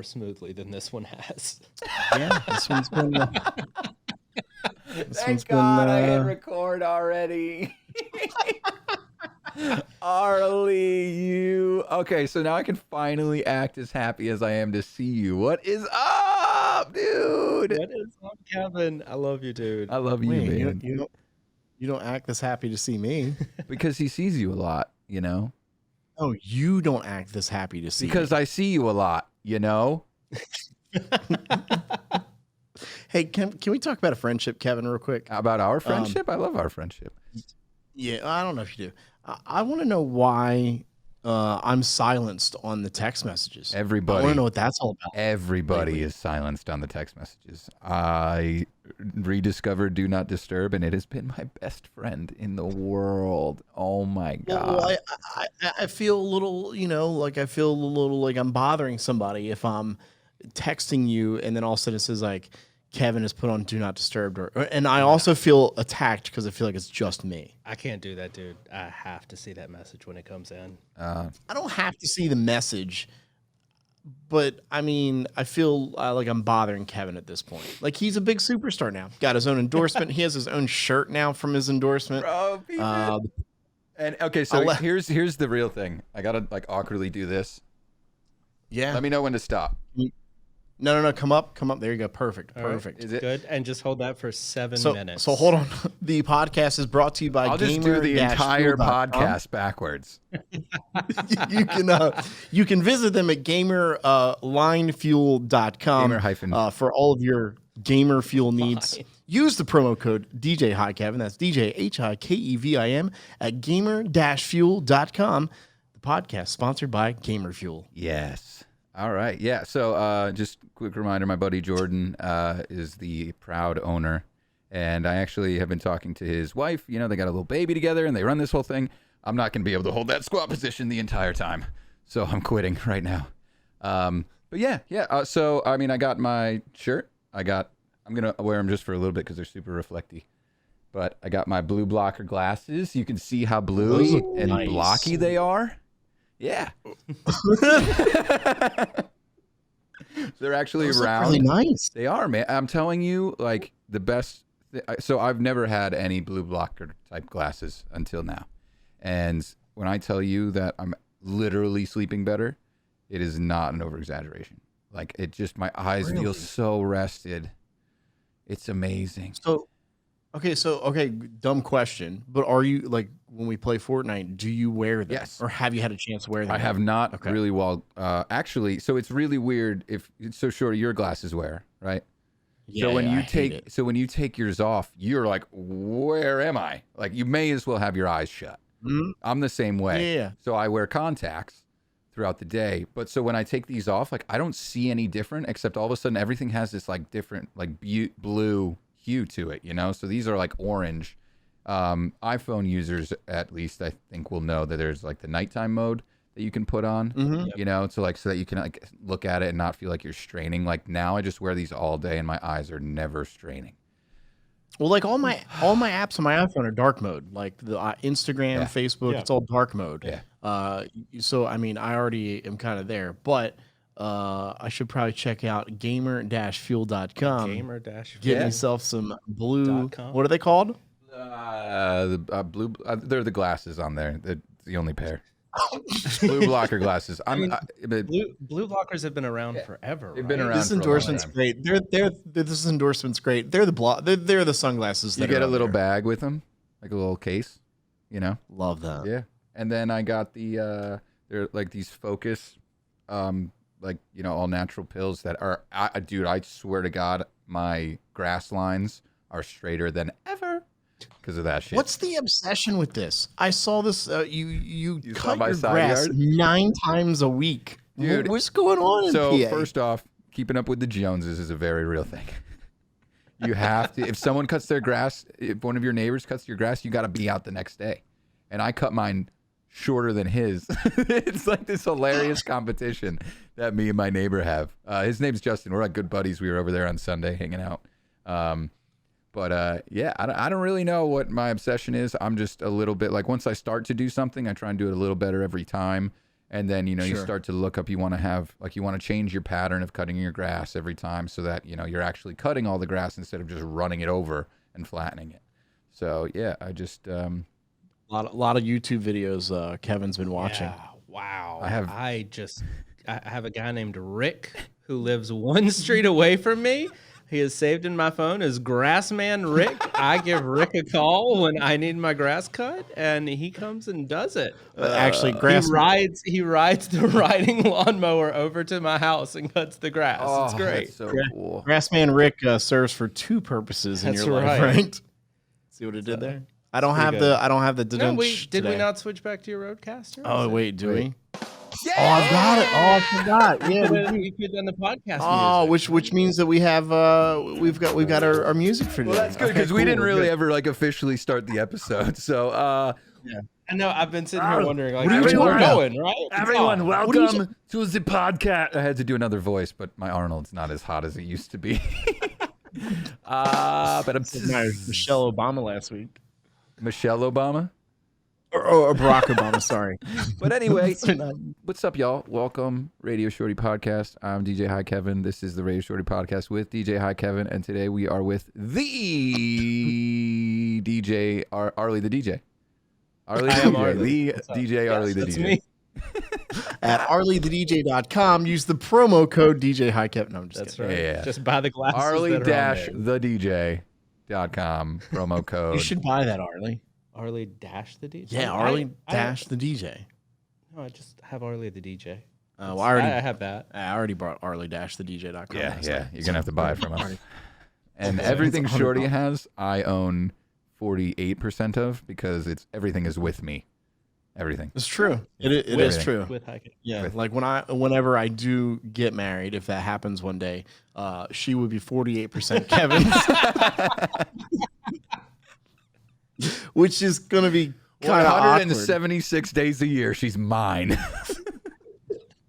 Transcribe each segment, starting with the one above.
more smoothly than this one has. Yeah, this one's been. Thank God I hit record already. Arley, you. Okay, so now I can finally act as happy as I am to see you. What is up, dude? What is up, Kevin? I love you, dude. I love you, man. You don't act this happy to see me. Because he sees you a lot, you know? Oh, you don't act this happy to see because me. I see you a lot, you know? Hey, can we talk about a friendship, Kevin, real quick? About our friendship? I love our friendship. Yeah, I don't know if you do. I want to know why I'm silenced on the text messages. Everybody. I want to know what that's all about. Everybody is silenced on the text messages. I rediscovered Do Not Disturb, and it has been my best friend in the world. Oh, my God. Well, I feel a little, I feel a little like I'm bothering somebody if I'm texting you and then all of a sudden it says, like, Kevin is put on Do Not Disturb. And I also feel attacked because I feel like it's just me. I can't do that, dude. I have to see that message when it comes in. I don't have to see the message, but I mean, I feel like I'm bothering Kevin at this point. Like, he's a big superstar now. Got his own endorsement. He has his own shirt now from his endorsement. Bro, and okay, so here's the real thing. I gotta like awkwardly do this. Yeah. Let me know when to stop. No. Come up. There you go. Perfect. Is it good? And just hold that for 7 minutes. So hold on. The podcast is brought to you by I'll just do the entire podcast backwards. You can visit them at gamerlinefuel.com for all of your gamer fuel needs. Use the promo code DJ Hi Kevin. That's DJ HIKEVIM at gamer-fuel.com. The podcast sponsored by Gamer Fuel. Yes. All right. Yeah. So just quick reminder, my buddy Jordan is the proud owner. And I actually have been talking to his wife. You know, they got a little baby together and they run this whole thing. I'm not going to be able to hold that squat position the entire time. So I'm quitting right now. But yeah. So, I mean, I got my shirt. I'm going to wear them just for a little bit because they're super reflecty. But I got my blue blocker glasses. You can see how bluey and blocky they are. Yeah. They're actually round. Really nice. They are, man. I'm telling you, like, the best. So I've never had any blue blocker type glasses until now. And when I tell you that I'm literally sleeping better, it is not an over-exaggeration. Like, it just, my eyes feel so rested. It's amazing. Okay, dumb question. But are you, like, when we play Fortnite, do you wear them? Yes. Or have you had a chance to wear them? I have not really well. Actually, so it's really weird so Shorty, your glasses wear, right? Yeah, so when you take yours off, you're like, where am I? Like, you may as well have your eyes shut. Mm-hmm. I'm the same way. Yeah. So I wear contacts throughout the day. But so when I take these off, like, I don't see any different, except all of a sudden everything has this like different, like blue hue to it, you know? So these are like orange. iPhone users, at least, I think will know that there's like the nighttime mode that you can put on, you know, so that you can like look at it and not feel like you're straining. Like, now I just wear these all day and my eyes are never straining. Well, like all my apps on my iPhone are dark mode, like the Instagram, Facebook, it's all dark mode. Yeah. So I mean, I already am kind of there, but I should probably check out gamer-fuel.com. Gamer-fuel. Get myself some blue. What are they called? Blue. They're the glasses on there. That's the only pair. Blue blocker glasses. Blue blockers have been around forever. They've been around. This endorsement's great. This endorsement's great. They're the sunglasses. You get a little bag with them, like a little case. You know, love that. Yeah. And then I got they're like these Focus, like, you know, all natural pills that are. Dude, I swear to God, my grass lines are straighter than ever. Because of that shit. What's the obsession with this? I saw this. You cut my your side grass yard? 9 times a week. Dude, what's going on in so PA? First off, keeping up with the Joneses is a very real thing. You have to. If someone cuts their grass, if one of your neighbors cuts your grass, you got to be out the next day. And I cut mine shorter than his. It's like this hilarious competition that me and my neighbor have. His name's Justin. We're like good buddies. We were over there on Sunday hanging out. But yeah, I don't really know what my obsession is. I'm just a little bit like, once I start to do something, I try and do it a little better every time. And then, you Sure. start to look up, you want to change your pattern of cutting your grass every time so that, you're actually cutting all the grass instead of just running it over and flattening it. So, yeah, I just... A lot of YouTube videos Kevin's been watching. Yeah, wow. I have- I have a guy named Rick who lives one street away from me. He is saved in my phone as Grassman Rick. I give Rick a call when I need my grass cut, and he comes and does it. Actually, He rides the riding lawnmower over to my house and cuts the grass. It's great. That's so cool. Grassman Rick serves for two purposes in That's your life, right. right? See what it did there? I don't have good. the No, did we today. not switch back to your roadcaster? Oh wait, do we? Yeah! Oh, I got it. Oh, I forgot. Yeah, You could done the podcast. Oh, music. which means that we have we've got our music for today. Well, that's good because we didn't really ever officially start the episode. So, I know. I've been sitting here wondering, like, what are you we're talking about? going, right? everyone, Oh. welcome to the podcast. I had to do another voice, but my Arnold's not as hot as it used to be. But I'm Michelle Obama last week. Michelle Obama. Or Barack Obama, sorry. But anyway, what's up, y'all? Welcome, Radio Shorty Podcast. I'm DJ Hi Kevin. This is the Radio Shorty Podcast with DJ Hi Kevin, and today we are with the DJ Arley the DJ. Arley I am the DJ, Arley. the What's up? DJ Arley Yes, the that's DJ. me. At arleythedj.com, use the promo code DJ Hi Kevin. No, I'm just That's kidding. right. Yeah. Just buy the glasses. that are on there. Arley-thedj.com promo code. You should buy that, Arley. Arley dash the DJ. Yeah, Arley dash the DJ. No, I just have Arley the DJ. Well, I have that. I already brought arley-thedj.com. Yeah, last yeah. night. You're going to have to buy it from us. Already. And Okay. everything It's Shorty $100. has, I own 48% of because everything is with me. Everything. It's true. It is Everything. true. With hiking. Yeah, With- like whenever I do get married, if that happens one day, she would be 48% Kevin's, which is gonna be kind of awkward. 176 days a year, she's mine.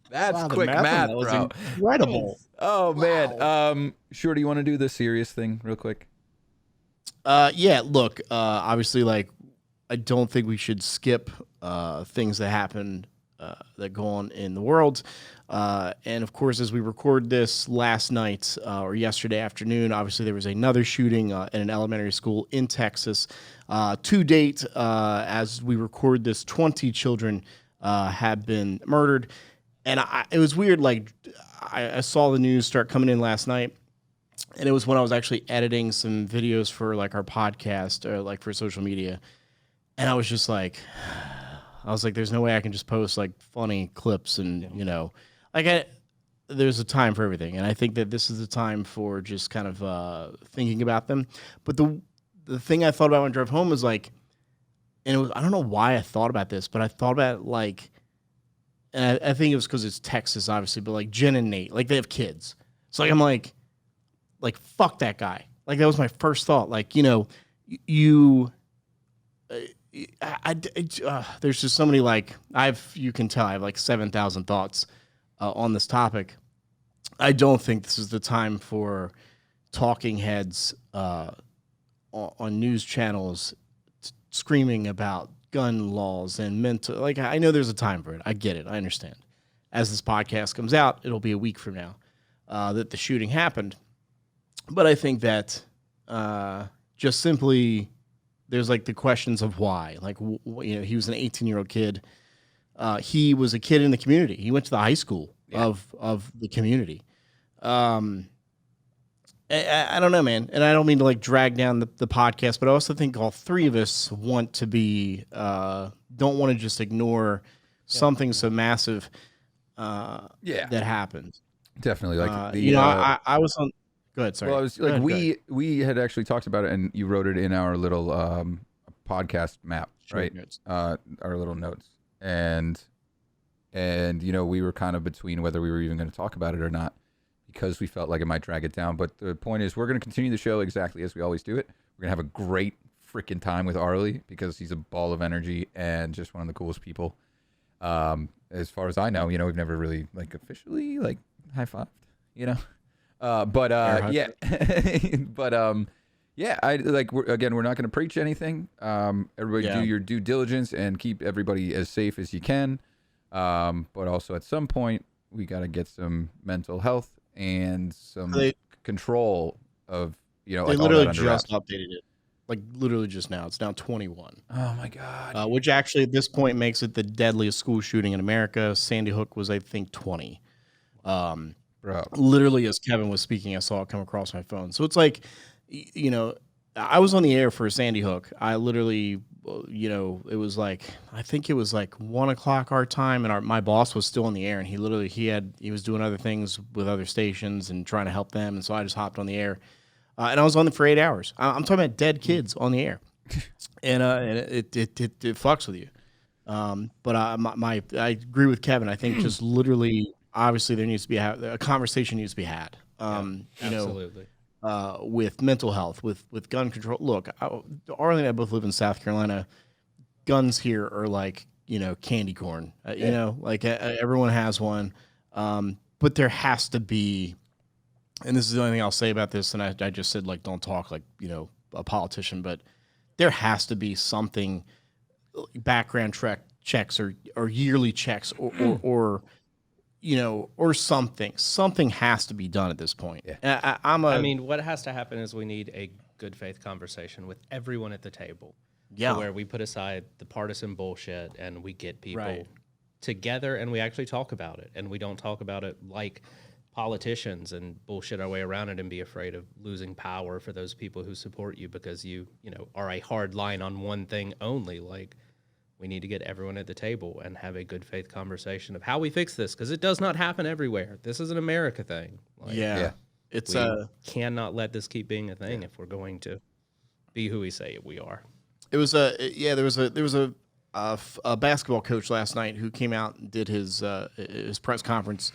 That's Wow, the quick math on math, that was bro. incredible. Oh man. Shorty, you want to do the serious thing real quick? Yeah. Look, obviously, like I don't think we should skip things that happen that go on in the world. And of course, as we record this last night or yesterday afternoon, obviously there was another shooting at an elementary school in Texas. To date, as we record this, 20 children have been murdered. And it was weird. Like I saw the news start coming in last night. And it was when I was actually editing some videos for like our podcast or like for social media. And I was just like, there's no way I can just post like funny clips and, there's a time for everything. And I think that this is the time for just kind of thinking about them. But the thing I thought about when I drove home was like, and it was, I don't know why I thought about this, but I thought about like, and I think it was because it's Texas, obviously, but like Jen and Nate, like they have kids. So like, I'm like, fuck that guy. Like that was my first thought. Like, there's just so many like you can tell I have like 7,000 thoughts on this topic. I don't think this is the time for talking heads on news channels screaming about gun laws and mental. Like I know there's a time for it. I get it. I understand. As this podcast comes out, it'll be a week from now that the shooting happened. But I think that just simply there's like the questions of why. Like, he was an 18-year-old kid. He was a kid in the community. He went to the high school of the community. I don't know, man. And I don't mean to like drag down the podcast, but I also think all three of us want to be, don't want to just ignore something so massive that happened. Definitely. Like I was on. Go ahead. Sorry. Well, I was like, Go ahead. we had actually talked about it, and you wrote it in our little podcast map, right? Notes. Our little notes, and we were kind of between whether we were even going to talk about it or not because we felt like it might drag it down. But the point is, we're going to continue the show exactly as we always do it. We're going to have a great freaking time with Arley because he's a ball of energy and just one of the coolest people. As far as I know, we've never really like officially like high-fived, but I like. We're not going to preach anything. Everybody do your due diligence and keep everybody as safe as you can. But also at some point we got to get some mental health and some control of, They like literally all that under just wraps. updated it. Like literally just now. It's now 21. Oh my God. Which actually at this point makes it the deadliest school shooting in America. Sandy Hook was, I think, 20. Bro. Literally, as Kevin was speaking, I saw it come across my phone. So it's like, I was on the air for Sandy Hook. I literally, it was like, I think it was like 1 o'clock our time, and my boss was still on the air, and he was doing other things with other stations and trying to help them, and so I just hopped on the air, and I was on it for 8 hours. I'm talking about dead kids on the air, and it fucks with you. But I agree with Kevin. I think just literally, obviously, there needs to be a conversation needs to be had. Absolutely. With mental health, with gun control. Look, Arley and I both live in South Carolina. Guns here are like, candy corn. Everyone has one. But there has to be, and this is the only thing I'll say about this, and I just said, like, don't talk like, a politician, but there has to be something, background checks or yearly checks or something has to be done at this point. Yeah. I mean, what has to happen is we need a good faith conversation with everyone at the table. Yeah. Where we put aside the partisan bullshit and we get people Right. together and we actually talk about it. And we don't talk about it like politicians and bullshit our way around it and be afraid of losing power for those people who support you because you are a hard line on one thing only. Like, we need to get everyone at the table and have a good faith conversation of how we fix this, because it does not happen everywhere. This is an America thing. Like, Yeah. It's we cannot let this keep being a thing if we're going to be who we say we are. There was a basketball coach last night who came out and did his press conference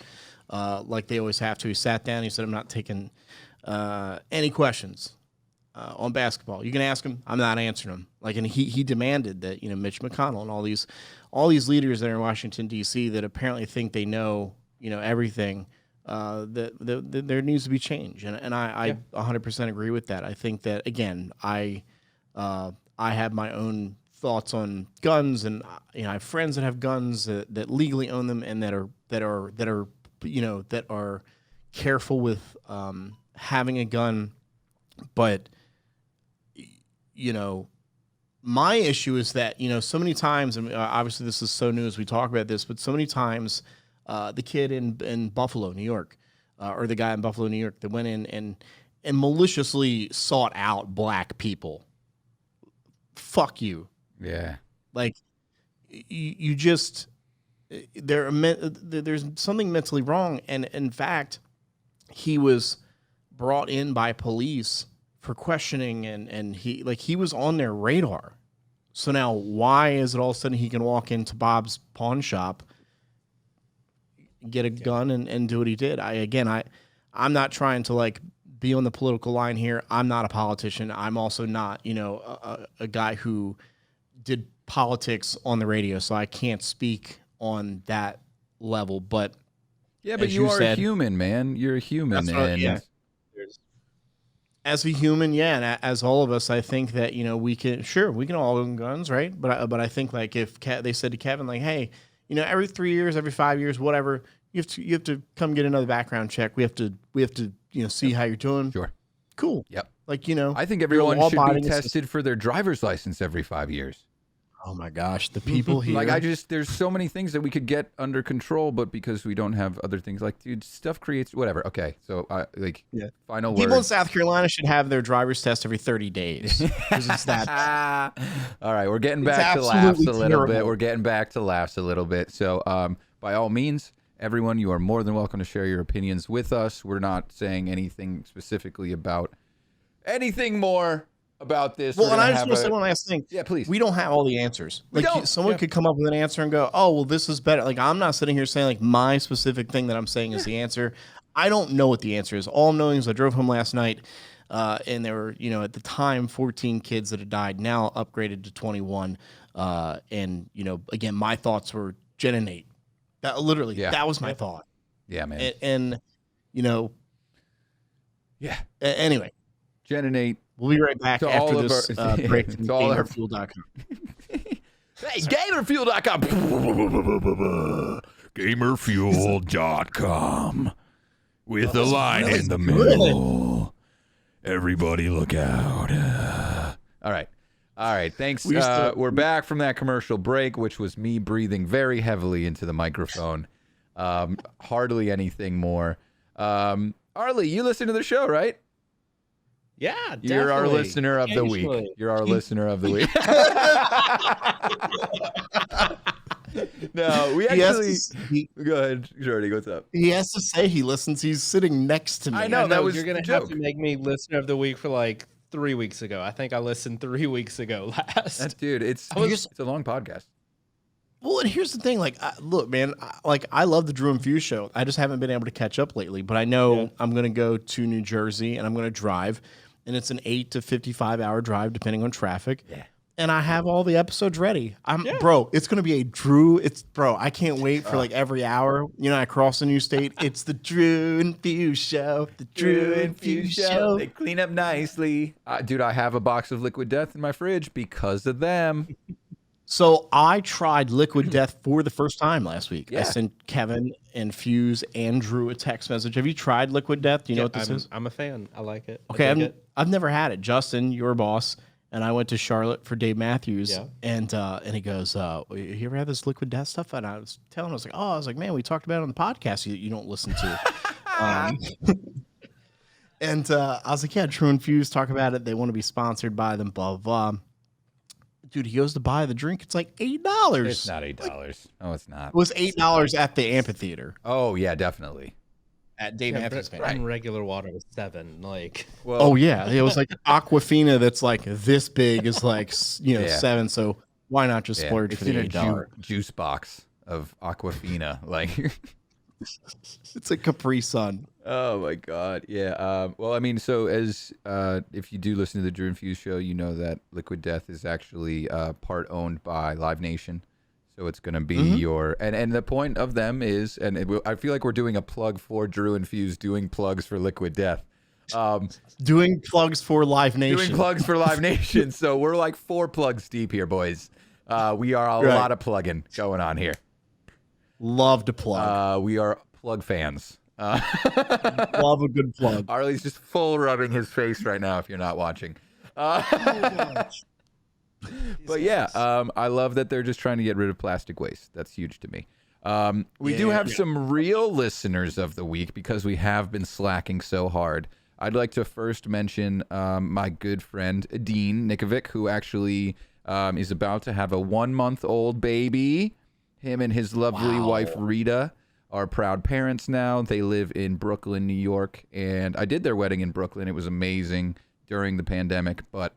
like they always have to. He sat down. He said, "I'm not taking any questions on basketball. You can ask him. I'm not answering them." Like, and he demanded that Mitch McConnell and all these leaders that are in Washington D.C. that apparently think they know everything. That there needs to be change, and I 100% agree with that. I think that, again, I have my own thoughts on guns, and I have friends that have guns that legally own them and that are careful with having a gun, but my issue is that so many times, and obviously this is so new as we talk about this, but so many times the kid in Buffalo, New York, or the guy in Buffalo, New York, that went in and maliciously sought out black people. Fuck you. Yeah. Like, you just there's something mentally wrong, and in fact, he was brought in by police for questioning, and he was on their radar. So now, why is it all of a sudden he can walk into Bob's pawn shop, get a gun, and do what he did? I'm not trying to like be on the political line here. I'm not a politician. I'm also not a guy who did politics on the radio, so I can't speak on that level. But yeah, but you are a human, man. You're a human, and as a human, and as all of us, I think that we can all own guns, right? But I think, like, if they said to Kevin, like, hey, every 3 years, every 5 years, whatever, you have to come get another background check. We have to see how you're doing. Sure. Cool. Yep. Like, I think everyone should be tested for their driver's license every 5 years. Oh my gosh, the people here. Like, there's so many things that we could get under control, but because we don't have other things, like, dude, stuff creates whatever. Okay, so final word. People in South Carolina should have their driver's test every 30 days. Because it's that. All right, we're getting back to laughs a little bit. We're getting back to laughs a little bit. So, by all means, everyone, you are more than welcome to share your opinions with us. We're not saying anything specifically about anything more about this. Well, and I just want to say one last thing. Yeah, please. We don't have all the answers. Like, someone could come up with an answer and go, "Oh, well, this is better." Like, I'm not sitting here saying, like, my specific thing that I'm saying is the answer. I don't know what the answer is. All I'm knowing is I drove home last night, and there were, at the time, 14 kids that had died, now upgraded to 21. And, again, my thoughts were Jen and Nate. That was my thought. Yeah, man. And yeah. Anyway. Jen and Nate. We'll be right back after this break from GamerFuel.com. Hey, gamerfuel.com. Gamerfuel.com. With the line in the middle. Everybody look out. All right. Thanks. We're back from that commercial break, which was me breathing very heavily into the microphone. Hardly anything more. Arley, you listen to the show, right? Yeah, definitely. You're our listener of the week. You're our listener of the week. No, we actually. Go ahead, Shorty. What's up? He has to say he listens. He's sitting next to me. I know that was you're gonna the joke. have to make me listener of the week for like 3 weeks ago. I think I listened 3 weeks ago last. Dude, it's a long podcast. Well, and here's the thing. Like, look, man. I love the Drew and Fuse show. I just haven't been able to catch up lately. But I know I'm gonna go to New Jersey and I'm gonna drive, and it's an 8 to 55 hour drive depending on traffic. Yeah. And I have all the episodes ready. Bro, it's going to be a Drew. I can't wait for like every hour. You know, I cross a new state. It's the Drew and Fuse show. The Drew and Fuse show. They clean up nicely. Dude, I have a box of Liquid Death in my fridge because of them. So I tried Liquid Death for the first time last week. Yeah. I sent Kevin and Fuse and Drew a text message. Have you tried Liquid Death? Do you know what this is? I'm a fan. I like it. Okay, I've never had it. Justin, your boss, and I went to Charlotte for Dave Matthews, and he goes, "You ever had this Liquid Death stuff?" And I was telling him, I was like, "Man, we talked about it on the podcast you don't listen to." And I was like, "Yeah, True and Fuse talk about it. They want to be sponsored by them, blah blah blah." Dude, he goes to buy the drink. It's like $8. It's not $8. No, it's not. It was $8 at the amphitheater. Oh yeah, definitely. At Dave Matthews. And regular water was $7. Like, well, oh yeah, it was like Aquafina that's like this big is like $7. So why not just splurge it's for the in $8? Juice box of Aquafina, like. It's a Capri Sun. Oh my God, yeah. Well, I mean, so as if you do listen to the Drew and Fuse show, you know that Liquid Death is actually part owned by Live Nation. So it's going to be your and the point of them is, and I feel like we're doing a plug for Drew and Fuse, doing plugs for Liquid Death, doing plugs for Live Nation, doing plugs for Live Nation. So we're like 4 plugs deep here, boys. We are a lot of plugging going on here. Love to plug. We are plug fans. Love a good plug. Arley's just full rubbing his face right now if you're not watching. But yeah, I love that they're just trying to get rid of plastic waste. That's huge to me. We do have some real listeners of the week because we have been slacking so hard. I'd like to first mention my good friend Dean Nikovic, who actually is about to have a 1-month-old baby. Him and his lovely wife Rita are proud parents now. They live in Brooklyn, New York, and I did their wedding in Brooklyn. It was amazing during the pandemic, but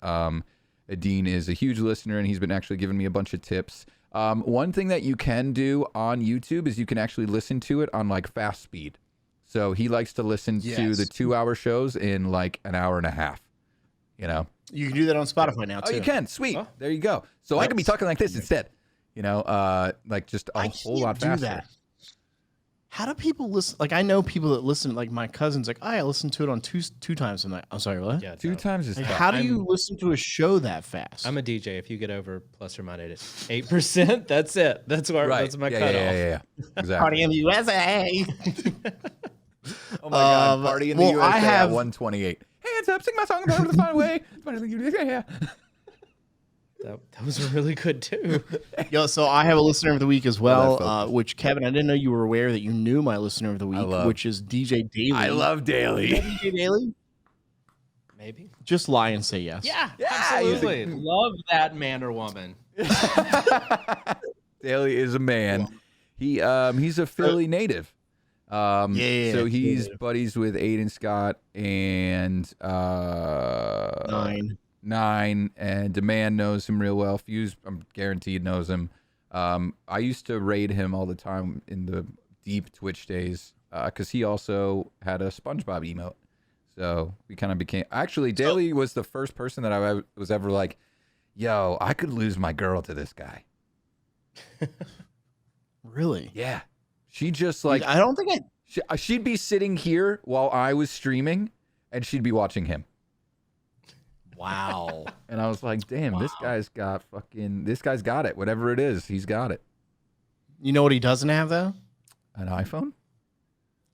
Dean is a huge listener, and he's been actually giving me a bunch of tips. One thing that you can do on YouTube is you can actually listen to it on like fast speed. So he likes to listen to the 2-hour shows in like an hour and a half. You know, you can do that on Spotify now too. Oh, you can. Sweet. Oh. There you go. So I can be talking like this instead. You know, like just a whole lot faster. That. How do people listen? Like, I know people that listen. Like my cousin's like, I listen to it on two times a night. I'm sorry, what? Yeah, 2 times is. Like, how do you listen to a show that fast? I'm a DJ. If you get over plus or minus 8%, that's it. That's where that's my cutoff. Yeah. Exactly. Party in the USA. Oh my God! Party in the USA at 128. Hands up, sing my song about the fun way. Yeah. That was really good too. Yo, so I have a listener of the week as well, which Kevin, I didn't know you were aware that you knew my listener of the week, which is DJ Daly. I love Daly. DJ Daly? Maybe. Just lie and say yes. Yeah, absolutely. Love that man or woman. Daly is a man. He's a Philly native. So he's buddies with Aiden Scott and 9, and Demand knows him real well. Fuse, I'm guaranteed, knows him. I used to raid him all the time in the deep Twitch days because he also had a SpongeBob emote. So we kind of became... Actually, Daly was the first person that I was ever like, yo, I could lose my girl to this guy. Really? Yeah. She just like... I don't think she'd be sitting here while I was streaming, and she'd be watching him. Wow. And I was like, damn, this guy's got it. Whatever it is, he's got it. You know what he doesn't have though? An iPhone?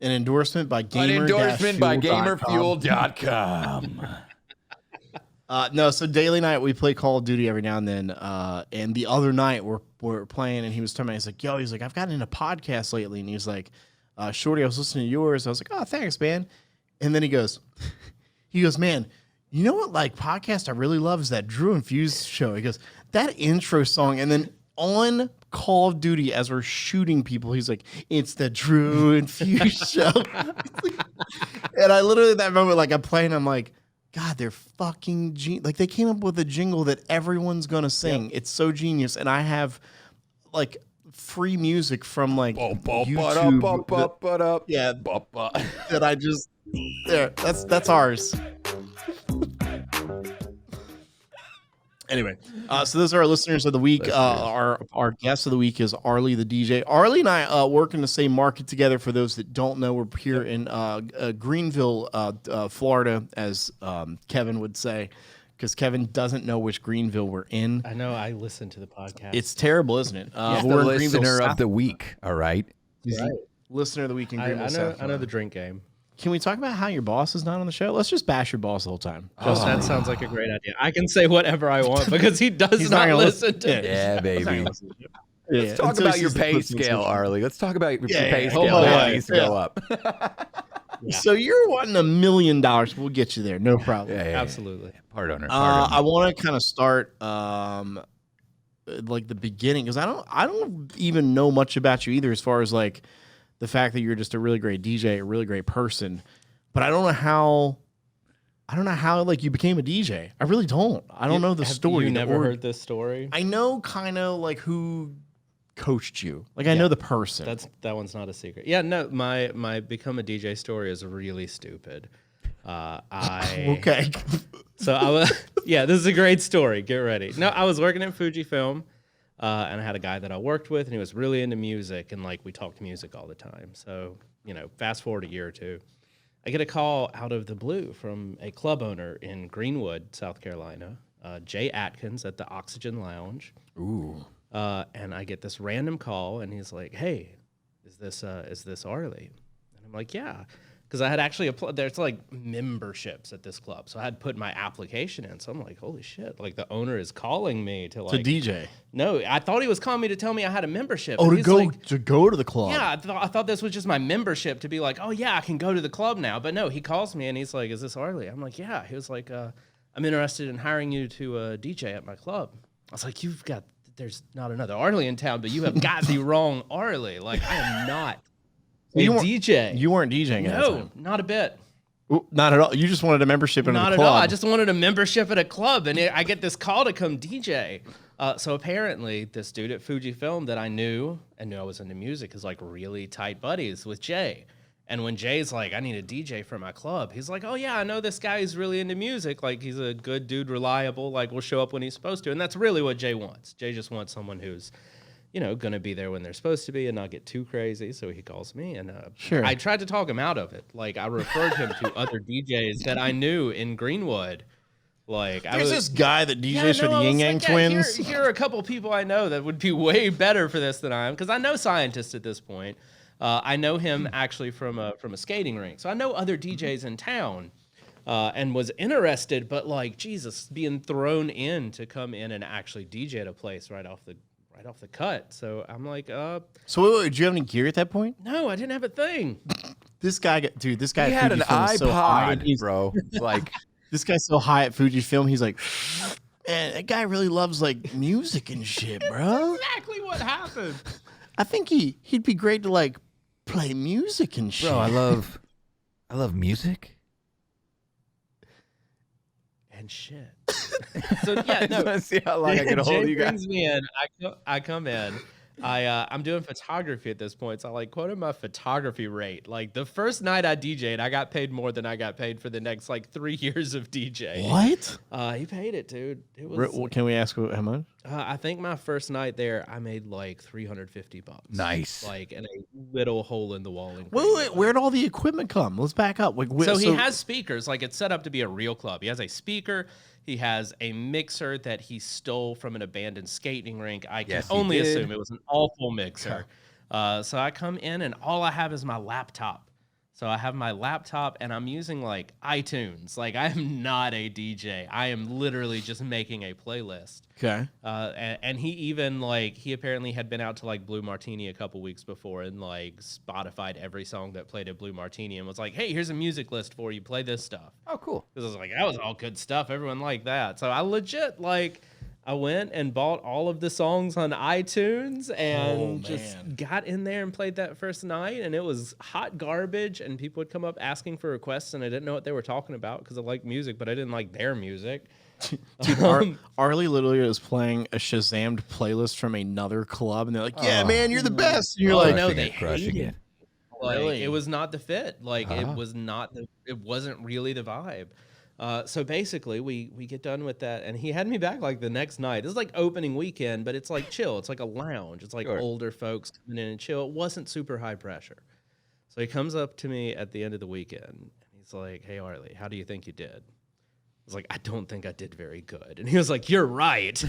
An endorsement by GamerFuel.com. No, so daily night we play Call of Duty every now and then. And the other night we're playing, and he was telling me, he's like, I've gotten into podcasts lately, and he was like, Shorty, I was listening to yours. I was like, oh, thanks, man. And then he goes, man, you know what, like, podcast I really love is that Drew and Fuse show. He goes, that intro song, and then on Call of Duty as we're shooting people, he's like, it's the Drew and Fuse show. And I literally at that moment, like, I'm playing, I'm like, God, they're fucking like, they came up with a jingle that everyone's gonna sing. Yep. It's so genius. And I have like free music from like YouTube. Yeah, that I just there. That's ours. Anyway, so those are our listeners of the week. Our guest of the week is Arley the DJ. Arley and I work in the same market together. For those that don't know, we're here in Greenville, Florida, as Kevin would say, because Kevin doesn't know which Greenville we're in. I know. I listen to the podcast. It's terrible, isn't it? We're the listener of the week. All right. Right. Listener of the week in Greenville. I know the drink game. Can we talk about how your boss is not on the show? Let's just bash your boss the whole time. That sounds like a great idea. I can say whatever I want because he does not listen to me. Yeah, baby. Let's talk about your pay scale, Arley. Let's talk about your pay scale. That needs to go up. So you're wanting $1 million. We'll get you there. No problem. Yeah, absolutely. Part owner. I want to kind of start like the beginning, because I don't even know much about you either, as far as like the fact that you're just a really great DJ, a really great person, but I don't know how like you became a DJ. I really don't. I don't know the story. You never heard this story? I know kind of like who coached you. Like I know the person. That one's not a secret. Yeah, no, my become a DJ story is really stupid. Okay. So I was this is a great story. Get ready. No, I was working at Fujifilm. And I had a guy that I worked with, and he was really into music, and like we talked music all the time. So, fast forward a year or two, I get a call out of the blue from a club owner in Greenwood, South Carolina, Jay Atkins at the Oxygen Lounge. Ooh. And I get this random call, and he's like, "Hey, is this Arley?" And I'm like, "Yeah." Because I had actually applied. There's like memberships at this club, so I had put my application in. So I'm like, "Holy shit!" Like the owner is calling me to DJ. No, I thought he was calling me to tell me I had a membership. Oh, to go to the club. Yeah, I thought this was just my membership to be like, "Oh yeah, I can go to the club now." But no, he calls me and he's like, "Is this Arley?" I'm like, "Yeah." He was like, "I'm interested in hiring you to DJ at my club." I was like, there's not another Arley in town, but you have got the wrong Arley. Like I am not." DJ. You weren't DJing at the time. No, not a bit. Ooh, not at all. You just wanted a membership in a club. Not at all. I just wanted a membership at a club, and I get this call to come DJ. So apparently, this dude at Fujifilm that I knew and knew I was into music is like really tight buddies with Jay. And when Jay's like, "I need a DJ for my club," he's like, "Oh yeah, I know this guy who's really into music. Like he's a good dude, reliable. Like will show up when he's supposed to." And that's really what Jay wants. Jay just wants someone who's going to be there when they're supposed to be and not get too crazy. So he calls me, and sure. I tried to talk him out of it. Like I referred him to other DJs that I knew in Greenwood. Like there's this guy that DJs for the Yin Yang Twins. Here are a couple people I know that would be way better for this than I am, because I know scientists at this point. I know him actually from a skating rink, so I know other DJs in town. And was interested, but like Jesus, being thrown in to come in and actually DJ at a place right off the cut. So I'm like, So did you have any gear at that point? No, I didn't have a thing. This guy he had an iPod, bro. Like this guy's so high at Fujifilm. He's like, man, that guy really loves like music and shit, bro. That's exactly what happened. I think he'd be great to like play music and shit. Bro, I love music and shit. So yeah, no. Let's see how long I can hold you guys. Brings me in. I come in. I'm doing photography at this point, so I like quoted my photography rate. Like the first night I DJ'd, I got paid more than I got paid for the next like 3 years of DJing. What? He paid it, dude. It was. Can we ask how much? I think my first night there, I made like $350. Nice. Like in a little hole in the wall. In Wait, where'd all the equipment come? Let's back up. Like, so he has speakers. Like it's set up to be a real club. He has a speaker. He has a mixer that he stole from an abandoned skating rink. I can only assume it was an awful mixer. So I come in and all I have is my laptop. So I have my laptop and I'm using like iTunes. Like I am not a DJ. I am literally just making a playlist. Okay. And he even like, he apparently had been out to like Blue Martini a couple weeks before and like Spotified every song that played at Blue Martini and was like, hey, here's a music list for you. Play this stuff. Oh, cool. Because I was like, that was all good stuff. Everyone liked that. So I legit like, I went and bought all of the songs on iTunes and just got in there and played that first night. And it was hot garbage. And people would come up asking for requests. And I didn't know what they were talking about because I like music, but I didn't like their music. Dude, Arley literally was playing a Shazammed playlist from another club. And they're like, yeah, man, you're the best. And you're like, no, they hated it. Like, Really? it was not the fit. Like it was not it wasn't really the vibe. So basically, we get done with that, and he had me back like the next night. This is like opening weekend, but it's like chill. It's like a lounge. It's like older folks coming in and chill. It wasn't super high pressure. So he comes up to me at the end of the weekend, and he's like, hey, Arley, how do you think you did? I was like, I don't think I did very good. And he was like, you're right. So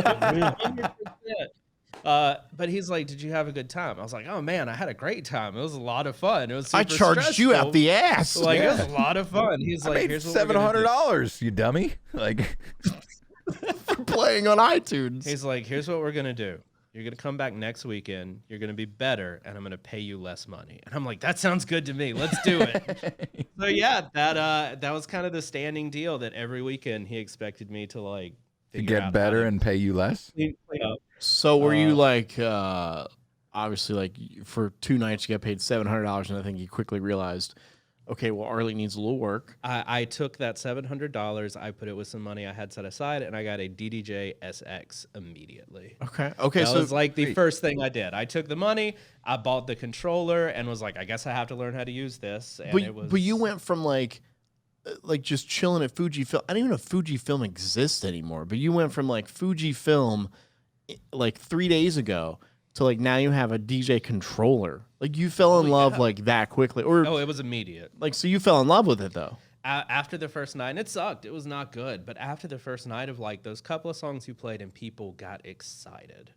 100%. But he's like, did you have a good time? I was like, oh man, I had a great time. It was a lot of fun. It was super I charged you out the ass. Like it was a lot of fun. He's like, made here's what we're gonna do. $700, you dummy. Like for playing on iTunes. He's like, here's what we're gonna do. You're gonna come back next weekend. You're gonna be better, and I'm gonna pay you less money. And I'm like, that sounds good to me. Let's do it. So yeah, that was kind of the standing deal. That every weekend he expected me to like get better and pay you less. So were you like, obviously, like for 2 nights you got paid $700, and I think you quickly realized, okay, well, Arley needs a little work. I took that $700, I put it with some money I had set aside, and I got a DDJ SX immediately. Okay. That So was like the first thing I did. I took the money, I bought the controller, and was like, I guess I have to learn how to use this. And but you went from like just chilling at Fujifilm. I don't even know if Fujifilm exists anymore. But you went from like Fujifilm like 3 days ago to like now you have a DJ controller. Like you fell in love like that quickly, or it was immediate. like so you fell in love with it though. After the first night, and it sucked. It was not good. But after the first night of like those couple of songs you played, and people got excited.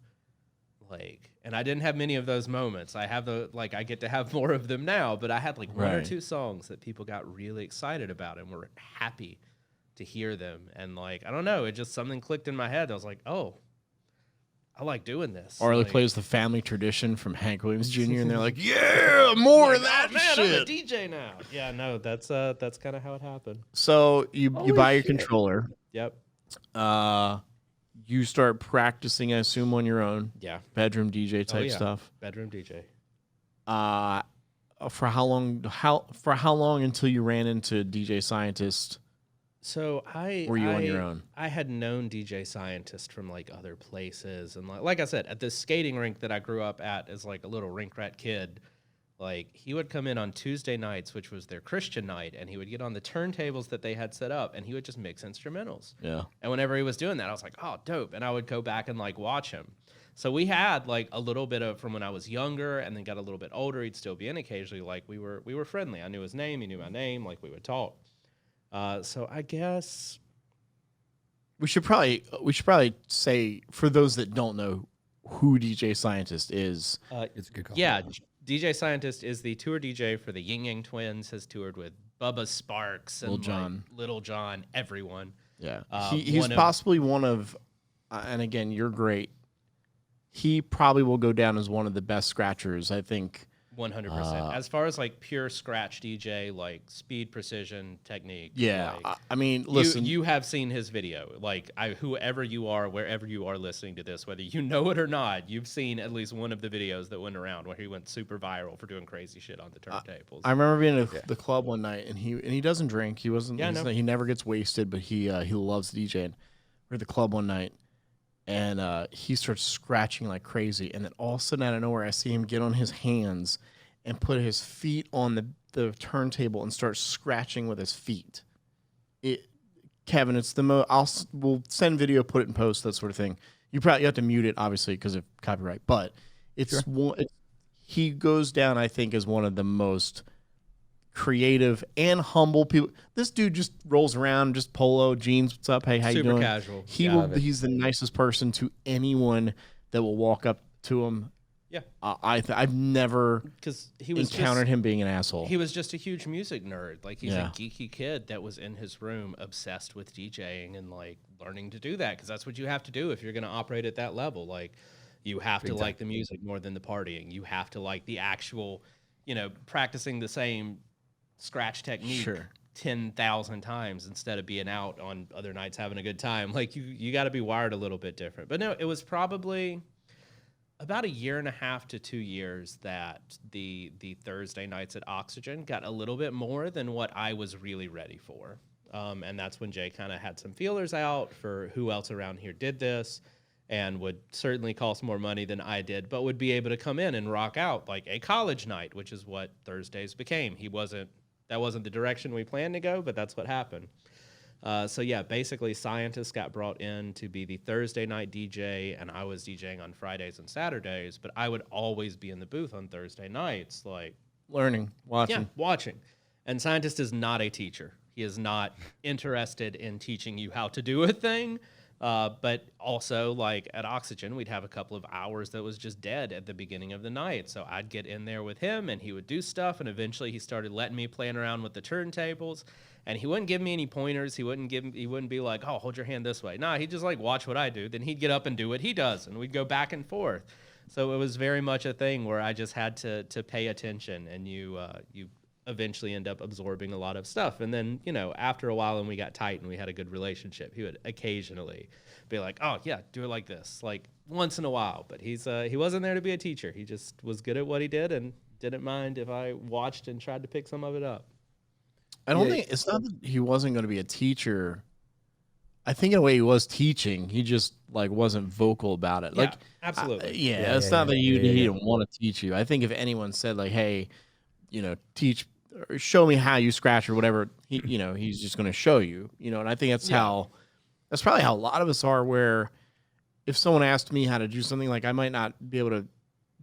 Like, and I didn't have many of those moments. I have I get to have more of them now. But I had like one or two songs that people got really excited about and were happy to hear them. And like I don't know, it just something clicked in my head. I was like, oh. I like doing this. Arley plays the family tradition from Hank Williams Jr. and they're like, yeah, more of that shit. I'm a DJ now. Yeah, no, that's kind of how it happened. So you buy your controller. Yep. You start practicing, I assume, on your own. Yeah. Bedroom DJ type stuff. Bedroom DJ. For how long until you ran into DJ Scientist? So were you on your own? I had known DJ Scientist from like other places, and like I said, at this skating rink that I grew up at as like a little rink rat kid, like he would come in on Tuesday nights, which was their Christian night, and he would get on the turntables that they had set up, and he would just mix instrumentals. Yeah. And whenever he was doing that, I was like, oh, dope, and I would go back and like watch him. So we had like a little bit of from when I was younger, and then got a little bit older. He'd still be in occasionally. Like we were friendly. I knew his name. He knew my name. Like we would talk. So I guess we should probably say for those that don't know who DJ Scientist is. It's a good call. Yeah, DJ Scientist is the tour DJ for the Ying Yang Twins. Has toured with Bubba Sparks and Little John, everyone. Yeah, he's possibly one of, and again, you're great. He probably will go down as one of the best scratchers, I think. 100%. As far as like pure scratch DJ, like speed, precision, technique. Yeah, like, I mean, listen, you have seen his video. Like whoever you are, wherever you are listening to this, whether you know it or not, you've seen at least one of the videos that went around where he went super viral for doing crazy shit on the turntables. I remember being at the club one night, and he doesn't drink. He wasn't. Yeah, no. He never gets wasted, but he loves DJing. We're at the club one night, and he starts scratching like crazy, and then all of a sudden out of nowhere, I see him get on his hands and put his feet on the turntable and start scratching with his feet. Kevin, it's the we'll send video, put it in post, that sort of thing. You have to mute it, obviously, because of copyright. But he goes down, I think, as one of the most creative and humble people. This dude just rolls around, just polo, jeans, what's up? Hey, how you doing? Super casual. He's the nicest person to anyone that will walk up to him. Yeah. I've never encountered him being an asshole. He was just a huge music nerd. Like, he's a geeky kid that was in his room obsessed with DJing and, like, learning to do that, because that's what you have to do if you're going to operate at that level. Like, you have to like the music more than the partying. You have to like the actual, practicing the same scratch technique 10,000 times instead of being out on other nights having a good time. Like, you got to be wired a little bit different. But no, it was probably about 1.5 to 2 years that the Thursday nights at Oxygen got a little bit more than what I was really ready for. And that's when Jay kind of had some feelers out for who else around here did this and would certainly cost more money than I did, but would be able to come in and rock out like a college night, which is what Thursdays became. That wasn't the direction we planned to go, but that's what happened. So yeah, basically Scientist got brought in to be the Thursday night DJ, and I was DJing on Fridays and Saturdays, but I would always be in the booth on Thursday nights, like learning, watching. Yeah, watching. And Scientist is not a teacher. He is not interested in teaching you how to do a thing. But also, like, at Oxygen, we'd have a couple of hours that was just dead at the beginning of the night. So I'd get in there with him, and he would do stuff, and eventually he started letting me playing around with the turntables, and he wouldn't give me any pointers. He wouldn't be like, oh, hold your hand this way. Nah, he'd just, like, watch what I do. Then he'd get up and do what he does, and we'd go back and forth. So it was very much a thing where I just had to pay attention, and you eventually end up absorbing a lot of stuff. And then, after a while and we got tight and we had a good relationship, he would occasionally be like, oh yeah, do it like this, like once in a while. But he wasn't there to be a teacher. He just was good at what he did and didn't mind if I watched and tried to pick some of it up. I don't think it's not that he wasn't going to be a teacher. I think in a way he was teaching. He just like wasn't vocal about it. Yeah, like absolutely. It's not that he didn't want to teach you. I think if anyone said like, hey, teach or show me how you scratch or whatever, he's just going to show you, and I think that's probably how a lot of us are, where if someone asked me how to do something, like I might not be able to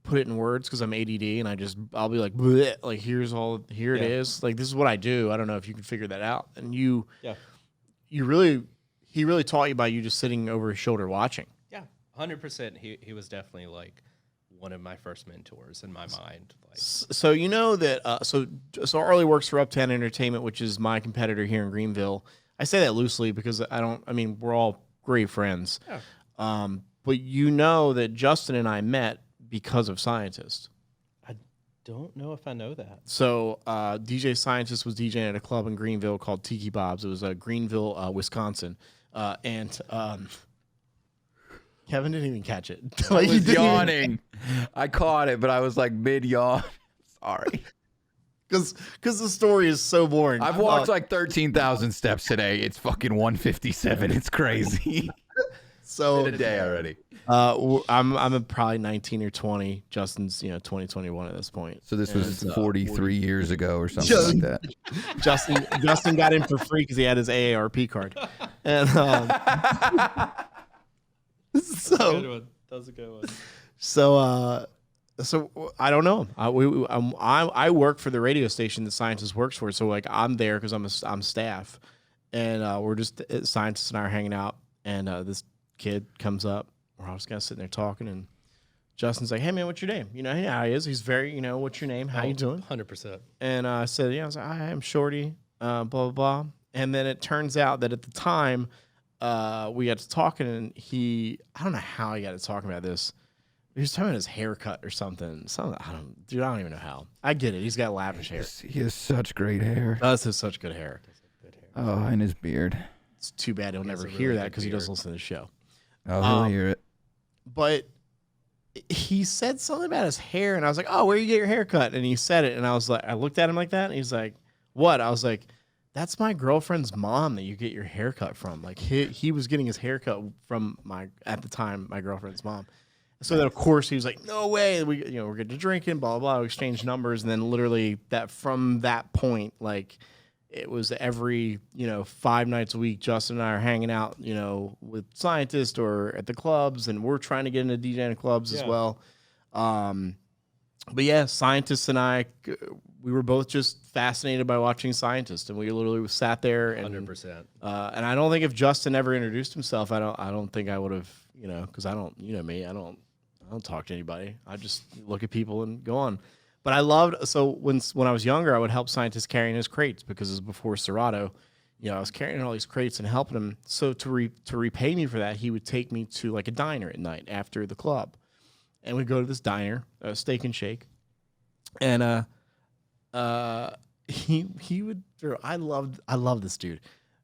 put it in words because I'm ADD and I'll be like, bleh, like here it is. Like, this is what I do. I don't know if you can figure that out. And he really taught you by you just sitting over his shoulder watching. Yeah. 100%. He was definitely like one of my first mentors in my mind. Like, so that so Arley works for Uptown Entertainment, which is my competitor here in Greenville. I say that loosely because we're all great friends. Yeah. But that Justin and I met because of Scientist. I don't know if I know that. So DJ Scientist was DJing at a club in Greenville called Tiki Bob's. It was Greenville, Wisconsin. And Kevin didn't even catch it. I was yawning. I caught it, but I was like mid-yawn. Sorry. Because the story is so boring. I've walked like 13,000 steps today. It's fucking 1:57. It's crazy. So in a day already. I'm probably 19 or 20. Justin's 2021 at this point. So this was 43 years ago or something like that. Justin got in for free because he had his AARP card. And that was a good one. So I don't know. I work for the radio station that Scientist works for. So like I'm there because I'm staff, and we're just Scientist and I are hanging out, and this kid comes up. We're all just kind of sitting there talking, and Justin's like, "Hey man, what's your name?" How he is. He's very, what's your name? How you doing? 100%. And I said, I was like, "Hi, I'm Shorty." Blah blah blah. And then it turns out that at the time, we got to talking, and I don't know how he got to talking about this. He was talking about his haircut or something. I don't even know how. I get it. He's got lavish hair. He has such great hair. Does have such good hair. Oh, and his beard. It's too bad he'll never hear that because he doesn't listen to the show. Oh, he'll hear it. But he said something about his hair, and I was like, "Oh, where you get your hair cut?" And he said it, and I was like, I looked at him like that, and he's like, "What?" I was like, "That's my girlfriend's mom that you get your hair cut from." Like he was getting his hair cut from at the time my girlfriend's mom. So then of course he was like, "No way!" We're getting to drinking, blah blah blah. We exchanged numbers, and then literally from that point, like it was every 5 nights a week. Justin and I are hanging out, with scientists or at the clubs, and we're trying to get into DJing clubs as well. But yeah, scientists and I, we were both just fascinated by watching scientists, and we literally sat there and 100%. And I don't think if Justin ever introduced himself, I don't think I would have, because I don't, me, I don't talk to anybody. I just look at people and go on. But I loved, so when I was younger, I would help scientists carrying his crates because it was before Serato. I was carrying all these crates and helping him. So to repay me for that, he would take me to like a diner at night after the club, and we'd go to this diner, Steak and Shake, and he would throw. I love this dude.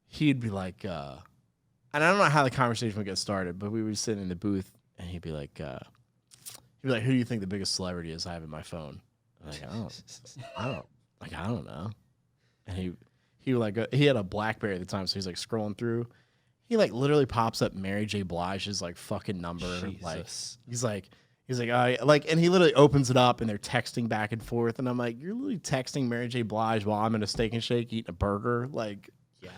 He'd be like, and I don't know how the conversation would get started, but we would sit in the booth, and he'd be like, who do you think the biggest celebrity is I have in my phone? I'm like, I don't know. And he would like he had a BlackBerry at the time, so he's like scrolling through. He like literally pops up Mary J. Blige's like fucking number. Jesus. Like he's like, and he literally opens it up and they're texting back and forth, and I'm like, you're literally texting Mary J. Blige while I'm in a Steak and Shake eating a burger, like. Yeah.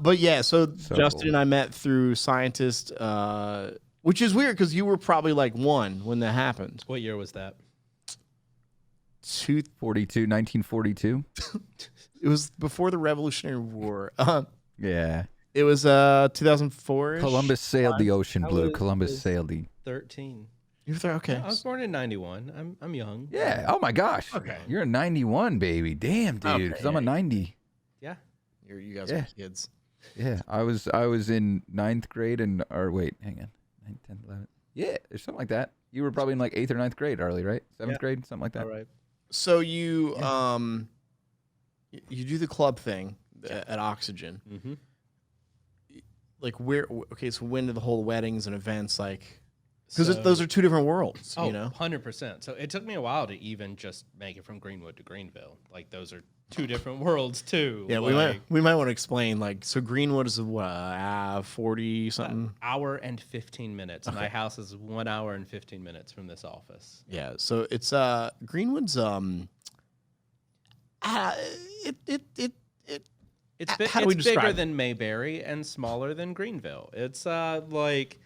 But yeah, so Justin cool. and I met through Scientist, which is weird because you were probably like 1 when that happened. What year was that? 1942. It was before the Revolutionary War. Yeah. It was 2004. Columbus sailed the ocean I blue. was- Columbus sailed the. 13. You were there? Okay. I was born in 91. I'm young. Yeah. Oh my gosh. Okay. You're a 91 baby. Damn, dude. Okay, Because I'm a 90. Yeah. You guys Yeah. are kids. Yeah. I was in 9th grade hang on. 9, 10, 11. Yeah. There's something like that. You were probably in like 8th or 9th grade, Arley, right? 7th Yeah. grade, something like that. All right. So you you do the club thing at Oxygen. Mm-hmm. Like where? Okay, so when do the whole weddings and events like? Because So- those are 2 different worlds. Oh, You know. 100%. So it took me a while to even just make it from Greenwood to Greenville. Like those are 2 different worlds too. Yeah, like, we might want to explain like so Greenwood is what 40 something. hour and 15 minutes. My house is 1 hour and 15 minutes from this office. Yeah, so it's Greenwood's It's how do we it's describe bigger it? than Mayberry and smaller than Greenville. It's like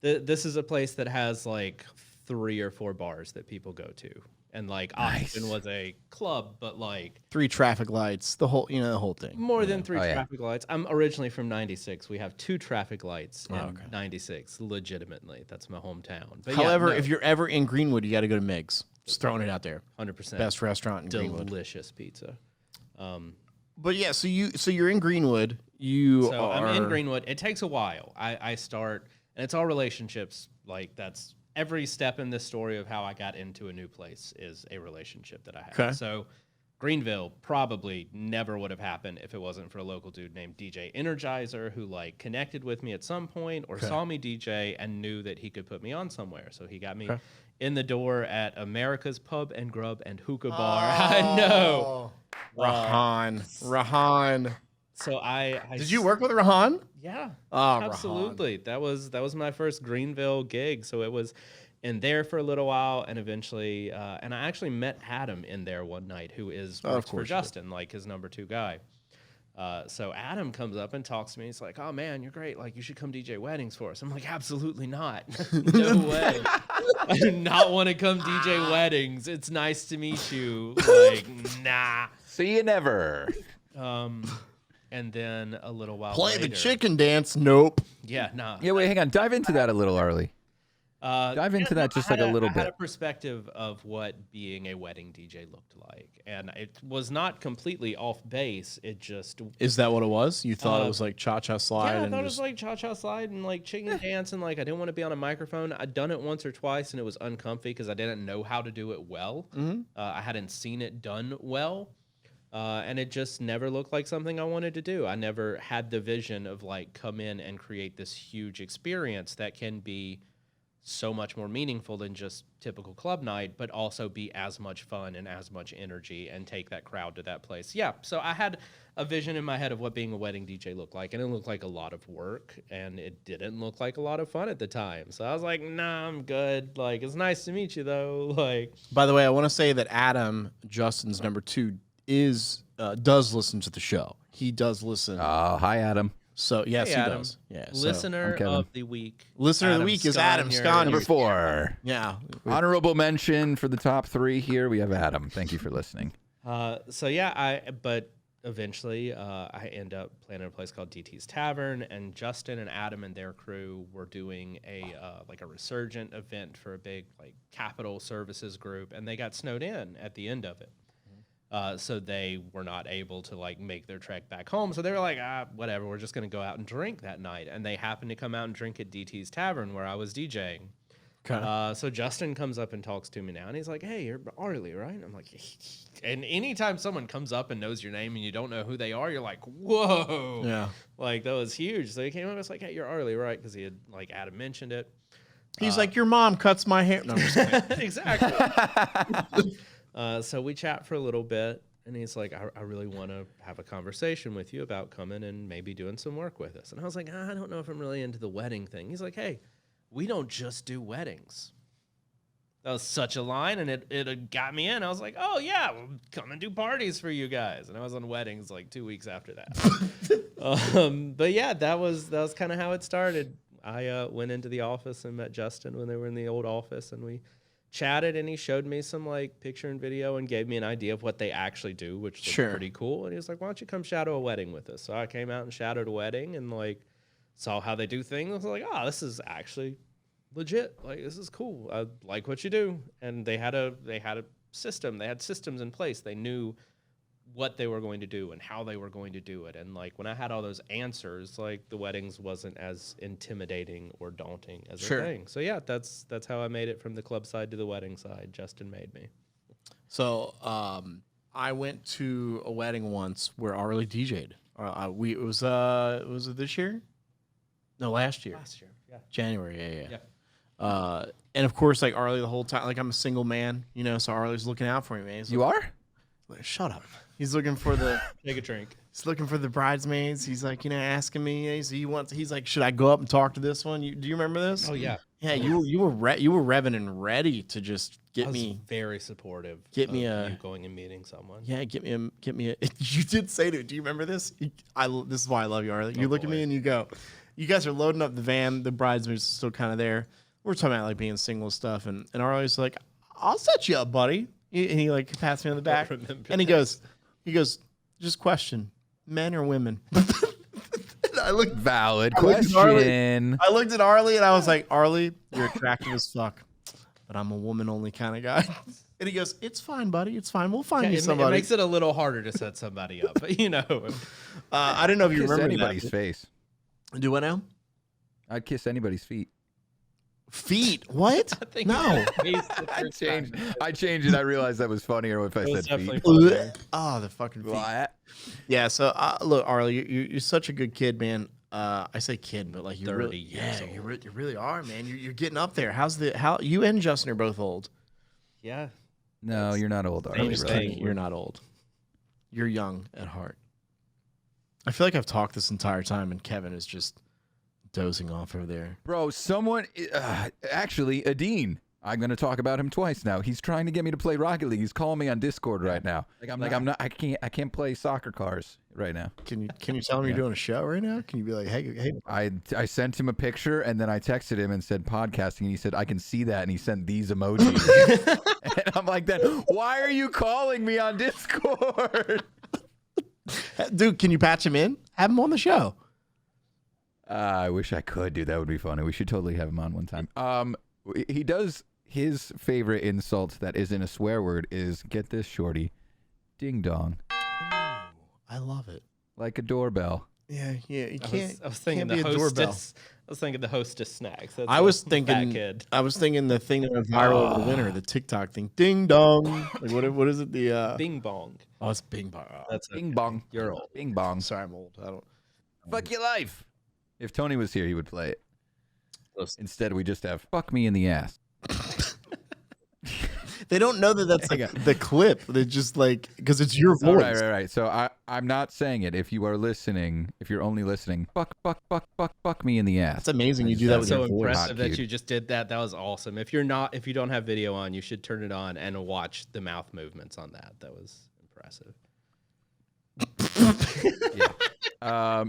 this is a place that has like 3 or 4 bars that people go to. And like Oxygen was a club, but like 3 traffic lights, the whole thing. more than 3 Oh, yeah. traffic lights. I'm originally from 96. We have 2 traffic lights in okay. 96, legitimately. That's my hometown. But However, yeah, no, if you're ever in Greenwood, you got to go to Mig's. Just throwing it out there. 100% Best restaurant in Greenwood. delicious pizza. But yeah, so you're in Greenwood. You So are I'm in Greenwood. It takes a while. I start, and it's all relationships. Like that's every step in this story of how I got into a new place is a relationship that I had. Okay. So Greenville probably never would have happened if it wasn't for a local dude named DJ Energizer who like connected with me at some point or saw me DJ and knew that he could put me on somewhere. So he got me in the door at America's Pub and Grub and Hookah Bar. I know. Rahan. So I Did you work with Rahan? Yeah. Oh, Absolutely. That was my first Greenville gig. So it was in there for a little while, and eventually, and I actually met Adam in there one night, who is works for course you did. Justin, like his number 2 guy. So Adam comes up and talks to me. He's like, "Oh man, you're great. Like you should come DJ weddings for us." I'm like, "Absolutely not. No way. I do not want to come DJ weddings. It's nice to meet you. Like, nah." See you never. And then a little while Play later, the chicken dance. Nope. Yeah, nah. Yeah, wait, hang on. Dive into that a little, Arley. Dive into that just like a little I had a bit. perspective of what being a wedding DJ looked like, and it was not completely off base. It just Is that what it was? You thought it was like cha-cha slide? yeah, I and thought it just, was like cha-cha slide and like chicken dance, and like I didn't want to be on a microphone. I'd done it once or twice, and it was uncomfy because I didn't know how to do it well. I hadn't seen it done well. And it just never looked like something I wanted to do. I never had the vision of like come in and create this huge experience that can be so much more meaningful than just typical club night, but also be as much fun and as much energy and take that crowd to that place. Yeah, so I had a vision in my head of what being a wedding DJ looked like, and it looked like a lot of work, and it didn't look like a lot of fun at the time. So I was like, nah, I'm good. Like, it's nice to meet you, though. Like, By the way, I want to say that Adam, Justin's number 2, does listen to the show. He does listen. Oh, hi, Adam. So yes, Hey, he Adam. does. Yeah. Listener of the week. Listener of the week is Adam Scott. Number 4. Yeah. Honorable mention for the top 3 here. We have Adam. Thank you for listening. So yeah, but eventually I end up playing at a place called DT's Tavern, and Justin and Adam and their crew were doing a resurgent event for a big like capital services group, and they got snowed in at the end of it. So they were not able to like make their trek back home. So they were like, whatever, we're just going to go out and drink that night. And they happened to come out and drink at DT's Tavern where I was DJing. Okay. So Justin comes up and talks to me now, and he's like, hey, you're Arley, right? And I'm like, and anytime someone comes up and knows your name and you don't know who they are, you're like, whoa. Yeah. Like, that was huge. So he came up and was like, hey, you're Arley, right? Because he had, like, Adam mentioned it. He's like, your mom cuts my hair. No, I'm just kidding. Exactly. So we chat for a little bit, and he's like, I really want to have a conversation with you about coming and maybe doing some work with us. And I was like, I don't know if I'm really into the wedding thing. He's like, hey, we don't just do weddings. That was such a line, and it got me in. I was like, oh, yeah, we'll come and do parties for you guys. And I was on weddings like 2 weeks after that. But, yeah, that was kind of how it started. I went into the office and met Justin when they were in the old office, and we chatted, and he showed me some like picture and video and gave me an idea of what they actually do, which was pretty cool. And he was like, why don't you come shadow a wedding with us? So I came out and shadowed a wedding and like saw how they do things. I was like, oh, this is actually legit. Like, this is cool. I like what you do. And they had a system. They had systems in place. They knew what they were going to do and how they were going to do it. And like when I had all those answers, like the weddings wasn't as intimidating or daunting as a thing. So yeah, that's how I made it from the club side to the wedding side. Justin made me. So I went to a wedding once where Arley DJ'd. Was it this year? No, last year. Last year, yeah. January, yeah. And of course, like Arley the whole time, like I'm a single man, you know, so Arley's looking out for me, man. You are? Like, shut up. He's looking for the take a drink. He's looking for the bridesmaids. He's like, you know, asking me. He's like, should I go up and talk to this one? Do you remember this? Oh yeah. Yeah, you were revving and ready to just get me. Very supportive. Get me you going and meeting someone. Yeah, get me a. You did say to it. Do you remember this? This is why I love you, Arley. You look at me and you go, you guys are loading up the van. The bridesmaids are still kind of there. We're talking about like being single stuff, and Arley's like, I'll set you up, buddy. And he like pats me on the back, and he goes, just question, men or women? I looked valid question. I looked at Arley and I was like, Arley, you're attractive as fuck, but I'm a woman only kind of guy. And he goes, it's fine, buddy. It's fine. We'll find you somebody. It makes it a little harder to set somebody up, but you know. I didn't know if you remember anybody's face. Do what now? I'd kiss anybody's feet. Feet? What? No. I changed it. I realized that was funnier if I said feet. Oh, the fucking feet. Yeah. So look, Arley, you're such a good kid, man. I say kid, but like you're really, you really are, man. You're getting up there. How you and Justin are both old? Yeah. No, you're not old. You're not old. You're young at heart. I feel like I've talked this entire time, and Kevin is just dozing off over there. Bro, someone actually, Adine. I'm going to talk about him twice now. He's trying to get me to play Rocket League. He's calling me on Discord right now. I can't play soccer cars right now. Can you tell him you're doing a show right now? Can you be like, hey? I sent him a picture and then I texted him and said podcasting, and he said I can see that, and he sent these emojis. And I'm like, then why are you calling me on Discord? Dude, can you patch him in? Have him on the show. I wish I could, dude. That would be funny. We should totally have him on one time. He does. His favorite insult that isn't a swear word is, get this, Shorty, ding dong. Oh, I love it. Like a doorbell. Yeah. You can't. I was thinking the hostess. I was thinking the hostess snacks. I was thinking the thing that went viral over the winter, the TikTok thing. Ding dong. Like what is it? The Bing bong. Oh, it's Bing bong. Oh, that's Bing bong. You're old. Bing bong. Sorry, I'm old. I don't. Fuck your life. If Tony was here, he would play it. Instead, we just have fuck me in the ass. They don't know that that's like the clip. They're just like, because it's your voice. Right. So I'm not saying it. If you are listening, if you're only listening, fuck me in the ass. It's amazing you do that with your voice. So impressive that you just did that. That was awesome. If you don't have video on, you should turn it on and watch the mouth movements on that. That was impressive. Yeah. I'm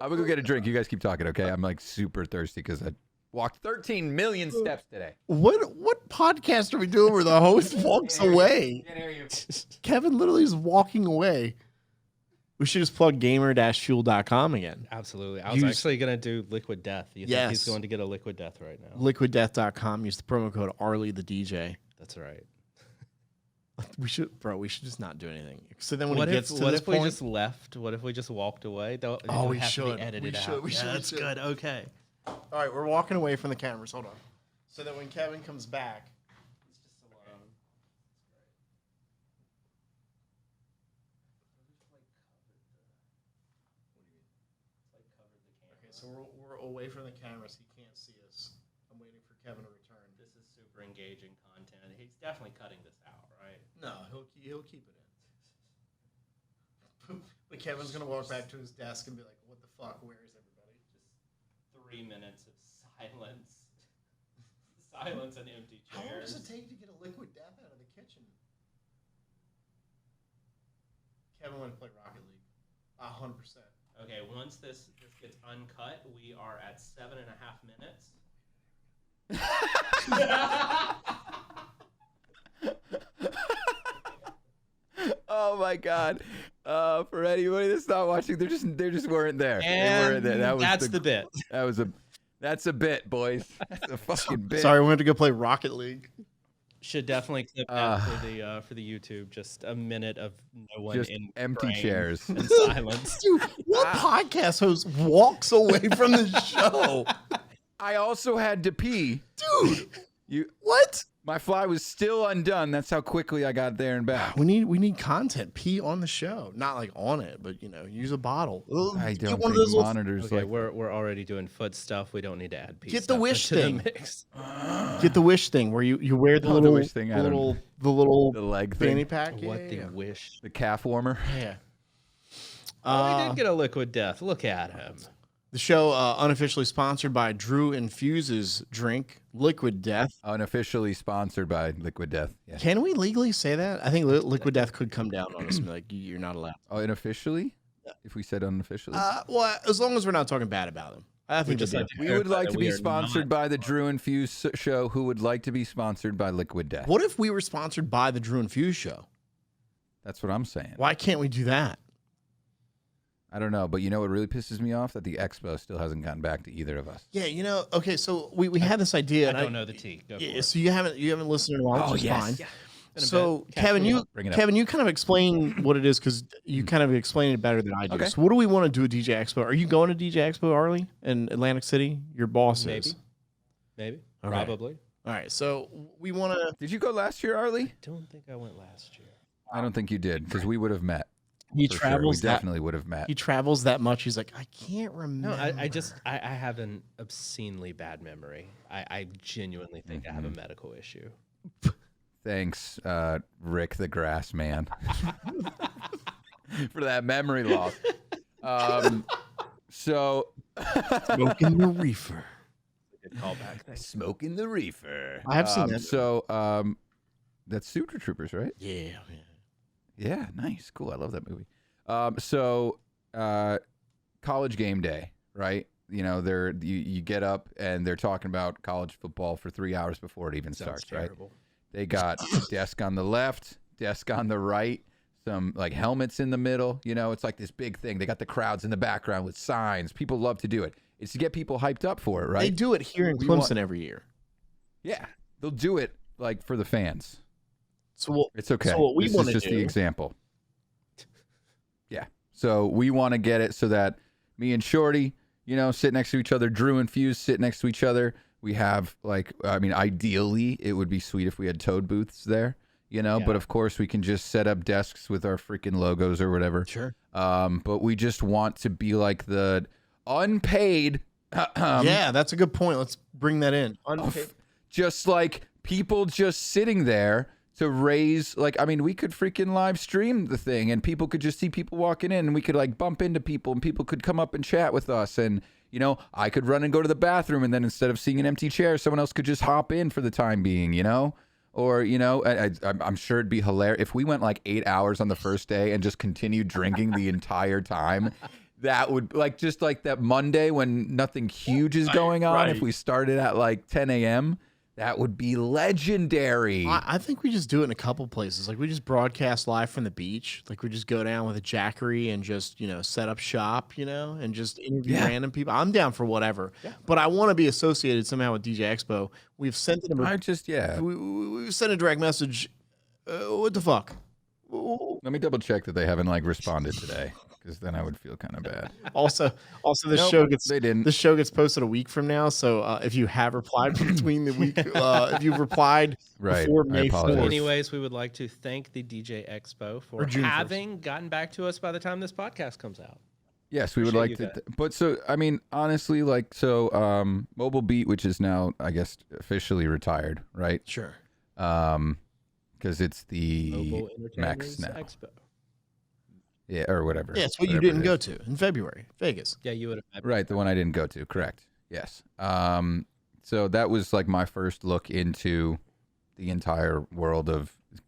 gonna go get a drink. You guys keep talking, okay? I'm like super thirsty because I walked 13 million steps today. What podcast are we doing where the host walks away? Can't hear you. Kevin literally is walking away. We should just plug gamer-fuel.com again. Absolutely. I was actually going to do Liquid Death. You think he's going to get a Liquid Death right now? Liquiddeath.com. Use the promo code Arley the DJ. That's right. We should just not do anything. So then when What it if, gets to what this if we point, just left? What if we just walked away? we have should. To be edited We out. should. We should. That's good. Okay. all right, we're walking away from the cameras. Hold on. So that when Kevin comes back, he's just alone. Okay, so we're away from the cameras. He can't see us. I'm waiting for Kevin to return. This is super engaging content. He's definitely cutting this out, right? No, he'll keep it in. But Kevin's gonna walk back to his desk and be like, "What the fuck? Where is everybody?" Just 3 minutes of silence. Silence and empty chairs. How long does it take to get a Liquid Death out of the kitchen? Kevin went to play Rocket League. 100%. Okay, once this gets uncut, we are at 7.5 minutes. Oh my God! For anybody that's not watching, they just weren't there. And they weren't there. that's the bit. That's a bit, boys. That's a fucking bit. Sorry, we went to go play Rocket League. Should definitely clip that for the YouTube. Just a minute of no one Just in empty frame chairs. and silence. Dude, what podcast host walks away from the show? I also had to pee. Dude, what? My fly was still undone. That's how quickly I got there and back. We need content. Pee on the show, not like on it, but use a bottle. I Get don't one think of those monitors Okay, like. we're already doing foot stuff. We don't need to add piece. Get the wish into thing. The mix. Get the wish thing where you wear the Oh, the little wish thing, I don't- the little The leg fanny thing, pack. What the wish? the calf warmer. Yeah. Oh, we did get a Liquid Death. Look at him. The show unofficially sponsored by Drew Infuses drink, Liquid Death. Unofficially sponsored by Liquid Death. Yeah. Can we legally say that? I think Liquid Death could come down on us and be like, you're not allowed. Oh, unofficially? If we said unofficially? Well, as long as we're not talking bad about them. I think just just like to We would like to we be are sponsored by the Drew Infuse show. Who would like to be sponsored by Liquid Death? What if we were sponsored by the Drew Infuse show? That's what I'm saying. Why can't we do that? I don't know, but you know what really pisses me off? That the Expo still hasn't gotten back to either of us. Yeah, okay, so we had this idea. I and don't know the tea. Go for Yeah, it. so you haven't listened in a while, which is fine. Yeah. Been a So bit. Kevin, you Bring it up. kind of explain what it is because you kind of explain it better than I do. Okay. So what do we want to do at DJ Expo? Are you going to DJ Expo, Arley, in Atlantic City? Your boss is. Maybe. Okay. Probably. All right, so we want to. Did you go last year, Arley? Don't think I went last year. I don't think you did because we would have met. He For travels. sure. We definitely would have met. He travels that much. He's like, I can't remember. No, I have an obscenely bad memory. I genuinely think I have a medical issue. Thanks, Rick the Grass Man, for that memory loss. So, Smoking the reefer. Good callback. smoking the reefer. I have seen that. So, that's Super Troopers, right? Yeah. Yeah, nice, cool. I love that movie. College game day, right? You know, you get up and they're talking about college football for 3 hours before it even starts, terrible. right? They got desk on the left, desk on the right, some like helmets in the middle. You know, it's like this big thing. They got the crowds in the background with signs. People love to do it. It's to get people hyped up for it, right? They do it here in Clemson every year. Yeah, they'll do it like for the fans. So It's okay. So what we This want is to just do. the example. Yeah. So we want to get it so that me and Shorty, you know, sit next to each other. Drew and Fuse sit next to each other. We have ideally it would be sweet if we had Toad booths there, you know, but of course we can just set up desks with our freaking logos or whatever. Sure. But we just want to be like the unpaid. Yeah, that's a good point. Let's bring that in. Unpaid. Just like people just sitting there to raise, like, I mean, we could freaking live stream the thing and people could just see people walking in and we could like bump into people and people could come up and chat with us. And, you know, I could run and go to the bathroom and then instead of seeing an empty chair, someone else could just hop in for the time being, you know? Or, you know, I'm sure it'd be hilarious if we went like 8 hours on the first day and just continued drinking the entire time. That would like just like that Monday when nothing huge is going on. If we started at like 10 a.m., that would be legendary. I think we just do it in a couple places. Like we just broadcast live from the beach. Like we just go down with a jackery and just, you know, set up shop, you know, and just interview random people. I'm down for whatever. Yeah. But I want to be associated somehow with DJ Expo. We've sent them we've sent a direct message. What the fuck? Let me double check that they haven't like responded today. Because then I would feel kind of bad. Also, this show gets posted a week from now. So if you have replied between the week, if you've replied before May 4th. Anyways, we would like to thank the DJ Expo for having gotten back to us by the time this podcast comes out. Yes, we would like to. But so, I mean, honestly, like, so Mobile Beat, which is now, I guess, officially retired, right? Sure. Because it's the Max now. Expo. Yeah, or whatever. Yeah, it's what you didn't go to in February, Vegas. Yeah, you would have. Right, the one I didn't go to. Correct. Yes. So that was like my first look into the entire world of the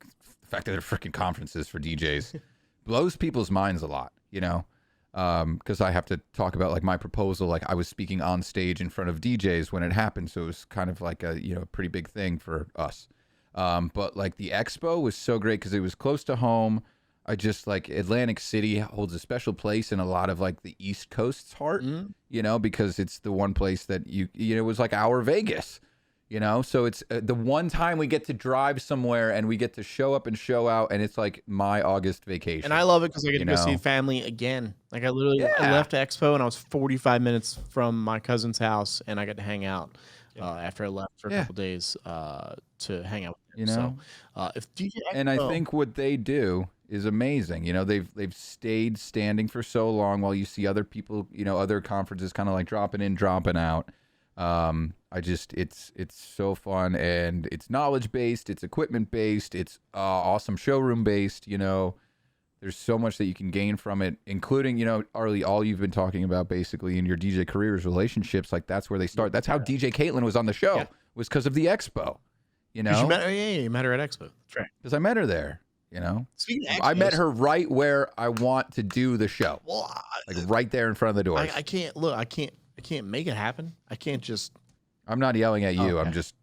fact that they're freaking conferences for DJs. Blows people's minds a lot, you know, because I have to talk about like my proposal. Like I was speaking on stage in front of DJs when it happened, so it was kind of like a pretty big thing for us. But like the expo was so great because it was close to home. I just like Atlantic City holds a special place in a lot of like the East Coast's heart, you know, because it's the one place that you know, it was like our Vegas, you know, so it's the one time we get to drive somewhere and we get to show up and show out, and it's like my August vacation. And I love it because I get to go see family again. Like I literally I left Expo and I was 45 minutes from my cousin's house, and I got to hang out after I left for a couple days to hang out with him. You know, so if DJ Expo, and I think what they do is amazing. You know, they've stayed standing for so long while you see other people, you know, other conferences kind of like dropping in, dropping out. It's so fun, and it's knowledge based, it's equipment based, it's awesome showroom based. You know, there's so much that you can gain from it, including, you know, Arley, all you've been talking about basically in your DJ career is relationships. Like that's where they start. That's how DJ Caitlin was on the show, was because of the expo. You know, you met her at Expo. That's right. Because I met her there. You know, I met her right where I want to do the show. Well, like right there in front of the doors. I can't look. I can't make it happen. I can't just. I'm not yelling at you. Okay. I'm just.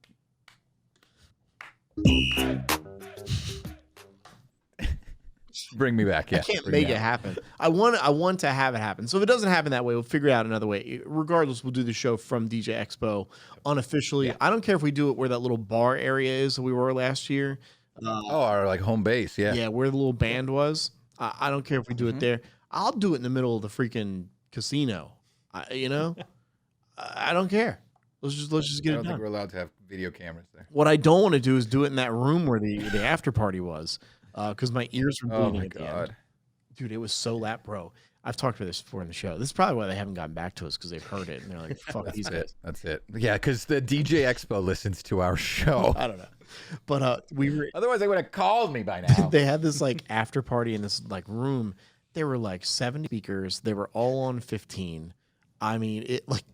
Bring me back. Yeah, I can't make it happen. I want to have it happen. So if it doesn't happen that way, we'll figure out another way. Regardless, we'll do the show from DJ Expo unofficially. Yeah. I don't care if we do it where that little bar area is that we were last year. Our like home base. Yeah. Yeah, where the little band was. I don't care if we do it there. I'll do it in the middle of the freaking casino. You know, I don't care. Let's just get it done. I don't think we're allowed to have video cameras there. What I don't want to do is do it in that room where the after party was. Because my ears were bleeding at the end. Dude, it was so loud, bro. I've talked about this before in the show. This is probably why they haven't gotten back to us, because they've heard it and they're like, "Fuck these guys." That's it. Yeah, because the DJ Expo listens to our show. I don't know, but we were. Otherwise, they would have called me by now. They had this like after party in this like room. There were like 70 speakers. They were all on 15. I mean, it like,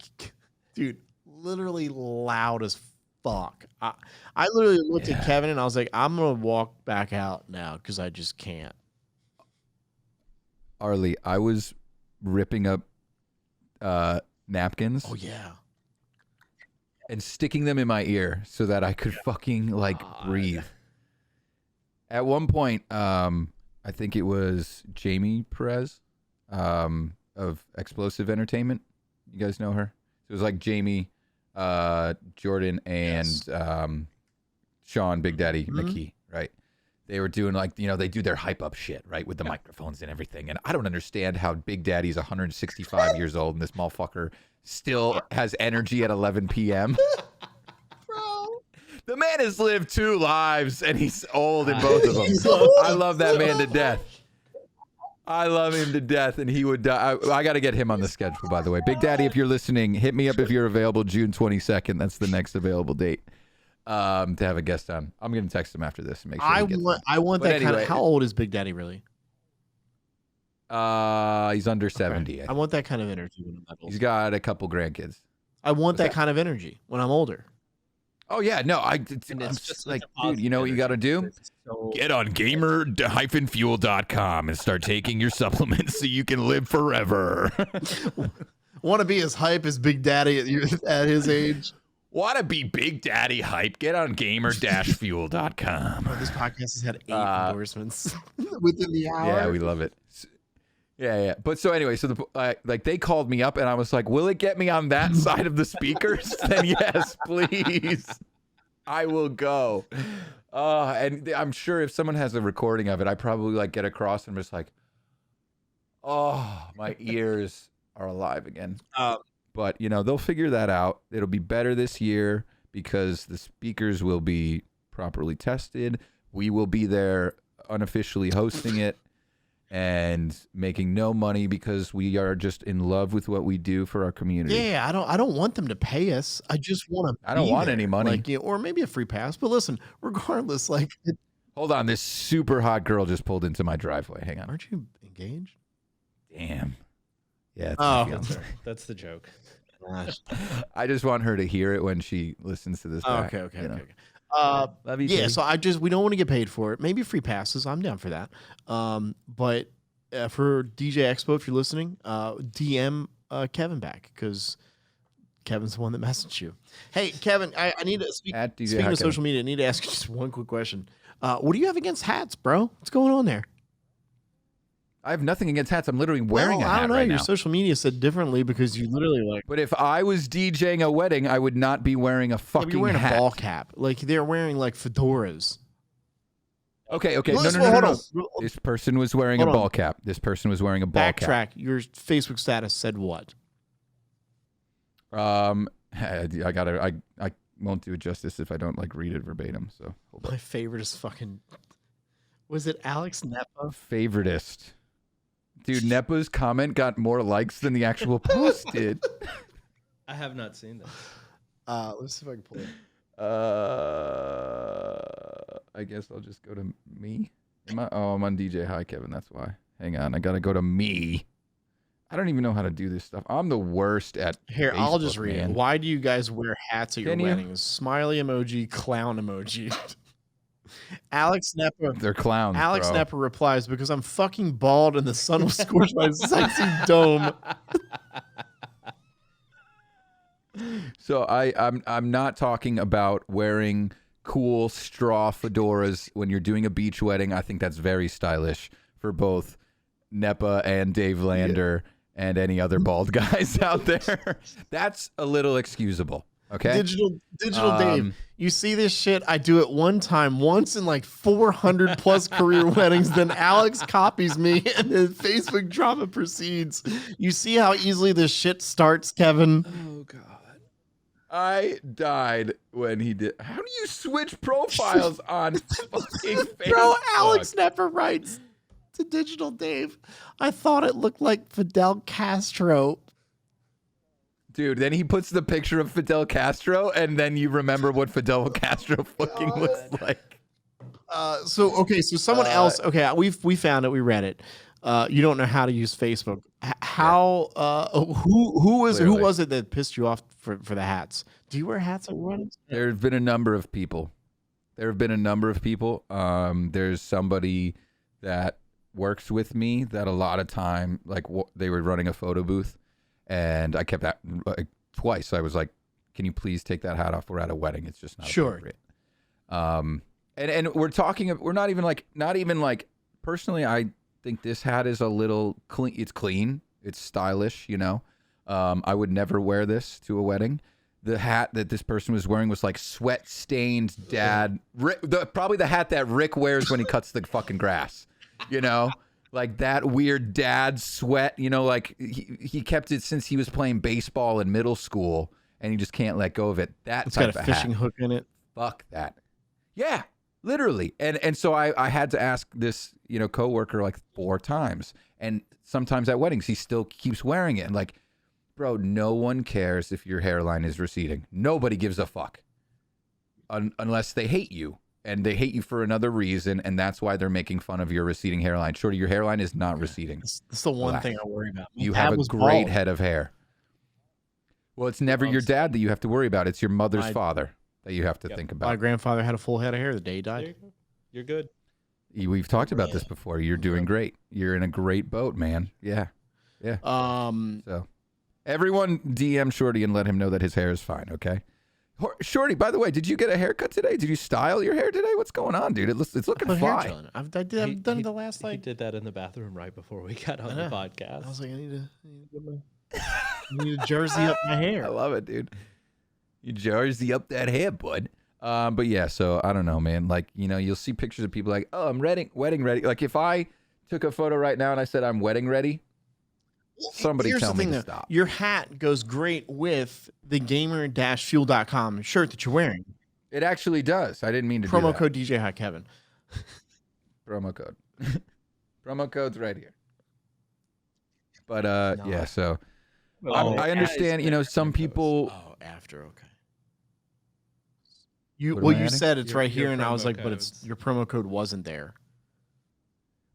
dude, literally loud as fuck. I literally looked at Kevin and I was like, I'm gonna walk back out now because I just can't. Arley, I was ripping up napkins. Oh yeah. And sticking them in my ear so that I could fucking like breathe. At one point, I think it was Jamie Perez of Explosive Entertainment. You guys know her? It was like Jamie, Jordan, and Sean Big Daddy McKee, right? They were doing like, you know, they do their hype up shit, right? With the microphones and everything. And I don't understand how Big Daddy's 165 years old and this motherfucker still has energy at 11 p.m. Bro. The man has lived 2 lives and he's old in both of them. I love that man to death. I love him to death, and he would die. I got to get him on the schedule, by the way. Big Daddy, if you're listening, hit me up if you're available June 22nd. That's the next available date to have a guest on. I'm going to text him after this and make sure he gets on. I want that kind of. How old is Big Daddy really? He's under 70. I want that kind of energy when I'm that old. He's got a couple grandkids. I want that kind of energy when I'm older. Oh yeah, no, I'm it's just like, such a dude, you know what you got to do? It's so- Get on gamer-fuel.com and start taking your supplements so you can live forever. Want to be as hype as Big Daddy at his age? Want to be Big Daddy hype? Get on gamer-fuel.com. Oh, this podcast has had 8 endorsements within the hour. Yeah, we love it. Yeah. But so anyway, so like they called me up and I was like, will it get me on that side of the speakers? Then yes, please. I will go. And I'm sure if someone has a recording of it, I probably like get across and I'm just like, oh, my ears are alive again. But you know, they'll figure that out. It'll be better this year because the speakers will be properly tested. We will be there unofficially hosting it and making no money because we are just in love with what we do for our community. Yeah, I don't want them to pay us. I just want to. I don't want any money. Like, or maybe a free pass. But listen, regardless, like, Hold on, this super hot girl just pulled into my driveway. Hang on. aren't you engaged? Damn. Yeah. It's my Oh, fiance. That's the joke. I just want her to hear it when she listens to this. back, Okay. you know? Love you. Yeah, Katie. so we don't want to get paid for it. Maybe free passes. I'm down for that. But for DJ Expo, if you're listening, DM Kevin back because Kevin's the one that messaged you. Hey, Kevin, I need to speak. At DJ Speaking Hot of social media, I need to ask you just one quick question. What do you have against hats, bro? What's going on there? I have nothing against hats. I'm literally wearing a hat I don't know. right Your now. social media said differently because you literally like. But if I was DJing a wedding, I would not be wearing a fucking You're wearing hat. a ball cap. Like they're wearing like fedoras. Okay. Well, No. hold on. This person was wearing Hold a on. ball cap. This person was wearing a ball cap. Backtrack. Your Facebook status said what? I won't do it justice if I don't like read it verbatim. So hold on. My favorite is fucking. Was it Alex Nepa? Favoritist. Dude, Nepa's comment got more likes than the actual post did. I have not seen that. Let's see if I can pull it. I guess I'll just go to me. I'm on DJ Hi Kevin. That's why. Hang on, I gotta go to me. I don't even know how to do this stuff. I'm the worst at. Here, I'll just read man. it. Why do you guys wear hats at your Can you? weddings? Smiley emoji, clown emoji. Alex Nepa. They're clowns. Alex bro. Nepa replies because I'm fucking bald and the sun will scorch my sexy dome. So I'm not talking about wearing cool straw fedoras when you're doing a beach wedding. I think that's very stylish for both Nepa and Dave Lander and any other bald guys out there. That's a little excusable. Okay. Digital Dave. You see this shit? I do it one time, once in like 400 plus career weddings. Then Alex copies me, and then Facebook drama proceeds. You see how easily this shit starts, Kevin? Oh God. I died when he did. How do you switch profiles on fucking Facebook? Bro, Alex never writes to Digital Dave. I thought it looked like Fidel Castro. Dude, then he puts the picture of Fidel Castro, and then you remember what Fidel Castro fucking looks like. So someone else. Okay, we found it. We read it. You don't know how to use Facebook. Who was it that pissed you off for the hats? Do you wear hats at weddings? There have been a number of people. There's somebody that works with me that a lot of time, like they were running a photo booth, and I kept that like, twice. I was like, "Can you please take that hat off? We're at a wedding. It's just not appropriate." And we're talking. We're not even like. Personally, I think this hat is a little clean. It's clean. It's stylish. You know, I would never wear this to a wedding. The hat that this person was wearing was like sweat stained dad. Probably the hat that Rick wears when he cuts the fucking grass. You know, like that weird dad sweat. You know, like he kept it since he was playing baseball in middle school, and he just can't let go of it. It's got a fishing hook in it. Fuck that. Yeah, literally. And so I had to ask this, coworker like 4 times. And sometimes at weddings, he still keeps wearing it. And like, bro, no one cares if your hairline is receding. Nobody gives a fuck. Unless they hate you. And they hate you for another reason. And that's why they're making fun of your receding hairline. Shorty, your hairline is not receding. That's the one thing I worry about. You have a great head of hair. Well, it's never your dad that you have to worry about. It's your mother's father. that you have to think about. My grandfather had a full head of hair the day he There died. you go. You're good. We've talked about this before. You're doing great. You're in a great boat, man. Yeah. So everyone DM Shorty and let him know that his hair is fine, okay? Shorty, by the way, did you get a haircut today? Did you style your hair today? What's going on, dude? It's looking Put hair fly. gel in it. I've done it the last He did that in the bathroom right before we got on the podcast. I was like, I need to jersey up my hair. I love it, dude. You jersey up that hair, bud. But yeah, so I don't know, man. Like, you'll see pictures of people like, oh, I'm wedding ready. Like if I took a photo right now and I said I'm wedding ready, somebody tell me to stop. Your hat goes great with the gamer-fuel.com shirt that you're wearing. It actually does. I didn't mean to do Promo that. code DJ Hot Kevin. Promo code. Promo code's right here. But yeah, so I understand, some people After, okay. What am I You adding? said it's Your right here, and I was promo like, but codes. your promo code wasn't there.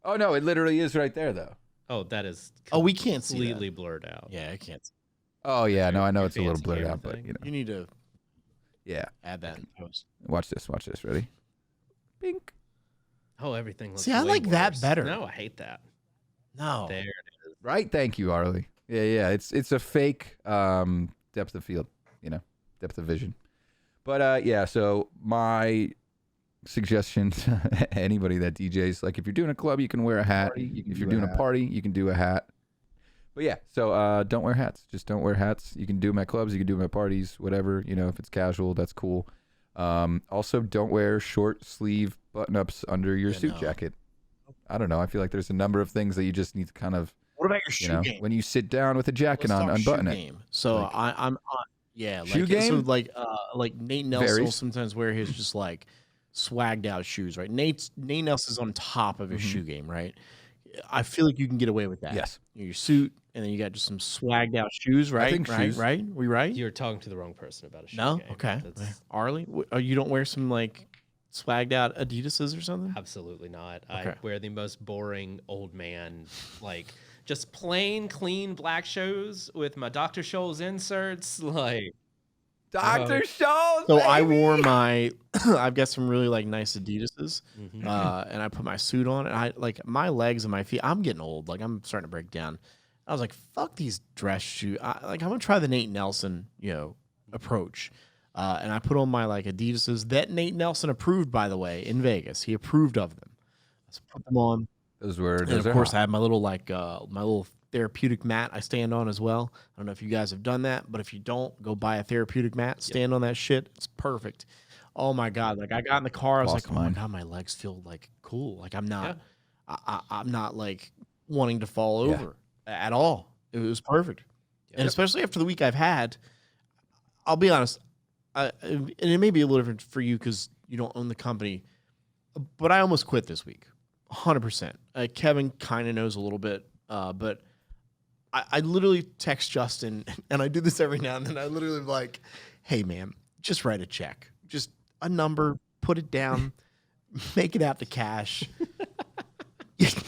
Oh no, it literally is right there though. Oh, that is Oh, we can't see that. completely blurred out. Yeah, I can't. Oh yeah, no, I know Your it's a little fancy blurred camera out, but thing. You need to yeah. add that in post. Watch this. Ready? Bink. Oh, everything looks See, I way like that worse. better. No, I hate that. No. There it is. Right, thank you, Arley. Yeah, it's a fake depth of field, depth of vision. But yeah, so my suggestion to anybody that DJs, like if you're doing a club, you can wear a hat. If you're doing a party, you can do a hat. But yeah, so don't wear hats. Just don't wear hats. You can do them at clubs, you can do them at parties, whatever. If it's casual, that's cool. Also, don't wear short sleeve button-ups under your suit jacket. I don't know. I feel like there's a number of things that you just need to kind of, What about your shoe game? when you sit down with a jacket on, unbutton it. Game. So I'm on. Yeah, Shoe like, game? So like Nate Nelson will Varies. sometimes wear his just like swagged out shoes, right? Nate Nelson's on top of his shoe game, right? I feel like you can get away with that. Yes. Your suit, and then you got just some swagged out shoes, right? think shoes. Right? We right? You're talking to the wrong person about a shoe No? game. Okay. That's Arley, you don't wear some like swagged out Adidas's or something? absolutely not. Okay. I wear the most boring old man, like just plain, clean black shoes with my Dr. Scholl's inserts. Like, Dr. Scholl's, So I baby! wore my, I've got some really like nice Adidas's, mhm. and I put my suit on, and I like my legs and my feet. I'm getting old, like I'm starting to break down. I was like, fuck these dress shoes. I'm gonna try the Nate Nelson, approach. And I put on my like Adidas's that Nate Nelson approved, by the way, in Vegas. He approved of them. So put them on. Those were, And those of are course, hot. I have my little my little therapeutic mat I stand on as well. I don't know if you guys have done that, but if you don't, go buy a therapeutic mat, stand on that shit. It's perfect. Oh my god! Like I got in the car, I was Lost like, oh my mine. god, my legs feel like cool. Like I'm not, Yeah. I'm not like wanting to fall Yeah. over at all. It was perfect, Yep. and especially after the week I've had. I'll be honest, and it may be a little different for you because you don't own the company, but I almost quit this week, 100%. Kevin kind of knows a little bit, but I literally text Justin, and I do this every now and then. I literally am like, hey, man, just write a check. Just a number, put it down, make it out to cash.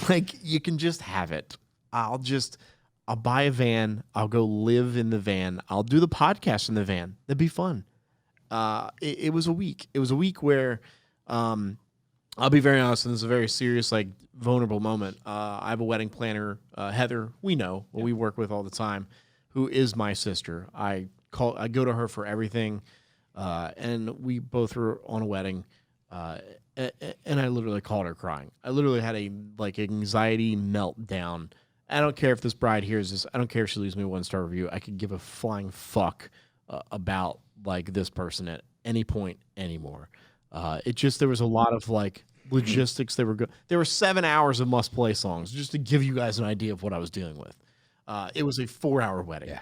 Like, you can just have it. I'll buy a van. I'll go live in the van. I'll do the podcast in the van. That'd be fun. It was a week. It was a week where, I'll be very honest, and this is a very serious, like, vulnerable moment. I have a wedding planner, Heather, we work with all the time, who is my sister. I go to her for everything, and we both were on a wedding, and I literally called her crying. I literally had a anxiety meltdown. I don't care if this bride hears this. I don't care if she leaves me a 1-star review. I could give a flying fuck about this person at any point anymore. There was a lot of logistics. There were 7 hours of must play songs just to give you guys an idea of what I was dealing with. It was a 4-hour wedding. Yeah.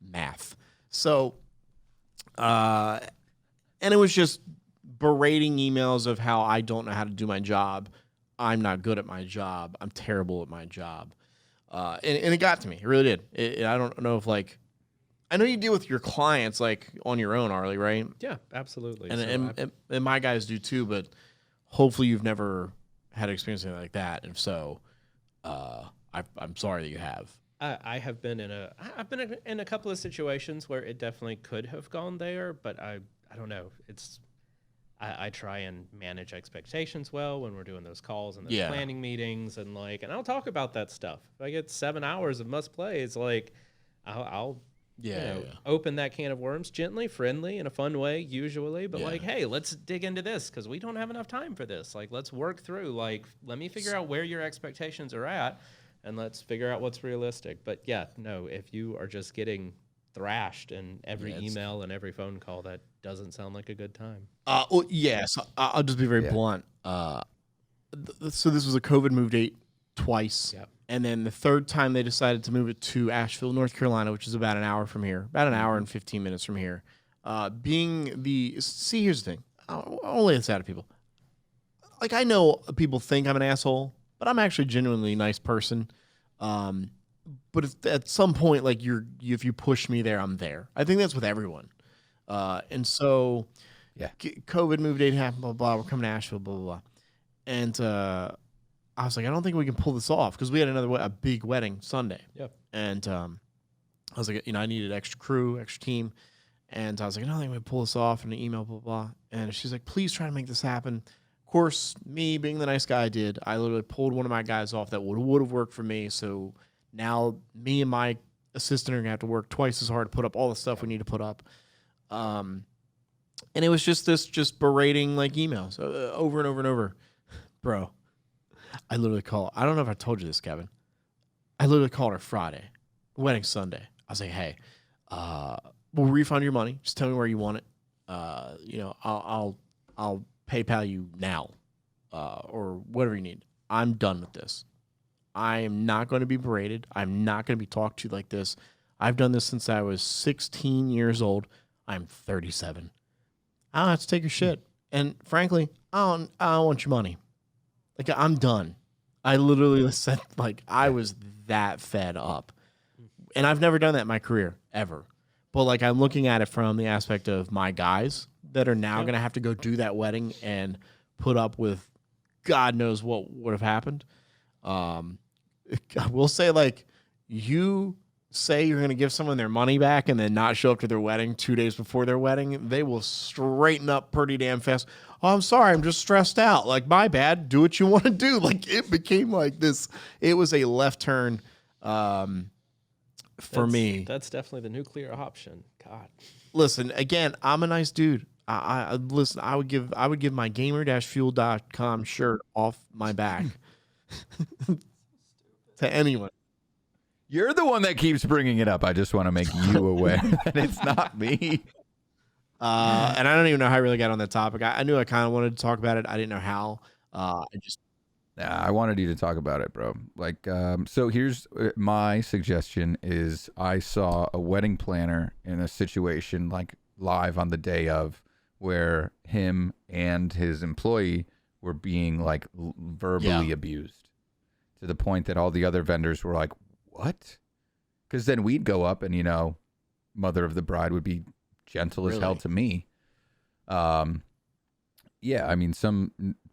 Math. So, and it was just berating emails of how I don't know how to do my job. I'm not good at my job. I'm terrible at my job. And it got to me. It really did. I don't know if I know you deal with your clients on your own, Arley, right? Yeah, absolutely. And my guys do too, but hopefully you've never had experience like that. And if so, I'm sorry that you have. I have been I've been in a couple of situations where it definitely could have gone there, but I don't know. I try and manage expectations well when we're doing those calls and those planning meetings, and and I'll talk about that stuff. If I get 7 hours of must play, it's like I'll open that can of worms gently, friendly, in a fun way, usually. But hey, let's dig into this because we don't have enough time for this. Let's work through. Let me figure out where your expectations are at, and let's figure out what's realistic. But if you are just getting thrashed in every email and every phone call, that doesn't sound like a good time. So I'll just be very blunt. So this was a COVID move date twice. Yep. And then the third time they decided to move it to Asheville, North Carolina, which is about an hour from here, about an hour and 15 minutes from here. Here's the thing. I'll lay this out to people. I know people think I'm an asshole, but I'm actually a genuinely nice person. But at some point, if you push me there, I'm there. I think that's with everyone. And so, COVID move date happened, blah, blah, we're coming to Asheville, blah, blah, blah. And I was like, I don't think we can pull this off because we had a big wedding Sunday. Yep. And I was like, I needed extra crew, extra team. And I was like, I don't think we can pull this off. And an email, blah, blah. And she's like, please try to make this happen. Of course, me being the nice guy I did, I literally pulled one of my guys off that would have worked for me. So now me and my assistant are going to have to work twice as hard to put up all the stuff we need to put up. And it was just berating emails over and over and over. Bro, I literally I don't know if I told you this, Kevin. I literally called her Friday, wedding Sunday. I was like, hey, we'll refund your money. Just tell me where you want it. I'll PayPal you now, or whatever you need. I'm done with this. I am not going to be berated. I'm not going to be talked to like this. I've done this since I was 16 years old. I'm 37. I don't have to take your shit. And frankly, I don't want your money. I'm done. I literally said, I was that fed up. And I've never done that in my career, ever. But, I'm looking at it from the aspect of my guys that are now going to have to go do that wedding and put up with God knows what would have happened. I will say, you say you're going to give someone their money back and then not show up to their wedding 2 days before their wedding, they will straighten up pretty damn fast. Oh, I'm sorry. I'm just stressed out. My bad. Do what you want to do. It became this. It was a left turn for me. That's definitely the nuclear option. God. Listen, again, I'm a nice dude. I listen, I would give my gamer-fuel.com shirt off my back to anyone. You're the one that keeps bringing it up. I just want to make you aware that it's not me. And I don't even know how I really got on that topic. I knew I kind of wanted to talk about it. I didn't know how. I wanted you to talk about it, bro. So here's my suggestion is I saw a wedding planner in a situation live on the day of where him and his employee were being verbally abused to the point that all the other vendors were like, what? Because then we'd go up and, mother of the bride would be gentle as hell to me. Some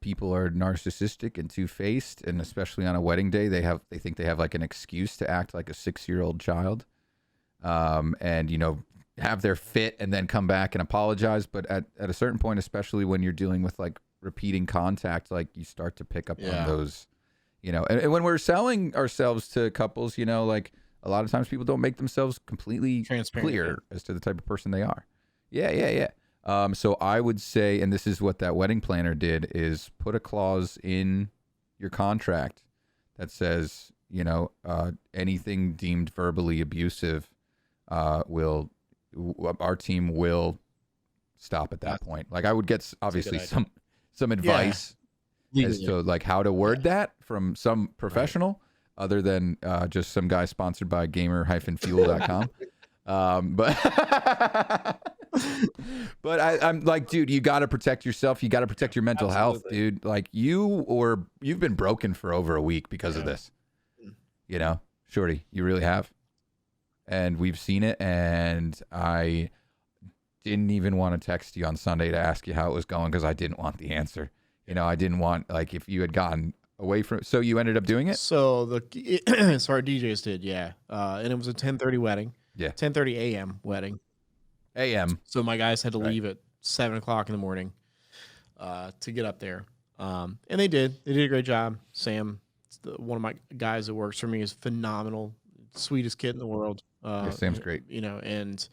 people are narcissistic and two-faced, and especially on a wedding day, they think they have an excuse to act like a 6-year-old child, and have their fit and then come back and apologize. But at a certain point, especially when you're dealing with repeating contact, you start to pick up on those. And when we're selling ourselves to couples, a lot of times people don't make themselves completely clear as to the type of person they are. Yeah. So I would say, and this is what that wedding planner did, is put a clause in your contract that says, anything deemed verbally abusive, our team will stop at that point. I would get obviously some advice. As to how to word that from some professional other than just some guy sponsored by gamer-fuel.com. But I'm dude, you got to protect yourself. You got to protect your mental health, dude. You've been broken for over a week because of this, Shorty, you really have. And we've seen it. And I didn't even want to text you on Sunday to ask you how it was going because I didn't want the answer. I didn't want, if you had gotten away from. So you ended up doing it. So our DJs did, yeah. And it was a 10:30 wedding. Yeah. 10:30 a.m. wedding. A.M. So my guys had to leave at 7 o'clock in the morning to get up there. And they did. They did a great job. Sam, one of my guys that works for me, is phenomenal. Sweetest kid in the world. Sam's great. And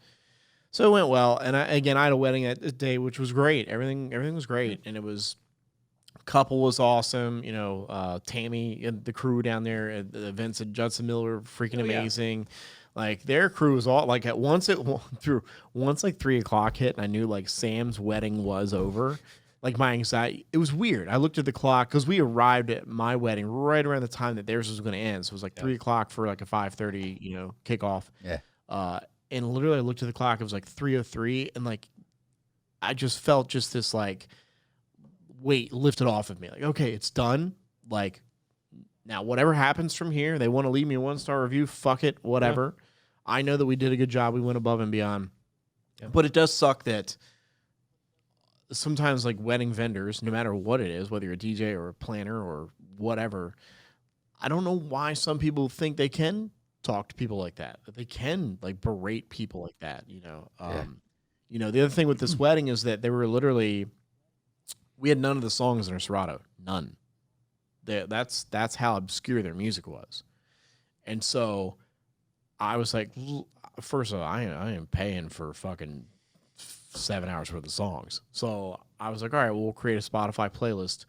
so it went well. And I had a wedding that day, which was great. Everything was great. And it was, couple was awesome. Tammy and the crew down there at the events at Judson Miller were freaking amazing. Like their crew was all like once like 3 o'clock hit and I knew like Sam's wedding was over. Like my anxiety, it was weird. I looked at the clock because we arrived at my wedding right around the time that theirs was going to end. So it was like 3 o'clock for like a 5:30, kickoff. Yeah. And literally I looked at the clock. It was like 3:03, and like I just felt just this like weight lifted off of me. Like, okay, it's done. Like now, whatever happens from here, they want to leave me a 1-star review. Fuck it, whatever. Yeah. I know that we did a good job. We went above and beyond. Yeah. But it does suck that sometimes like wedding vendors, no matter what it is, whether you're a DJ or a planner or whatever, I don't know why some people think they can talk to people like that they can like berate people like that. The other thing with this wedding is that they were literally, we had none of the songs in our Serato, none. That's how obscure their music was. And so I was like, first of all, I am paying for fucking 7 hours worth of songs. So I was like, all right, well, we'll create a Spotify playlist.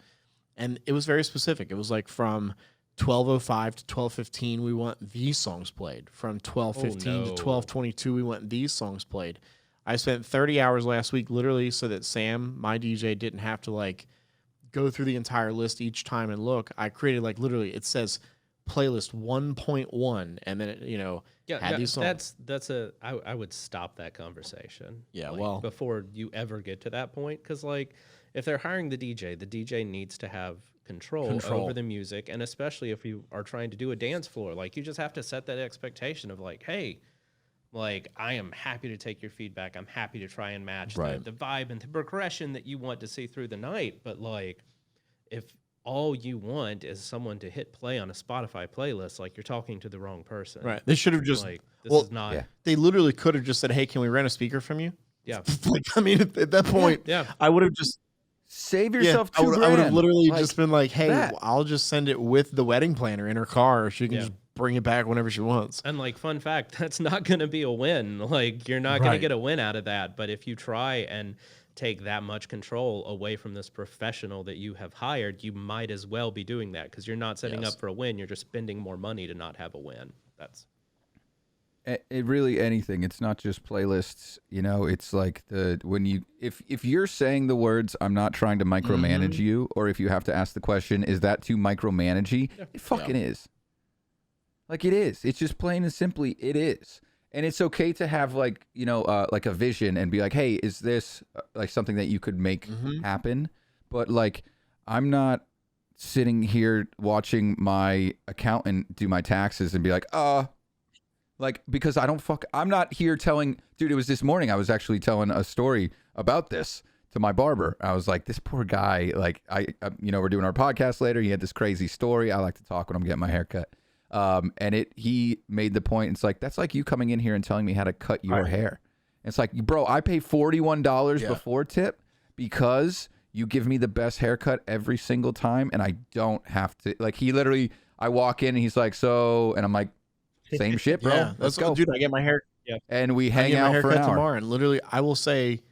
And it was very specific. It was like from 12:05 to 12:15, we want these songs played. From 12:15 to 12:22, we want these songs played. I spent 30 hours last week literally so that Sam, my DJ, didn't have to like go through the entire list each time and look. I created like literally, it says playlist 1.1, and then it, had these songs. I would stop that conversation. Yeah, like, before you ever get to that point, because like if they're hiring the DJ needs to have control over the music, and especially if you are trying to do a dance floor, like you just have to set that expectation of like, hey, like I am happy to take your feedback. I'm happy to try and match the vibe and the progression that you want to see through the night. But like, if all you want is someone to hit play on a Spotify playlist, like you're talking to the wrong person. Right. They should have just like this is not. Yeah. They literally could have just said, "Hey, can we rent a speaker from you?" Yeah. Like I mean, at that point, I would have just save yourself I would have literally like, just been like, "Hey, I'll just send it with the wedding planner in her car. She can just bring it back whenever she wants." And like, fun fact, that's not going to be a win. Like, you're not going to get a win out of that. But if you try and take that much control away from this professional that you have hired, you might as well be doing that, because you're not setting up for a win. You're just spending more money to not have a win. That's it. Really, anything. It's not just playlists. It's like if you're saying the words, "I'm not trying to micromanage you," or if you have to ask the question, "Is that too micromanagey?" It fucking is. Like it is. It's just plain and simply it is. And it's okay to have like a vision and be like, hey, is this like something that you could make happen? But like, I'm not sitting here watching my accountant do my taxes and be like, like, because I'm not here telling, dude, it was this morning. I was actually telling a story about this to my barber. I was like, this poor guy, like we're doing our podcast later. He had this crazy story. I like to talk when I'm getting my hair cut. And he made the point. It's like, that's like you coming in here and telling me how to cut your hair. It's like, bro, I pay $41 before tip because you give me the best haircut every single time. And I don't have to, like, I walk in and he's like, so, and I'm like, same shit, bro. Let's go. Dude, I get my hair. And we hang out for an hour. Tomorrow. And literally, I will say,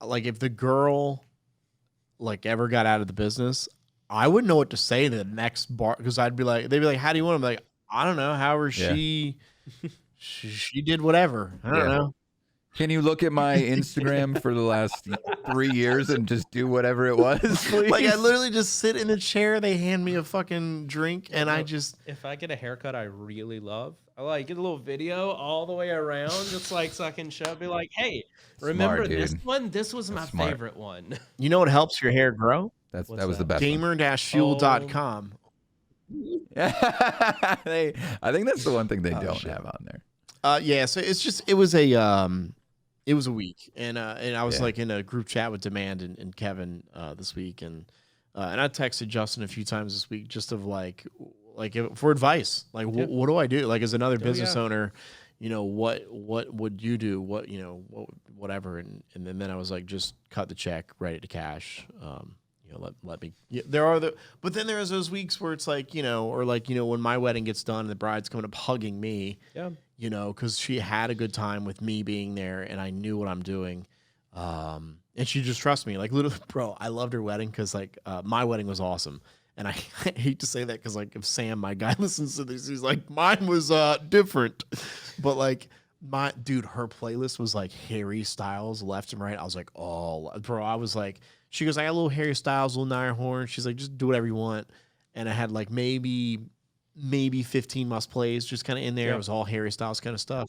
like, if the girl, like, ever got out of the business, I wouldn't know what to say to the next bar, because they'd be like, how do you want them? Like, I don't know. However, she did whatever. I don't know. Can you look at my Instagram for the last 3 years and just do whatever it was, please? Like, I literally just sit in a chair. They hand me a fucking drink, and if I get a haircut I really love, I like get a little video all the way around, just like so I can show, be like, hey, remember this one? This was my favorite one. You know what helps your hair grow? That was the best. Gamer-fuel.com. I think that's the one thing they don't have on there. So it was a week, and I was like in a group chat with Demand and Kevin this week, and And I texted Justin a few times this week just of like for advice. Like, what do I do? Like, as another business owner, you know, what would you do? What, you know, whatever. And then I was like, just cut the check, write it to cash. You know, let me. Yeah, but then there's those weeks where it's like, you know, or like, you know, when my wedding gets done and the bride's coming up hugging me. Yeah. You know, because she had a good time with me being there, and I knew what I'm doing. And she just trusts me. Like, literally, bro, I loved her wedding because, like, my wedding was awesome. And I hate to say that because, like, if Sam, my guy, listens to this, he's like, mine was different. But, like, her playlist was, like, Harry Styles left and right. I was like, oh, bro, I was like, she goes, I got a little Harry Styles, little Night Horn. She's like, just do whatever you want. And I had, like, maybe 15 must plays just kind of in there. It was all Harry Styles kind of stuff.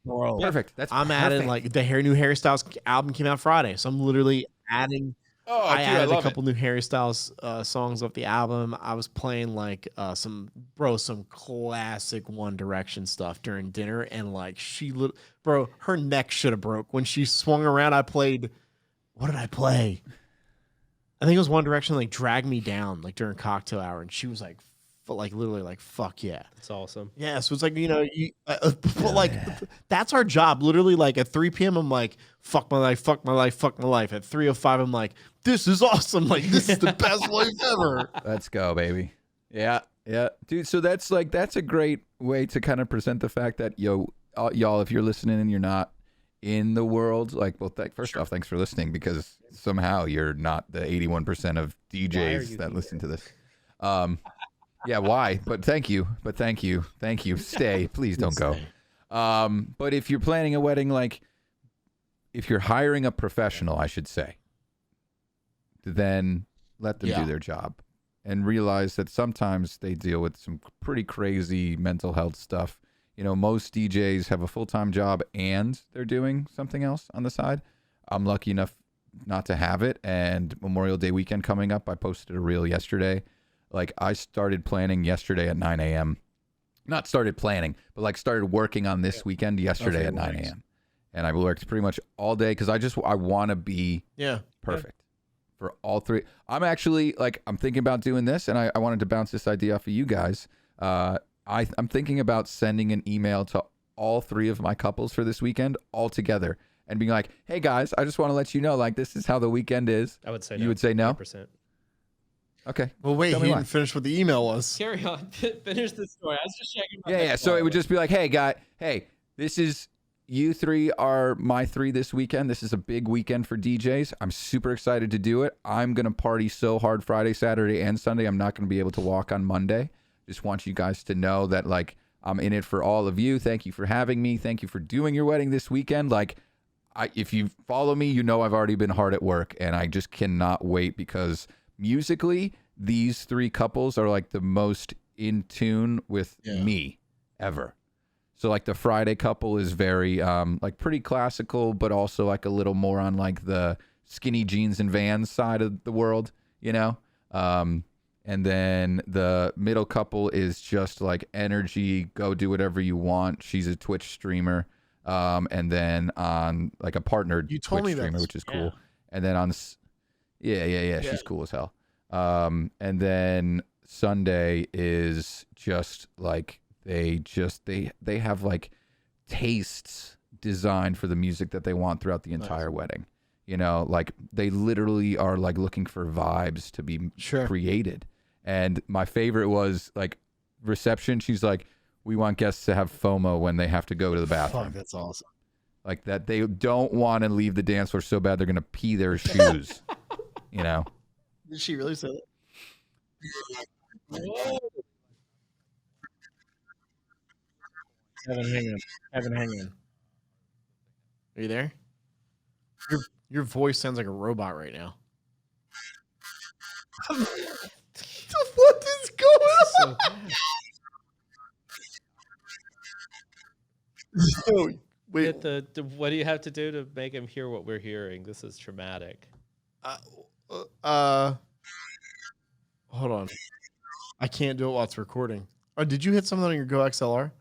Bro, perfect. I'm adding like the new Harry Styles album came out Friday, so I'm literally adding. I added a couple new Harry Styles songs off the album. I was playing like some classic One Direction stuff during dinner, and like her neck should have broke when she swung around. I played. What did I play? I think it was One Direction, like Drag Me Down, like during cocktail hour, and she was like. But like literally like fuck yeah, that's awesome. Yeah, so it's like, you know, but like that's our job. Literally like at 3 p.m. I'm like fuck my life. At 3:05 I'm like, this is awesome. Like, this is the best life ever. Let's go, baby. Yeah, dude. So that's a great way to kind of present the fact that y'all, if you're listening and you're not in the world, like, well, first off, thanks for listening, because somehow you're not the 81% of DJs that listen to this. Yeah, why? But thank you. Stay. Please don't go. But if you're planning a wedding, like, if you're hiring a professional, I should say, then let them do their job and realize that sometimes they deal with some pretty crazy mental health stuff. You know, most DJs have a full-time job and they're doing something else on the side. I'm lucky enough not to have it. And Memorial Day weekend coming up, I posted a reel yesterday. Like, I started planning yesterday at 9 a.m. Not started planning, but like started working on this weekend yesterday at 9 a.m. And I worked pretty much all day because I want to be perfect for all three. I'm actually, like, I'm thinking about doing this, and I wanted to bounce this idea off of you guys. I'm thinking about sending an email to all three of my couples for this weekend all together and being like, hey, guys, I just want to let you know, like, this is how the weekend is. I would say you would say no? 100%. Okay. Well, wait, he didn't finish what the email was. Carry on. Finish the story. I was just checking. Yeah. So it would just be like, hey, this is, you three are my three this weekend. This is a big weekend for DJs. I'm super excited to do it. I'm going to party so hard Friday, Saturday, and Sunday. I'm not going to be able to walk on Monday. Just want you guys to know that, like, I'm in it for all of you. Thank you for having me. Thank you for doing your wedding this weekend. Like, if you follow me, you know I've already been hard at work, and I just cannot wait because musically, these three couples are like the most in tune with me ever. So like the Friday couple is very like pretty classical, but also like a little more on like the skinny jeans and Vans side of the world, you know? And then the middle couple is just like energy, go do whatever you want. She's a Twitch streamer. And then on like a partnered Twitch streamer, which is cool. And then on she's cool as hell. And then Sunday is just like they have like tastes designed for the music that they want throughout the entire wedding. You know, like they literally are like looking for vibes to be created. And my favorite was like reception. She's like, we want guests to have FOMO when they have to go to the bathroom. Fuck, that's awesome. Like that they don't want to leave the dance floor so bad they're gonna pee their shoes. You know. Did she really say that? Kevin, hang on. Are you there? Your voice sounds like a robot right now. What is going on? So, wait. What do you have to do to make him hear what we're hearing? This is traumatic. Hold on. I can't do it while it's recording. Oh, did you hit something on your Go XLR?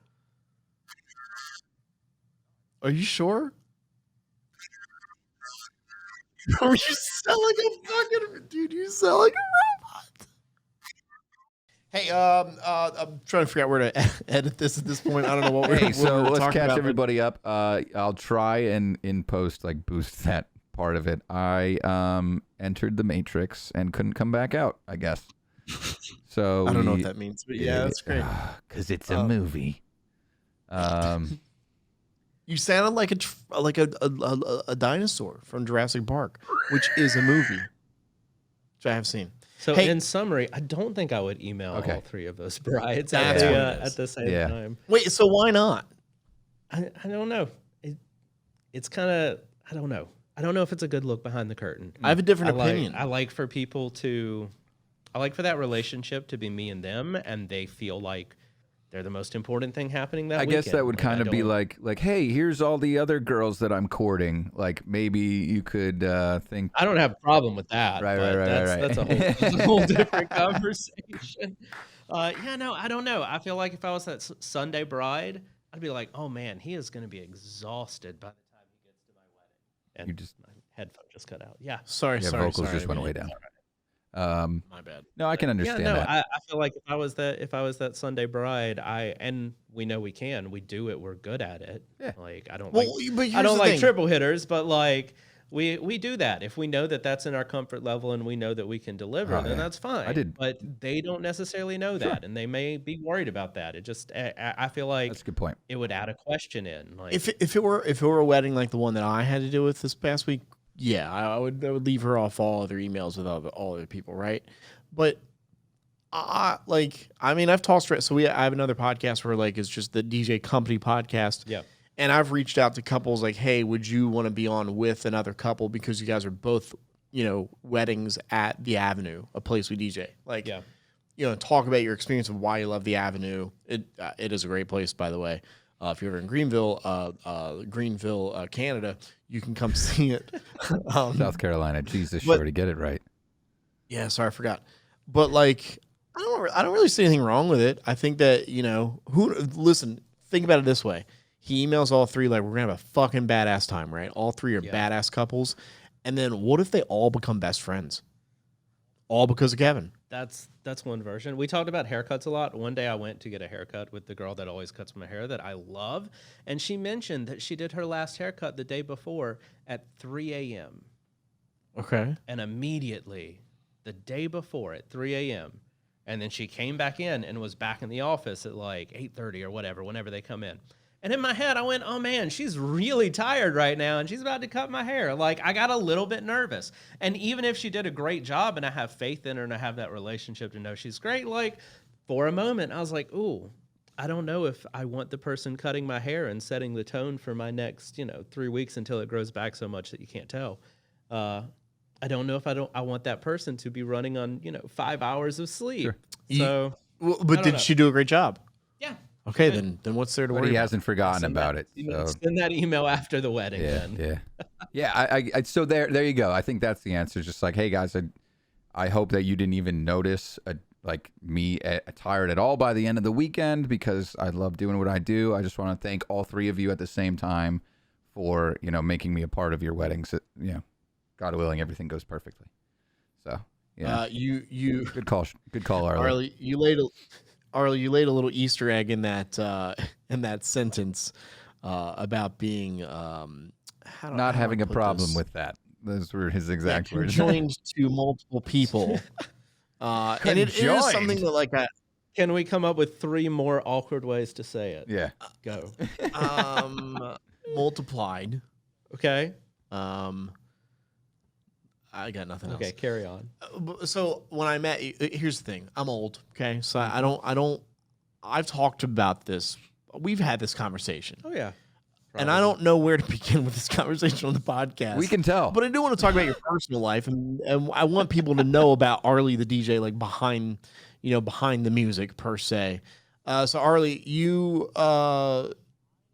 Are you sure? You sound like a fucking dude. You sound like a robot. Hey, I'm trying to figure out where to edit this at this point. I don't know what we're. Hey, so we're let's talking catch about, everybody up. I'll try and in post like boost that part of it. I entered the Matrix and couldn't come back out, I guess. So I don't know what that means, but yeah, that's great. Because it's a movie. You sounded like a dinosaur from Jurassic Park, which is a movie, which I have seen. So Hey. in summary, I don't think I would email Okay. all three of those brides That's at, what the, it is. at the same Yeah. time. Wait, so why not? I don't know. It's kind of, I don't know. I don't know if it's a good look behind the curtain. I have a different opinion. I like for people to, I like for that relationship to be me and them, and they feel like they're the most important thing happening that I weekend. guess that would Like, kind I of be don't- like, hey, here's all the other girls that I'm courting. Like maybe you could think. I don't have a problem with that. Right, but right, that's right. that's a whole different conversation. Yeah, no, I don't know. I feel like if I was that Sunday bride, I'd be like, oh man, he is going to be exhausted by the time he gets to my wedding. And You just- my headphone just cut out. Yeah. Sorry, Yeah, sorry, vocals sorry, just went way down. My bad. No, I can understand Yeah, no, that. I feel like if I was that Sunday bride, and we know we do it, we're good at it. Yeah. Like I don't Well, like but here's I don't the like thing. triple hitters, but like we do that. If we know that that's in our comfort level and we know that we can deliver, Oh, then yeah. that's fine. I did. But they don't necessarily know that, and they may be worried about that. It just I feel like That's a good point. it would add a question in. Like If it were a wedding like the one that I had to deal with this past week, yeah, I would leave her off all other emails with all other people, right? But I mean, I've tossed so I have another podcast where like it's just the DJ company podcast. yeah. And I've reached out to couples like, hey, would you want to be on with another couple because you guys are both, weddings at the Avenue, a place we DJ. Like, Yeah. Talk about your experience of why you love the Avenue. It is a great place, by the way. If you're ever in Greenville, Canada, you can come see it. South Carolina. Jesus, but- Shorty, get it right. Yeah, sorry, I forgot. But like, I don't really see anything wrong with it. I think that listen, think about it this way. He emails all three like we're gonna have a fucking badass time, right? All three are badass couples, and then what if they all become best friends? All because of Kevin. That's one version. We talked about haircuts a lot. One day I went to get a haircut with the girl that always cuts my hair that I love, and she mentioned that she did her last haircut the day before at 3 a.m. Okay. and immediately the day before at 3 a.m. and then she came back in and was back in the office at like 8:30 or whatever, whenever they come in. And in my head, I went, oh man, she's really tired right now and she's about to cut my hair. Like, I got a little bit nervous. And even if she did a great job and I have faith in her and I have that relationship to know she's great, like, for a moment, I was like, ooh, I don't know if I want the person cutting my hair and setting the tone for my next, 3 weeks until it grows back so much that you can't tell. I don't know if I want that person to be running on, 5 hours of sleep. Sure. So, Well, I but don't did know. she do a great job? yeah. Okay, Good. then what's there to But worry he about? hasn't forgotten Send about that- it. So. Send that email after the wedding Yeah, then. yeah. So there you go. I think that's the answer. Just like, hey guys, I hope that you didn't even notice me tired at all by the end of the weekend because I love doing what I do. I just want to thank all three of you at the same time for making me a part of your wedding. So, God willing, everything goes perfectly. So yeah, You good call, Arley. Arley, you laid a little Easter egg in that sentence about being Not having a problem with that. Those were his exact words. joined to multiple people, and it is Conjoined. something that like Can we come up with 3 more awkward ways to say it? Yeah. Go. multiplied. Okay. I got nothing else. Okay, carry on. So when I met you, here's the thing. I'm old. Okay, so I don't. I've talked about this. We've had this conversation, Oh yeah. and I don't know where to begin with this conversation on the podcast. We can tell. But I do want to talk about your personal life, and I want people to know about Arley the DJ, like behind the music per se. So Arley,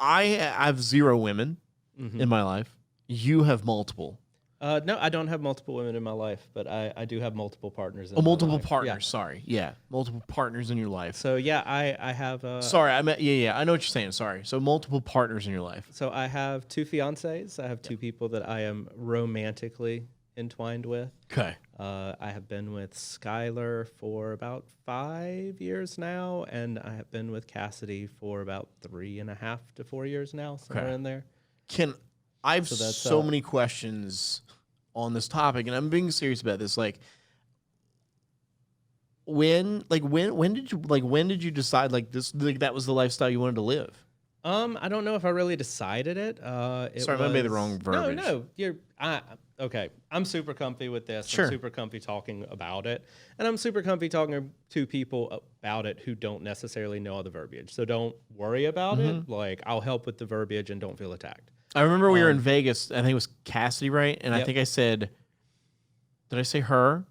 I have 0 women in my life. You have multiple. No, I don't have multiple women in my life, but I do have multiple partners. In Oh, my multiple life. partners. Yeah. Sorry, yeah, multiple partners in your life. So yeah, I have. Sorry, I meant yeah. I know what you're saying. Sorry. So multiple partners in your life. So I have 2 fiancés. I have 2 people that I am romantically entwined with. Okay. I have been with Skylar for about 5 years now, and I have been with Cassidy for about 3.5 to 4 years now, somewhere in there. I've so many questions on this topic, and I'm being serious about this. Like, when did you decide like this? Like, that was the lifestyle you wanted to live? I don't know if I really decided it. Sorry, I made the wrong verbiage. No, okay. I'm super comfy with this. Sure. I'm super comfy talking about it, and I'm super comfy talking to people about it who don't necessarily know all the verbiage. So don't worry about it. Like, I'll help with the verbiage, and don't feel attacked. I remember we were in Vegas. I think it was Cassidy, right? And I think I said, did I say her?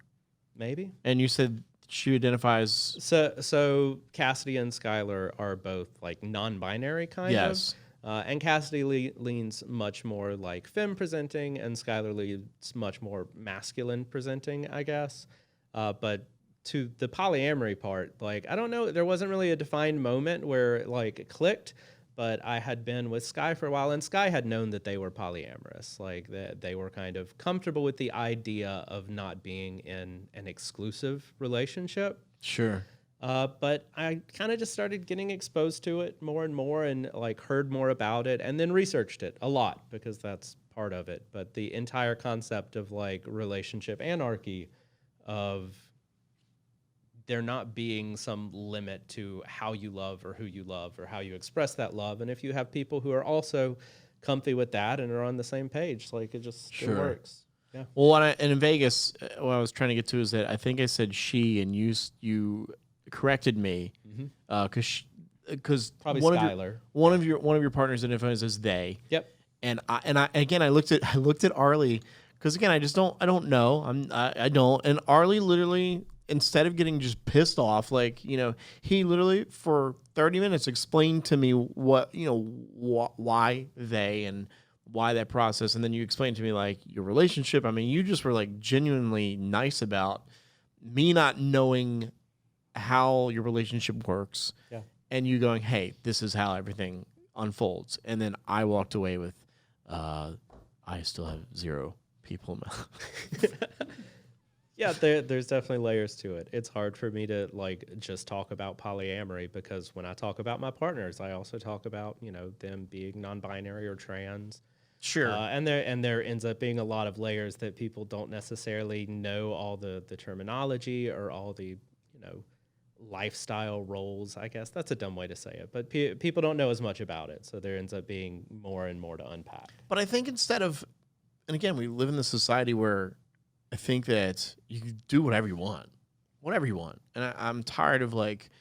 Maybe. And you said she identifies. So Cassidy and Skylar are both like non-binary kind of. And Cassidy leans much more like femme presenting, and Skylar leans much more masculine presenting, I guess. But to the polyamory part, like, I don't know, there wasn't really a defined moment where like it clicked. But I had been with Sky for a while, and Sky had known that they were polyamorous. Like, that they were kind of comfortable with the idea of not being in an exclusive relationship. Sure. But I kind of just started getting exposed to it more and more, and like heard more about it, and then researched it a lot because that's part of it. But the entire concept of like relationship anarchy, of there not being some limit to how you love or who you love or how you express that love. And if you have people who are also comfy with that and are on the same page, like, it just it works. Yeah. Well, and in Vegas, what I was trying to get to is that I think I said she, and you corrected me because probably Skylar. One of your partners identifies as they. Yep. And I looked at Arley because again I don't know I don't, and Arley literally, instead of getting just pissed off, like, you know, he literally for 30 minutes explained to me what, you know, why they and why that process. And then you explained to me like your relationship. I mean, you just were like genuinely nice about me not knowing how your relationship works. Yeah. And you going, hey, this is how everything unfolds. And then I walked away with, I still have 0 people in my Yeah, there's definitely layers to it. It's hard for me to like just talk about polyamory, because when I talk about my partners, I also talk about, you know, them being non-binary or trans. Sure. And there ends up being a lot of layers that people don't necessarily know all the terminology or all the, you know, lifestyle roles. I guess that's a dumb way to say it, but people don't know as much about it. So there ends up being more and more to unpack. But I think instead of, and again, we live in this society where I think that you can do whatever you want. And I'm tired of like,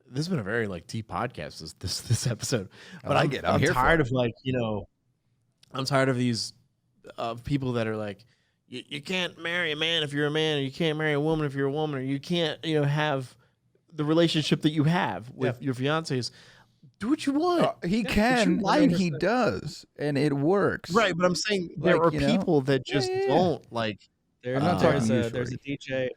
this has been a very like deep podcast, this episode. But I'm tired of like, you know, I'm tired of these people that are like, you can't marry a man if you're a man, or you can't marry a woman if you're a woman, or you can't, you know, have the relationship that you have with your fiancés. Do what you want. He can, and he does, and it works. Right, but I'm saying there are people that just don't like. There's a DJ.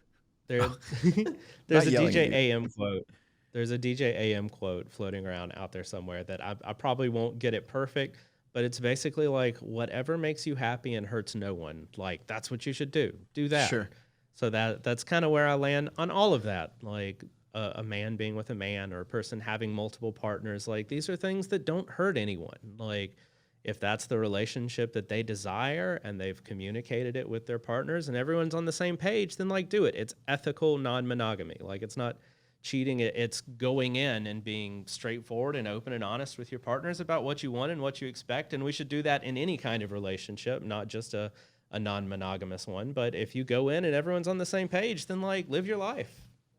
There's a DJ AM quote. There's a DJ AM quote floating around out there somewhere that I probably won't get it perfect, but it's basically like, whatever makes you happy and hurts no one, like, that's what you should do. Do that. Sure. So that's kind of where I land on all of that. Like, a man being with a man, or a person having multiple partners, like, these are things that don't hurt anyone. Like, if that's the relationship that they desire and they've communicated it with their partners and everyone's on the same page, then like, do it. It's ethical non-monogamy. Like, it's not cheating. It's going in and being straightforward and open and honest with your partners about what you want and what you expect. And we should do that in any kind of relationship, not just a non-monogamous one. But if you go in and everyone's on the same page, then like, live your life.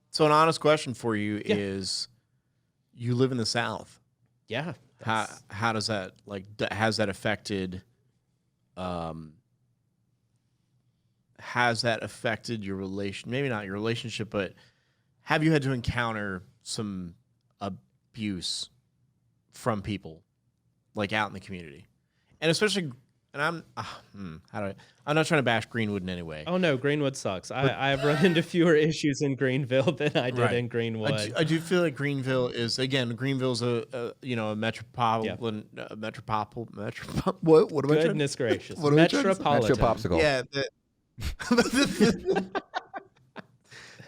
So an honest question for you is, you live in the South. Yeah. How does that, like, has that affected your relation? Maybe not your relationship, but have you had to encounter some abuse from people, like, out in the community? And especially, and I'm not trying to bash Greenwood in any way. Oh no, Greenwood sucks. I've run into fewer issues in Greenville than I did in Greenwood. I do feel like Greenville's a metropolitan, what am I trying? Goodness gracious. Metropolitan. Metro popsicle. Yeah,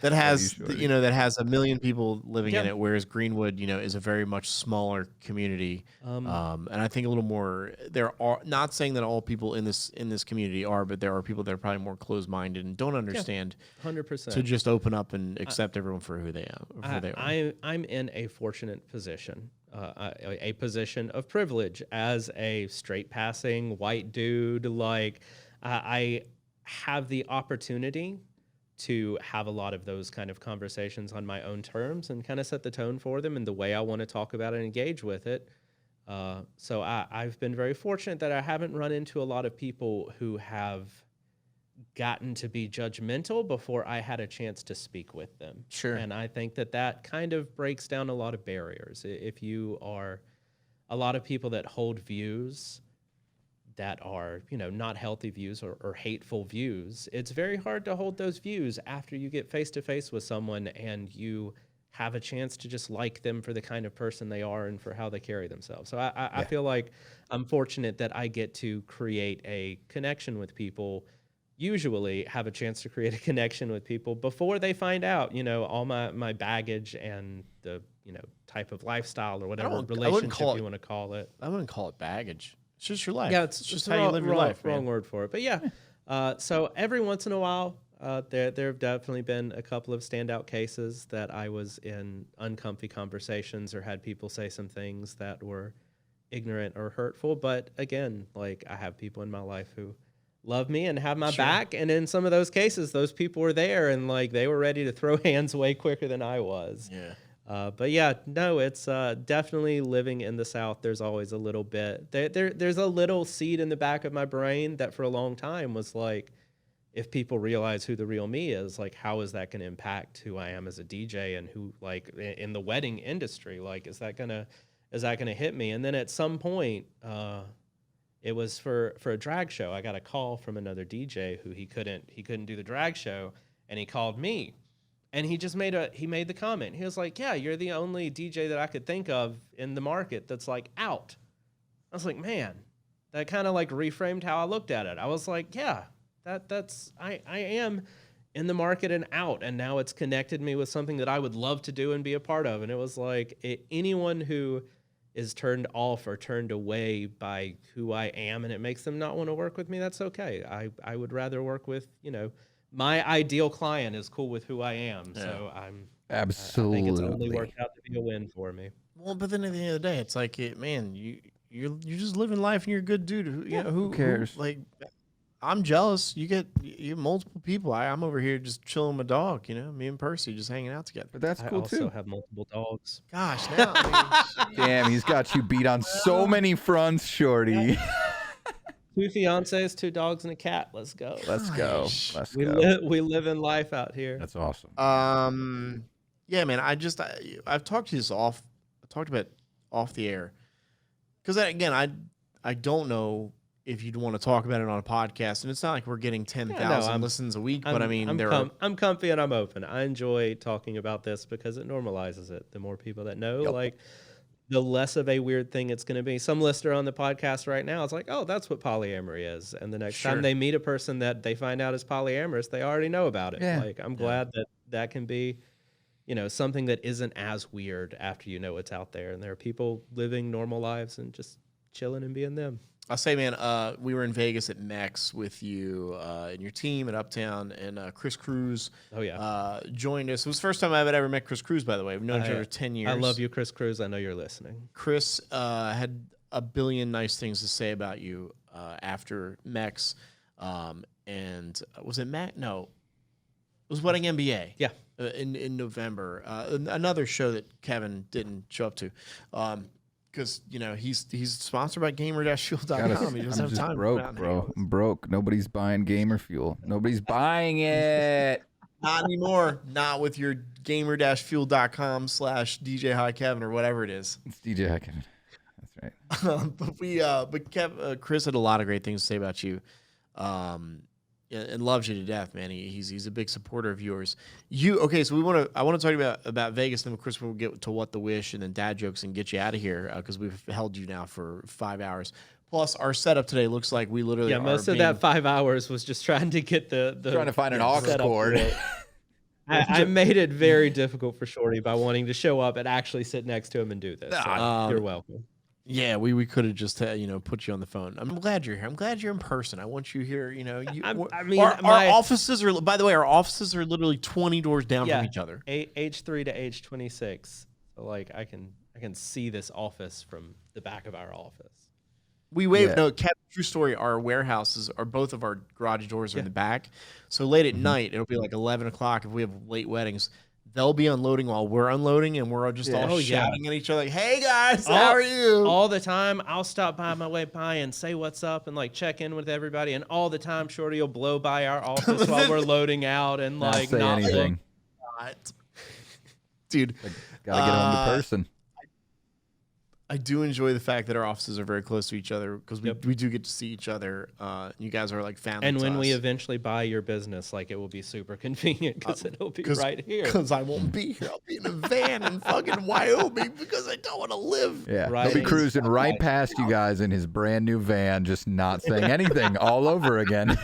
that has Shorty. that has 1 million people living in Yeah. it, whereas Greenwood is a very much smaller community, and I think a little more. There are, not saying that all people in this community are, but there are people that are probably more closed minded and don't understand 100%. to just open up and accept everyone for who they are. I'm in a fortunate position, a position of privilege as a straight passing white dude. Like I have the opportunity to have a lot of those kind of conversations on my own terms and kind of set the tone for them in the way I want to talk about it and engage with it. So I've been very fortunate that I haven't run into a lot of people who have gotten to be judgmental before I had a chance to speak with them. Sure. And I think that kind of breaks down a lot of barriers. If you are a lot of people that hold views that are, not healthy views or hateful views, it's very hard to hold those views after you get face to face with someone and you have a chance to just like them for the kind of person they are and for how they carry themselves. So I feel like I'm fortunate that I get to create a connection with people, usually have a chance to create a connection with people before they find out, all my baggage and the, type of lifestyle or whatever relationship you want to call it. I wouldn't call it baggage. It's just your life. Yeah, it's just how you live your life. Wrong word for it, but yeah. So every once in a while, there have definitely been a couple of standout cases that I was in uncomfy conversations or had people say some things that were ignorant or hurtful. But again, like I have people in my life who love me and have my back, and in some of those cases, those people were there and like they were ready to throw hands way quicker than I was. Yeah. But yeah, no, it's definitely living in the South. There's always a little bit. There's a little seed in the back of my brain that for a long time was like, if people realize who the real me is, like, how is that going to impact who I am as a DJ and who, like, in the wedding industry, like, is that gonna hit me? And then at some point, it was for a drag show. I got a call from another DJ who he couldn't do the drag show, and he called me. And he just made the comment. He was like, yeah, you're the only DJ that I could think of in the market that's like out. I was like, man, that kind of like reframed how I looked at it. I was like, yeah, I am in the market and out. And now it's connected me with something that I would love to do and be a part of. And it was like anyone who is turned off or turned away by who I am and it makes them not want to work with me, that's okay. I would rather work with, my ideal client is cool with who I am. Yeah. So Absolutely. I think it's only worked out to be a win for me. Well, but then at the end of the day, it's like, man, you're just living life and you're a good dude. Who cares? I'm jealous. You have multiple people. I'm over here just chilling with my dog. Me and Percy just hanging out together. But that's cool too. I also have multiple dogs. Gosh, now. Damn, he's got you beat on so many fronts, Shorty. 2 fiancés, 2 dogs, and a cat. Let's go. Let's go. We live in life out here. That's awesome. Yeah, man. I've talked to this off. I talked about off the air because again, I don't know if you'd want to talk about it on a podcast, and it's not like we're getting 10,000 listens a week. But I mean, I'm comfy and I'm open. I enjoy talking about this because it normalizes it. The more people that know, like, the less of a weird thing it's going to be. Some listener on the podcast right now is like, oh, that's what polyamory is. And the next time they meet a person that they find out is polyamorous, they already know about it. Yeah. Like, I'm glad that can be, something that isn't as weird after you know what's out there. And there are people living normal lives and just chilling and being them. I'll say, man, we were in Vegas at Mex with you and your team at Uptown, and Chris Cruz joined us. It was the first time I've ever met Chris Cruz, by the way. We've known each other 10 years. I love you, Chris Cruz. I know you're listening. Chris had a billion nice things to say about you after Mex. And was it Mac? No. It was Wedding MBA. Yeah. In November. Another show that Kevin didn't show up to. Because he's sponsored by gamer-fuel.com. He doesn't have time. Broke, bro. I'm broke. Nobody's buying Gamer Fuel. Nobody's buying it. Not anymore. Not with your gamer-fuel.com/DJ High Kevin or whatever it is. It's DJ High Kevin. That's right. But Chris had a lot of great things to say about you. And loves you to death, man. He's a big supporter of yours. So I want to talk about Vegas, and then Chris will get to What the Wish and then dad jokes and get you out of here because we've held you now for 5 hours Plus, our setup today looks like we literally most of that 5 hours was just trying to get the trying to find an aux setup cord. right. I made it very difficult for Shorty by wanting to show up and actually sit next to him and do this. So you're welcome. Yeah, we could have just put you on the phone. I'm glad you're here. I'm glad you're in person. I want you here. Our offices are. By the way, our offices are literally 20 doors down from each other. H3 to H26. So like I can see this office from the back of our office. No, true story. Our warehouses are both of our garage doors are in the back. So late at night, it'll be like 11 o'clock if we have late weddings. They'll be unloading while we're unloading, and we're just all shouting at each other like, "Hey guys, how are you?" All the time, I'll stop by my way by and say what's up and like check in with everybody. And all the time, Shorty will blow by our office while we're loading out and like not say anything. Dude, gotta get on the person. I do enjoy the fact that our offices are very close to each other because we do get to see each other. You guys are like family. And when to we us. eventually buy your business, like it will be super convenient because it'll be right here. Because I won't be here. I'll be in a van in fucking Wyoming because I don't want to live. Yeah, right. He'll be cruising right past you guys in his brand new van, just not saying anything all over again.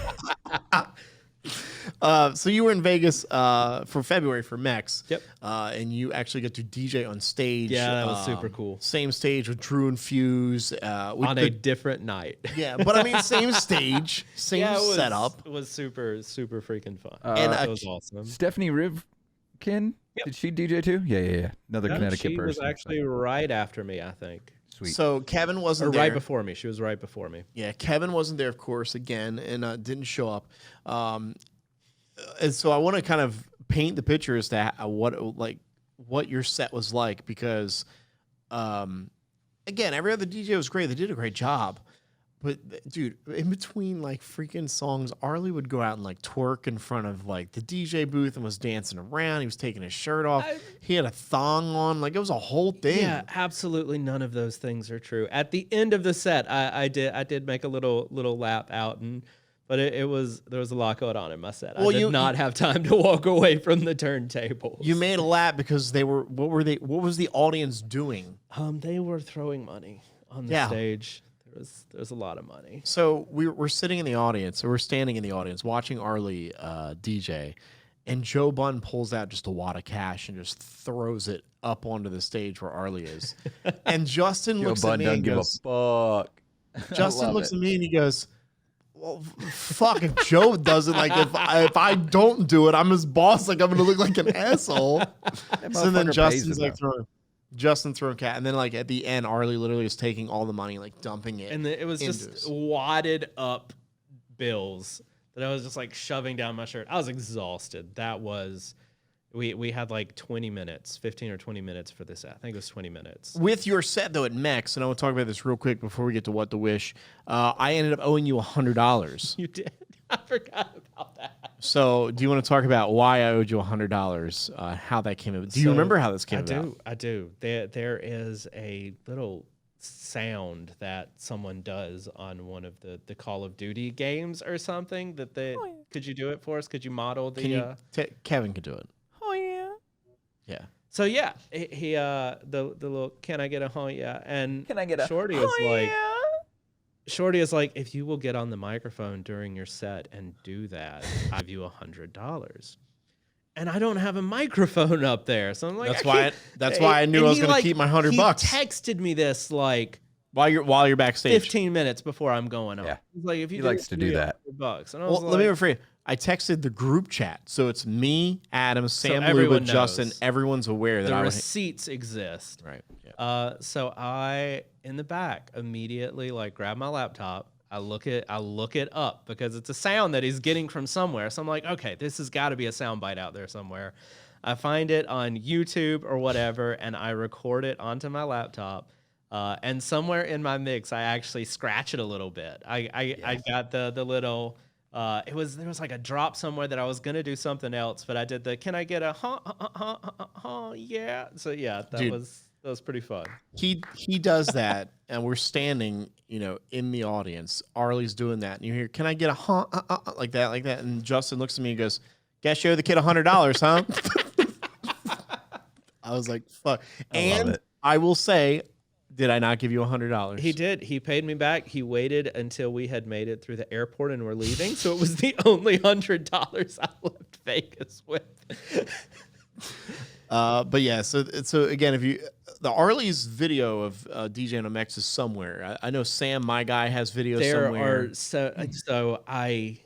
So you were in Vegas for February for Mex. Yep. And you actually get to DJ on stage. Yeah, that was super cool. Same stage with Drew and Fuse. On a different night. Yeah, but I mean, same stage, same setup. It was super, super freaking fun. And it was awesome. Stephanie Rivkin, did she DJ too? Yeah. Another Connecticut person. She was actually right after me, I think. Sweet. So Kevin wasn't there. Right before me. She was right before me. Yeah, Kevin wasn't there, of course, again, and didn't show up. And so I want to kind of paint the picture as to what your set was like because, again, every other DJ was great. They did a great job. But, dude, in between, like, freaking songs, Arley would go out and, like, twerk in front of, like, the DJ booth and was dancing around. He was taking his shirt off. He had a thong on. Like, it was a whole thing. Yeah, absolutely none of those things are true. At the end of the set, I did make a little lap out, but there was a lot going on in my set. I did not have time to walk away from the turntables. You made a lap because what was the audience doing? They were throwing money on the stage. There's a lot of money. So we're sitting in the audience, or we're standing in the audience watching Arley DJ, and Joe Bunn pulls out just a wad of cash and just throws it up onto the stage where Arley is. And Justin looks at me and goes, "Fuck." Justin looks at me and he goes, "Well, fuck, if Joe does it, like if I don't do it, I'm his boss, like I'm gonna look like an asshole." So then Justin's like throwing cat, and then like at the end, Arley literally is taking all the money, like dumping it, and it was just wadded up bills that I was just like shoving down my shirt. I was exhausted. That was we had like 20 minutes, 15 or 20 minutes for this. I think it was 20 minutes. With your set though at Mex, and I want to talk about this real quick before we get to What the Wish. I ended up owing you $100. You did. I forgot about that. So, do you want to talk about why I owed you $100? How that came about? Do you remember how this came about? I do. There is a little sound that someone does on one of the Call of Duty games or something. Could you do it for us? Could you model the? Kevin could do it. Oh yeah. Yeah. So yeah, he the little can I get a and can I get a Shorty is like. Shorty is like, if you will get on the microphone during your set and do that, I'll give you $100. And I don't have a microphone up there, so I'm like, that's why I knew I was going to keep my $100. He texted me this like while you're backstage, 15 minutes before I'm going on. Yeah. He's like, if you he likes to do that. $100. And I let me rephrase. I texted the group chat, so it's me, Adam, Sam, Luba, Justin. Everyone's aware that the receipts exist. Right. Yeah. So I in the back immediately like grab my laptop. I look it up because it's a sound that he's getting from somewhere. So I'm like, okay, this has got to be a sound bite out there somewhere. I find it on YouTube or whatever, and I record it onto my laptop. And somewhere in my mix, I actually scratch it a little bit. I got the little. There was like a drop somewhere that I was gonna do something else, but I did the can I get a yeah. So yeah, that was pretty fun. He does that, and we're standing, in the audience. Arley's doing that, and you hear, "Can I get a like that?" And Justin looks at me and goes, "Guess you owe the kid $100, huh?" I was like, "Fuck!" And I will say, Did I not give you $100? He did. He paid me back. He waited until we had made it through the airport and we're leaving. So it was the only $100 I left Vegas with. But yeah, so again, if you the Arley's video of DJ on MX is somewhere. I know Sam, my guy, has videos There somewhere. are so I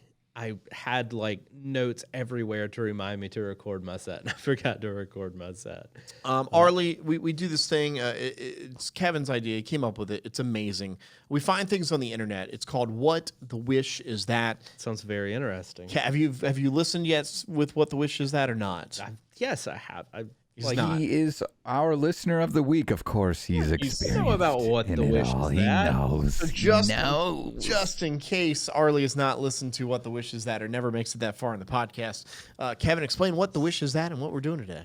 had like notes everywhere to remind me to record my set, and I forgot to record my set. Arley, we do this thing. It's Kevin's idea. He came up with it. It's amazing. We find things on the internet. It's called What the Wish Is That. Sounds very interesting. Have you listened yet with What the Wish Is That or not? Yes, I have. He is our listener of the week, of course. He's experienced. Know about what the wish is He that. knows. So just in case Arley has not listened to What the Wish Is That or never makes it that far in the podcast, Kevin, explain What the Wish Is That and what we're doing today.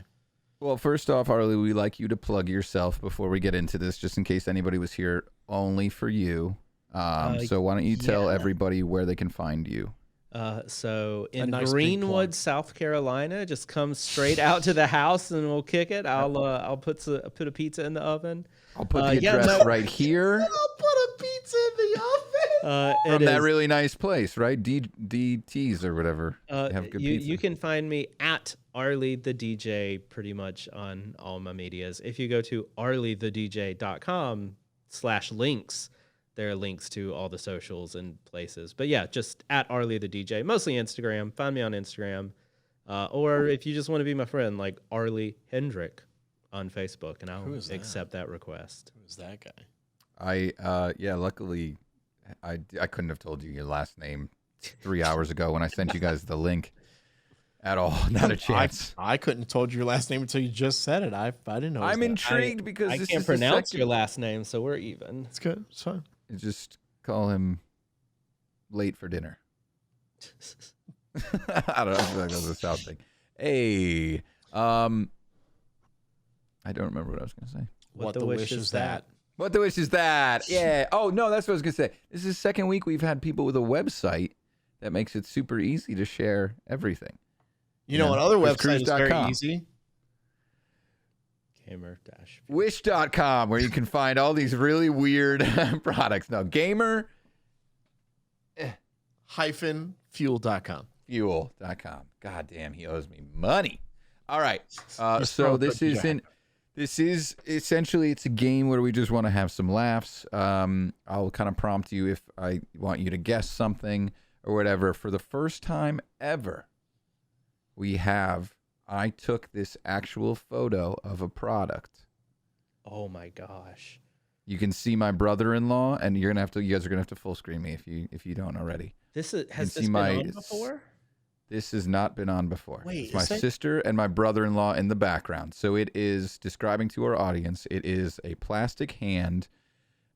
Well, first off, Arley, we like you to plug yourself before we get into this, just in case anybody was here only for you. So why don't you tell everybody where they can find you? So in nice Greenwood, South Carolina, just come straight out to the house and we'll kick it. I'll put a pizza in the oven. I'll put the address right here. I'll put a pizza in the oven. From that really nice place, right? DT's or whatever. They have good pizza. You can find me at Arley the DJ pretty much on all my medias. If you go to arleythedj.com/links, there are links to all the socials and places. But yeah, just at Arley the DJ, mostly Instagram. Find me on Instagram. Or if you just want to be my friend, like Arley Hendrick on Facebook, and I'll accept that request. Who's that guy? Luckily, I couldn't have told you your last name 3 hours ago when I sent you guys the link at all. Not a chance. I couldn't have told you your last name until you just said it. I didn't know. I'm intrigued because I can't pronounce your last name, so we're even. It's good. It's fine. Just call him late for dinner. I don't know. I feel like that was a South thing. Hey, I don't remember what I was going to say. What the wish is that? What the wish is that? Yeah. Oh, no, that's what I was going to say. This is the second week we've had people with a website that makes it super easy to share everything. You know what other website is very easy? Wish.com, where you can find all these really weird products. Now, gamer fuel.com. Fuel.com. God damn, he owes me money. All right. So this is essentially, it's a game where we just want to have some laughs. I'll kind of prompt you if I want you to guess something or whatever. For the first time ever, I took this actual photo of a product. Oh my gosh. You can see my brother-in-law, and you guys are gonna have to full screen me if you don't already. Has this been on before? This has not been on before. Wait, it's my sister and my brother-in-law in the background. So it is describing to our audience. It is a plastic hand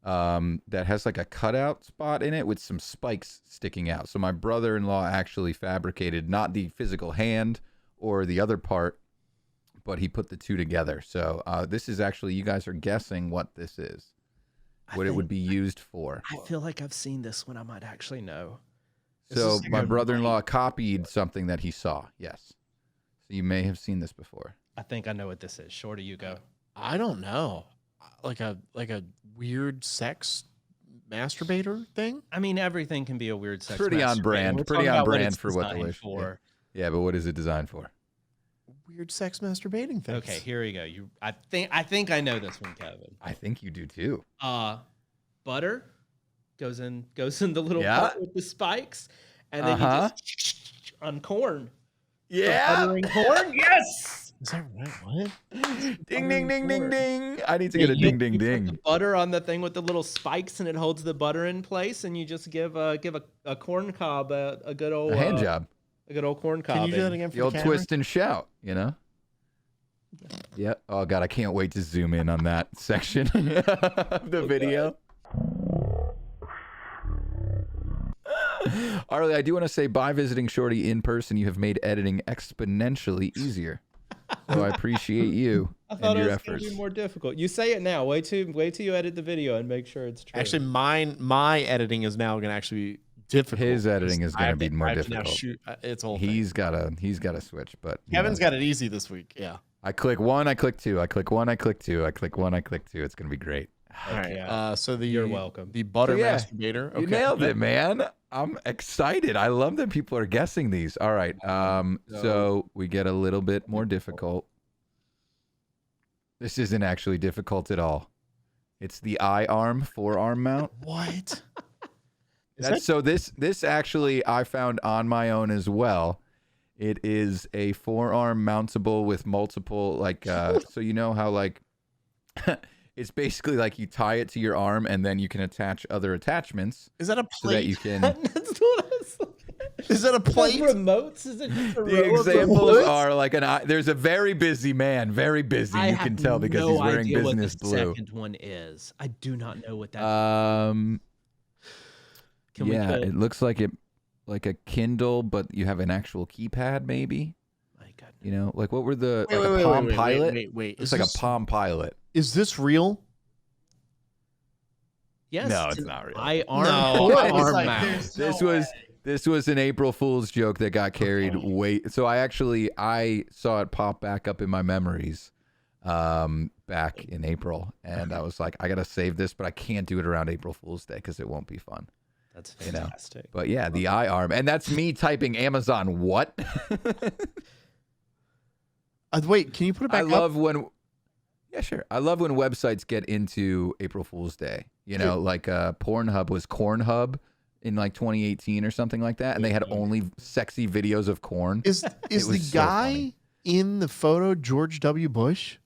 that has like a cutout spot in it with some spikes sticking out. So my brother-in-law actually fabricated not the physical hand or the other part, but he put the two together. So this is actually, you guys are guessing what this is, what it would be used for. I feel like I've seen this one. I might actually know. So my brother-in-law copied something that he saw. Yes. So you may have seen this before. I think I know what this is. Shorty, you go. I don't know. Like a weird sex masturbator thing? I mean, everything can be a weird sex Pretty on brand. Pretty on brand for what the wish for. Yeah, but what is it designed for? Weird sex masturbating things. Okay, here we go. I think I know this one, Kevin. I think you do too. Butter goes in the little pot with the spikes, and then you just on corn. Yeah, buttering corn. Yes. Is that right? What? Ding ding ding ding ding! I need to get a ding ding ding. Put the butter on the thing with the little spikes, and it holds the butter in place, and you just give a corn cob a good old hand job. A good old corn cob. Can you do that again for the old twist and shout, you know? Yeah. Oh, God, I can't wait to zoom in on that section of the video. Arley, I do want to say, by visiting Shorty in person, you have made editing exponentially easier. So I appreciate you and your efforts. Be more difficult. You say it now. Wait till you edit the video and make sure it's true. Actually, my editing is now going to actually be difficult. His editing is going to be more difficult. It's whole he's got a switch, but Kevin's got it easy this week. Yeah. I click one, I click two, I click one, I click two, I click one, I click two. It's going to be great. All right. yeah. So You're welcome. The butter Yeah, masturbator. Okay. You nailed it, man. I'm excited. I love that people are guessing these. All right. So we get a little bit more difficult. This isn't actually difficult at all. It's the forearm mount. What? So this actually I found on my own as well. It is a forearm mountable with multiple so you know how it's basically like you tie it to your arm and then you can attach other attachments. Is that a so that plate? you can That's what I was looking at. Is that a plate? Remotes? Is it just a The row of examples remotes? are there's a very busy man, very busy. I You have can tell because no he's wearing idea business what the blue. second one is. I do not know what that. Can we Yeah, go- it looks like a Kindle, but you have an actual keypad, maybe. My goodness. You know, like what were the Wait, like wait, a wait, Palm wait, Pilot? wait. It's like a Palm Pilot. Is this real? Yes. No, it's not real. Forearm mount. This was an April Fool's joke that got carried way. So I saw it pop back up in my memories back in April, and I was like, I gotta save this, but I can't do it around April Fool's Day because it won't be fun. That's fantastic. But yeah, the iArm, and that's me typing Amazon. What? Wait, can you put it back I love when. Yeah, sure. I love when websites get into April Fool's Day. You know, like Pornhub was Cornhub in like 2018 or something like that, and they had only sexy videos of corn. Is the was so guy funny. in the photo George W. Bush?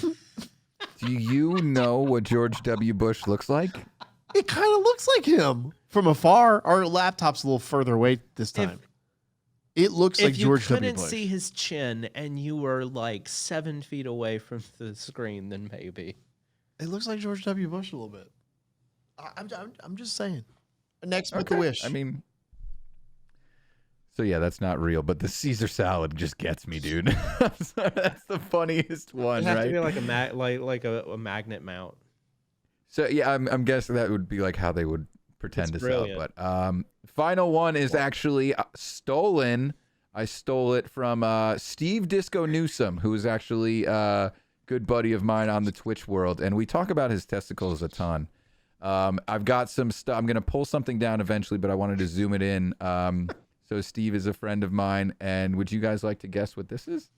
Do you know what George W. Bush looks like? It kind of looks like him from afar. Our laptop's a little further away this time. It looks like George If you W. couldn't Bush. see his chin and you were like 7 feet away from the screen, then maybe. It looks like George W. Bush a little bit. I'm just saying. Next, make a wish. I mean, so yeah, that's not real, but the Caesar salad just gets me, dude. That's the funniest one, It'd have right? to be like a magnet mount. So yeah, I'm guessing that would be like how they would pretend It's to sell. brilliant. But final one is actually stolen. I stole it from Steve Disco Newsome, who is actually a good buddy of mine on the Twitch world, and we talk about his testicles a ton. I've got some stuff. I'm gonna pull something down eventually, but I wanted to zoom it in. So Steve is a friend of mine, and would you guys like to guess what this is?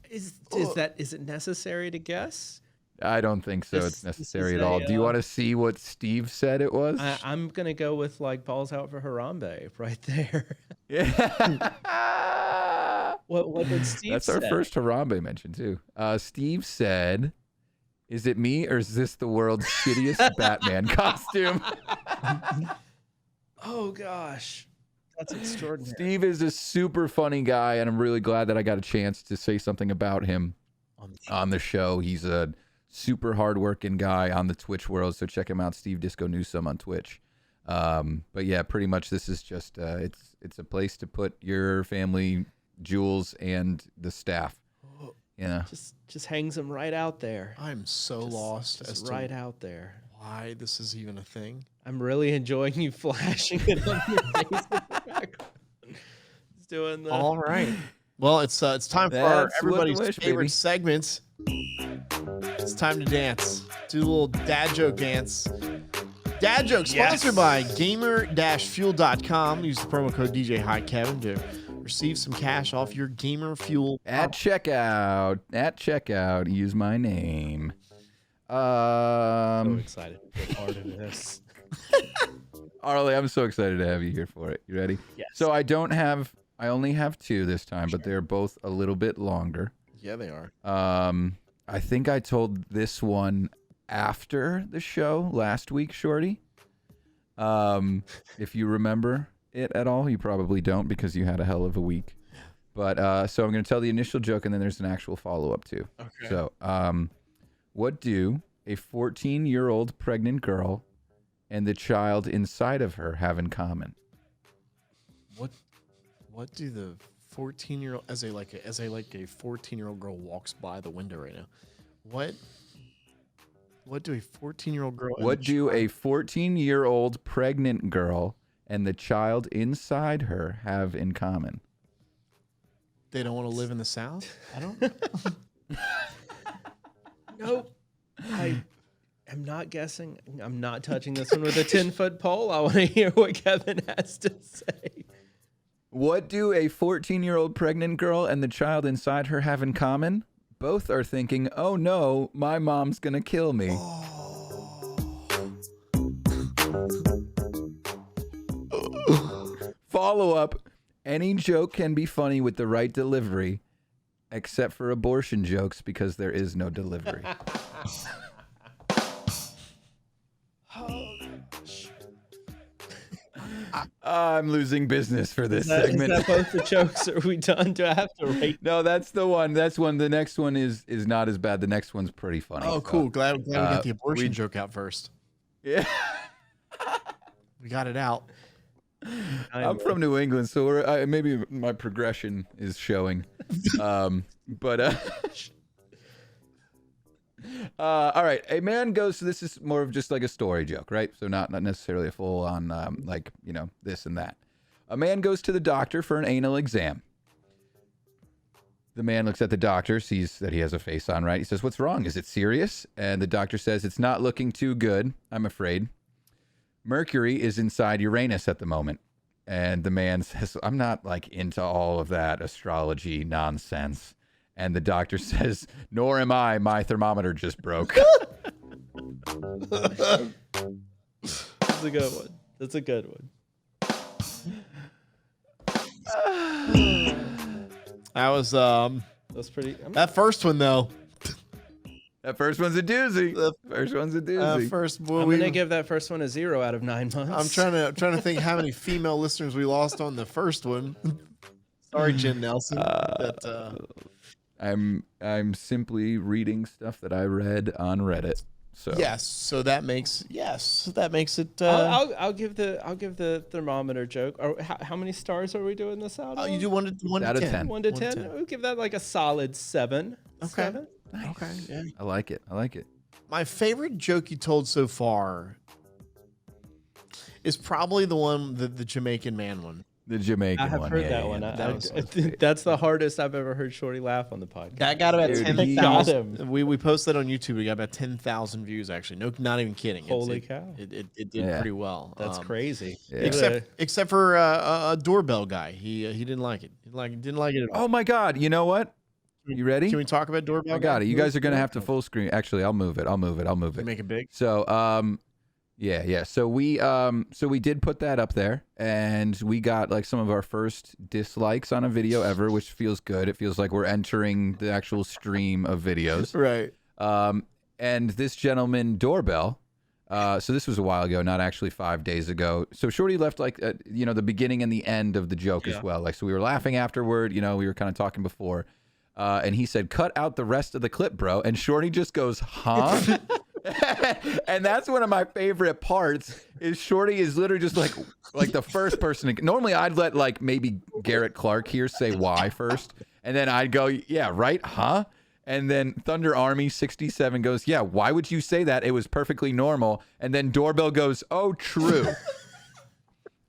Is it necessary to guess? I don't think so. This It's necessary is at all. a, Do you want to see what Steve said it was? I'm gonna go with like balls out for Harambe right there. Yeah. What did Steve That's say? our first Harambe mention too. Steve said, "Is it me or is this the world's shittiest Batman costume?" Oh gosh, that's extraordinary. Steve is a super funny guy, and I'm really glad that I got a chance to say something about him on the show. He's a super hardworking guy on the Twitch world, so check him out, Steve Disco Newsome on Twitch. But yeah, pretty much this is just it's a place to put your family jewels and the staff. You know, Just hangs them right out there. I'm so lost as Just to right out there. why this is even a thing. I'm really enjoying you flashing it on your face in the background. It's doing the. All right. Well, it's time for That's what everybody's the wish, favorite baby. segments. It's time to dance. Do a little dad joke dance. Dad joke sponsored by gamer-fuel.com. Use the promo code DJ Hi Kevin to receive some cash off your gamer fuel. at checkout, use my name. So excited to be a part of this. Arley, I'm so excited to have you here for it. You ready? Yes. So I only have two this time, but they're both a little bit longer. Yeah, they are. I think I told this one after the show last week, Shorty. If you remember it at all, you probably don't because you had a hell of a week. But so I'm going to tell the initial joke, and then there's an actual follow-up too. Okay. So, what do a 14-year-old pregnant girl and the child inside of her have in common? What do the 14-year-old as a 14-year-old girl walks by the window right now? What do a 14-year-old girl and What a do child- a 14-year-old pregnant girl and the child inside her have in common? they don't want to live in the South? I don't Nope. am not guessing. I'm not touching this one with a 10-foot pole. I want to hear what Kevin has to say. What do a 14-year-old pregnant girl and the child inside her have in common? Both are thinking, oh no, my mom's going to kill me. Follow up, any joke can be funny with the right delivery, except for abortion jokes because there is no delivery. I'm losing business for this segment. Is that both the jokes? Are we done? Do I have to rate? No, that's the one. That's one. The next one is not as bad. The next one's pretty funny. Oh, so. cool. Glad we got the abortion joke out first. Yeah. We got it out. I'm from New England, so maybe my progression is showing. All right. A man goes to, this is more of just like a story joke, right? So not necessarily a full on, this and that. A man goes to the doctor for an anal exam. The man looks at the doctor, sees that he has a face on, right? He says, what's wrong? Is it serious? And the doctor says, it's not looking too good, I'm afraid. Mercury is inside Uranus at the moment. And the man says, I'm not like into all of that astrology nonsense. And the doctor says, nor am I. My thermometer just broke. That's a good one. That's a good one. That was That's pretty. that first one though. That first one's a doozy. First one's a doozy. I'm gonna give that first one a 0 out of 9 months. I'm trying to think how many female listeners we lost on the first one. Sorry, Jen Nelson. I'm simply reading stuff that I read on Reddit. So so that makes it. I'll give the thermometer joke. Or how many stars are we doing this out? You do one out to of 10. 1 to 10. We'll give that like a solid 7. Okay. 7. nice. Okay. Yeah. I like it. My favorite joke you told so far is probably the one, the Jamaican man one. The Jamaican I have one. heard yeah, that yeah, one. yeah. That's the hardest I've ever heard Shorty laugh on the podcast. That got about Dude, 10,000. We posted on YouTube. We got about 10,000 views actually. No, not even kidding. Holy cow! It did pretty well. That's crazy. Yeah. Except for a doorbell guy. He didn't like it. Didn't like it at all. Oh my God! You know what? You ready? Can we talk about doorbell? I got it. You guys are gonna have to full screen. Actually, I'll move it. Make it big. So, yeah. So we did put that up there, and we got like some of our first dislikes on a video ever, which feels good. It feels like we're entering the actual stream of videos. Right. And this gentleman doorbell. So this was a while ago, not actually 5 days ago. So Shorty left like the beginning and the end of the joke as well. Like, so we were laughing afterward. We were kind of talking before. And he said, cut out the rest of the clip, bro. And Shorty just goes, huh? And that's one of my favorite parts is Shorty is literally just like the first person. Normally I'd let like maybe Garrett Clark here say why first. And then I'd go, yeah, right, huh? And then Thunder Army 67 goes, yeah, why would you say that? It was perfectly normal. And then Doorbell goes, oh, true.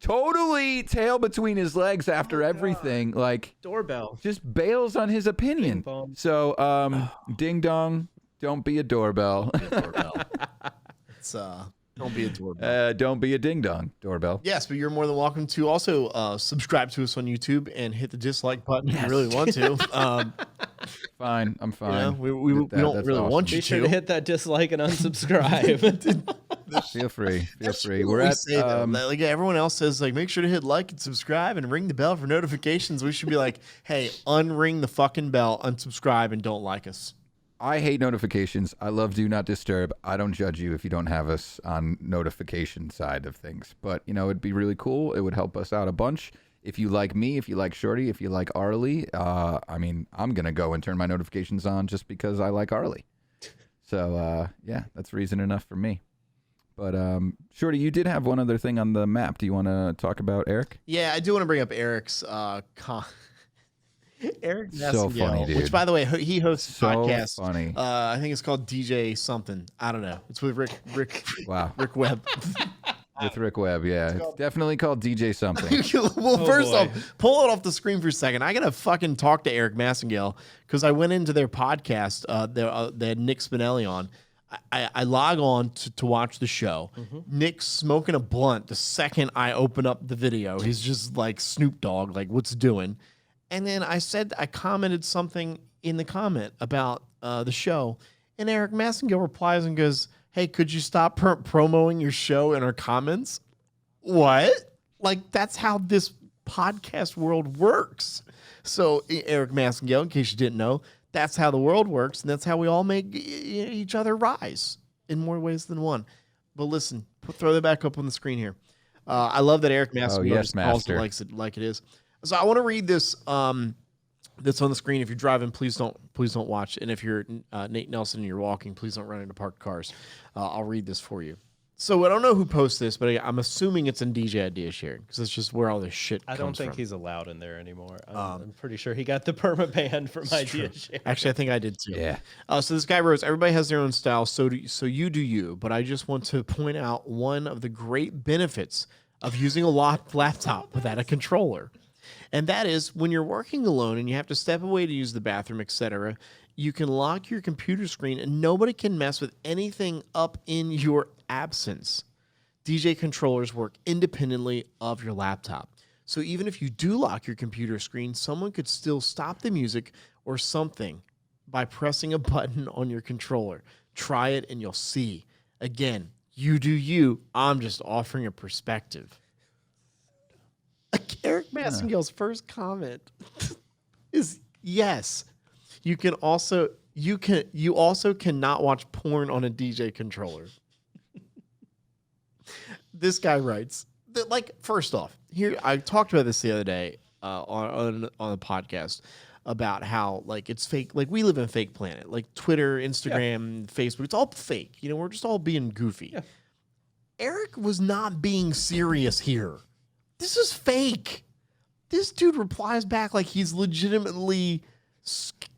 Totally tail between his legs after everything. Like Doorbell just bails on his opinion. So ding dong, don't be a doorbell. It's don't be a doorbell. Don't be a ding dong doorbell. Yes, but you're more than welcome to also subscribe to us on YouTube and hit the dislike button if you really want to. Fine, I'm fine. We don't really want you Be sure to to hit that dislike and unsubscribe. Feel free. We're We're at like everyone else says, like make sure to hit like and subscribe and ring the bell for notifications. We should be like, hey, unring the fucking bell, unsubscribe, and don't like us. I hate notifications. I love Do Not Disturb. I don't judge you if you don't have us on notification side of things. But, it'd be really cool. It would help us out a bunch. If you like me, if you like Shorty, if you like Arley, I'm going to go and turn my notifications on just because I like Arley. So, that's reason enough for me. But, Shorty, you did have one other thing on the map. Do you want to talk about Eric? Yeah, I do want to bring up Eric's Eric so funny, dude. Which, by the way, he hosts a podcast. Funny. I think it's called DJ something. I don't know. It's with Rick. Wow. Rick Webb. With Rick Webb, yeah. It's definitely called DJ something. Well, first off, pull it off the screen for a second. I got to fucking talk to Eric Massengale because I went into their podcast. They had Nick Spinelli on. I log on to watch the show. Nick's smoking a blunt the second I open up the video. He's just like Snoop Dogg, like what's doing. And then I commented something in the comment about the show. And Eric Massengill replies and goes, hey, could you stop promoting your show in our comments? What? Like, that's how this podcast world works. So Eric Massengill, in case you didn't know, that's how the world works, and that's how we all make each other rise in more ways than one. But listen, throw that back up on the screen here. I love that Eric Massengill just calls it like it is. So I want to read this that's on the screen. If you're driving, please don't watch. And if you're Nate Nelson and you're walking, please don't run into parked cars. I'll read this for you. So I don't know who posts this, but I'm assuming it's in DJ Idea Sharing because it's just where all this shit comes from. I don't think he's allowed in there anymore. I'm pretty sure he got the perma ban from Idea Sharing. Actually, I think I did too. Yeah. So this guy wrote, everybody has their own style, so you do you. But I just want to point out one of the great benefits of using a laptop without a controller. And that is when you're working alone and you have to step away to use the bathroom, etc., you can lock your computer screen and nobody can mess with anything up in your absence. DJ controllers work independently of your laptop. So even if you do lock your computer screen, someone could still stop the music or something by pressing a button on your controller. Try it and you'll see. Again, you do you. I'm just offering a perspective. Eric Massengill's first comment is yes. You also cannot watch porn on a DJ controller. This guy writes that, like, first off, here I talked about this the other day on the podcast about how like it's fake. Like we live in a fake planet. Like Twitter, Instagram, Facebook, it's all fake. You know, we're just all being goofy. Yeah. Eric was not being serious here. This is fake. This dude replies back like he's legitimately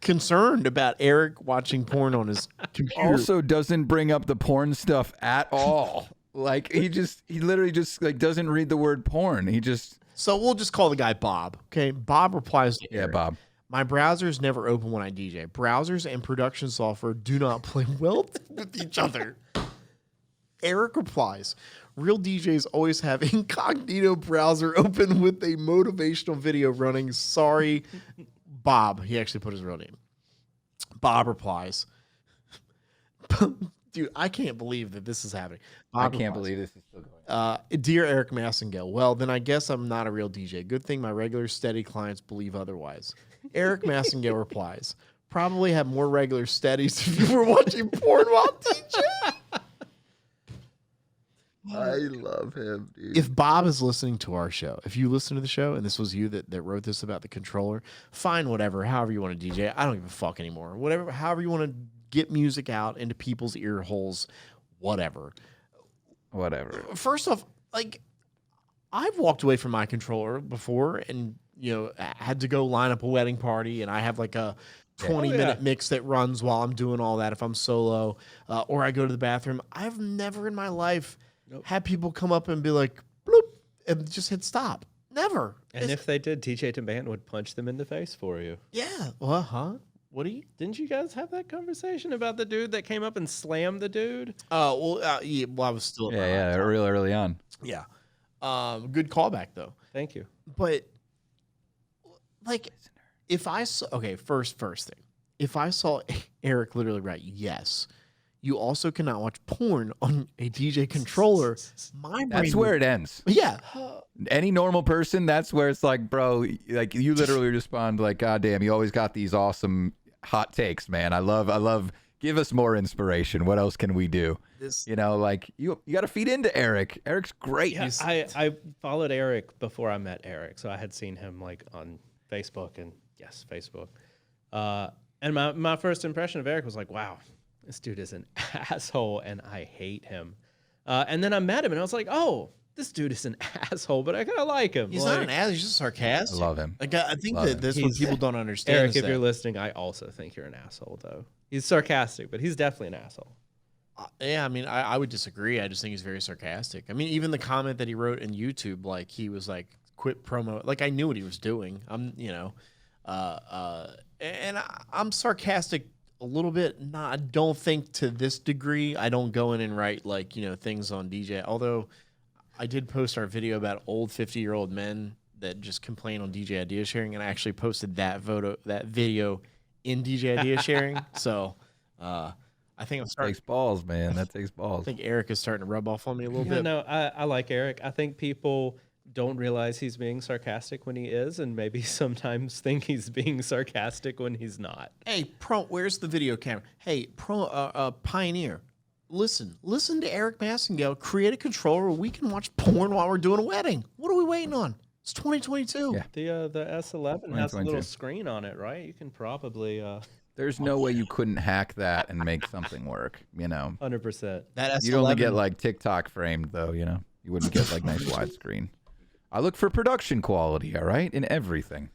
concerned about Eric watching porn on his computer. Also doesn't bring up the porn stuff at all. Like he literally just like doesn't read the word porn. So we'll just call the guy Bob. Okay. Bob replies to Eric, Bob. My browsers never open when I DJ. Browsers and production software do not play well with each other. Eric replies, real DJs always have incognito browser open with a motivational video running. Sorry, Bob. He actually put his real name. Bob replies, dude, I can't believe that this is happening. Bob I can't believe this is still going. Dear Eric Massengill, well, then I guess I'm not a real DJ. Good thing my regular steady clients believe otherwise. Eric Massengill replies, probably have more regular steadies if you were watching porn while DJ. I love him, dude. If Bob is listening to our show, if you listen to the show and this was you that wrote this about the controller, fine, whatever, however you want to DJ. I don't give a fuck anymore. Whatever, however you want to get music out into people's ear holes, whatever. First off, like, I've walked away from my controller before and, you know, had to go line up a wedding party and I have like a 20-minute mix that runs while I'm doing all that if I'm solo or I go to the bathroom. I've never in my life had people come up and be like, bloop, and just hit stop. Never. And if they did, DJ Demand would punch them in the face for you. Yeah. Well, huh? What do you? Didn't you guys have that conversation about the dude that came up and slammed the dude? Yeah, well, I was still Real early on. Yeah. Good callback though. Thank you. But like, if I saw first thing, if I saw Eric literally write yes, you also cannot watch porn on a DJ controller. That's where it ends. Yeah. Any normal person, that's where it's like, bro, like you literally respond like, God damn, you always got these awesome hot takes, man. I love. Give us more inspiration. What else can we do? You know, like you got to feed into Eric. Eric's great. Yeah, I followed Eric before I met Eric, so I had seen him like on Facebook and Facebook. And my first impression of Eric was like, wow, this dude is an asshole and I hate him. And then I met him and I was like, oh, this dude is an asshole, but I kind of like him. He's not an asshole. He's just sarcastic. I love him. Like, I think that's what people don't understand. Eric, if you're listening, I also think you're an asshole, though. He's sarcastic, but he's definitely an asshole. Yeah, I mean, I would disagree. I just think he's very sarcastic. I mean, even the comment that he wrote in YouTube, like he was like, quit promo. Like I knew what he was doing. I'm sarcastic a little bit. I don't think to this degree. I don't go in and write like, things on DJ. Although I did post our video about old 50-year-old men that just complain on DJ idea sharing, and I actually posted that video in DJ idea sharing. So I think I'm starting. Takes balls, man. That takes I balls. think Eric is starting to rub off on me a little bit. No, I like Eric. I think people don't realize he's being sarcastic when he is, and maybe sometimes think he's being sarcastic when he's not. Hey, where's the video camera? Hey, Pioneer, listen to Eric Massengale create a controller where we can watch porn while we're doing a wedding. What are we waiting on? It's 2022. Yeah. The S11 has a 2022. little screen on it, right? You can probably There's no way you couldn't hack that and make something work, 100%. That You'd only get S11 like TikTok framed though, You wouldn't get like nice widescreen. I look for production quality, all right, in everything.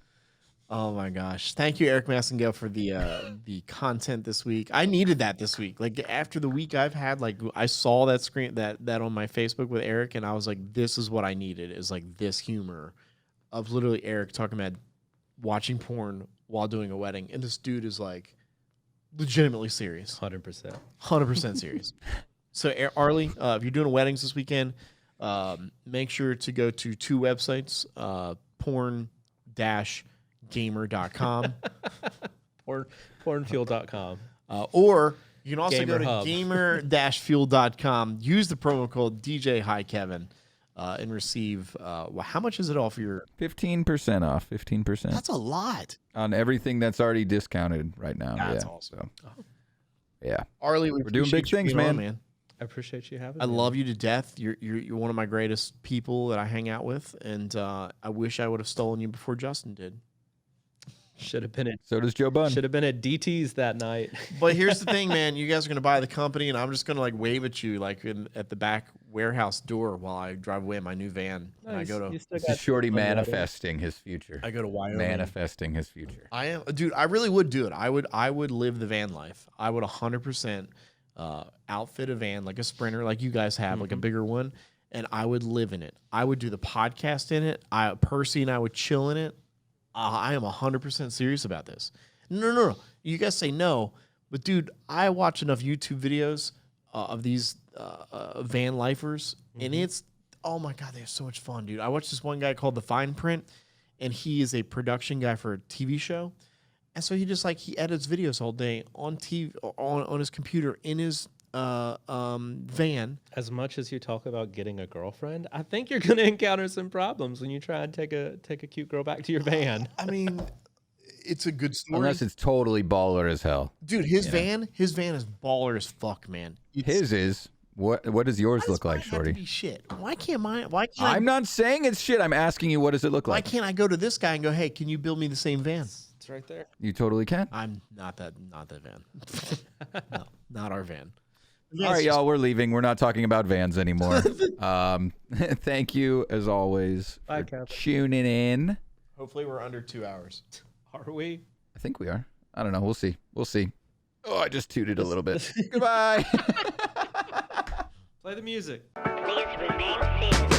Oh my gosh! Thank you, Eric Massengale, for the content this week. I needed that this week. Like after the week I've had, like I saw that screen that on my Facebook with Eric, and I was like, this is what I needed. Is like this humor of literally Eric talking about watching porn while doing a wedding, and this dude is like legitimately serious, 100% serious. So Arley, if you're doing weddings this weekend, make sure to go to two websites, porn-gamer.com. Pornfuel.com. Or you can also Gamer go to Hub. gamer-fuel.com, use the promo code DJ Hi Kevin, and receive, how much is it all for your... 15% off, 15%. That's a lot. On everything that's already discounted right now. That's yeah. awesome. So, yeah. Arley, We're doing big things, man. I appreciate you having I me. love you to death. You're one of my greatest people that I hang out with, and I wish I would have stolen you before Justin did. Should have been at So does Joe Bunn. Should have been at DT's that night. But here's the thing, man. You guys are gonna buy the company, and I'm just gonna like wave at you like at the back warehouse door while I drive away in my new van. And I go to This is Shorty manifesting his future. I go to Wyoming. Manifesting his future. I am, dude. I really would do it. I would live the van life. I would 100% outfit a van like a Sprinter, like you guys have, like a bigger one, and I would live in it. I would do the podcast in it. Percy and I would chill in it. I am 100% serious about this. No. You guys say no, but dude, I watch enough YouTube videos of these van lifers, and it's, oh my God, they're so much fun, dude. I watched this one guy called The Fine Print, and he is a production guy for a TV show. And so he just he edits videos all day on TV, on his computer in his van. As much as you talk about getting a girlfriend, I think you're going to encounter some problems when you try and take a cute girl back to your van. I mean, it's a good story. Unless it's totally baller as hell. Dude, his van is baller as fuck, man. His is. What does yours look like, Shorty? Be shit. Why can't I'm not saying it's shit. I'm asking you, what does it look Why like? can't I go to this guy and go, hey, can you build me the same van? It's right there. You totally can. I'm not that van. No, not our van. All right, y'all, we're leaving. We're not talking about vans anymore. Thank you, as always, Bye, for Kevin. tuning in. Hopefully we're under 2 hours. Are we? I think we are. I don't know. We'll see. Oh, I just tooted a little bit. Goodbye. Play the music. Please remain seated.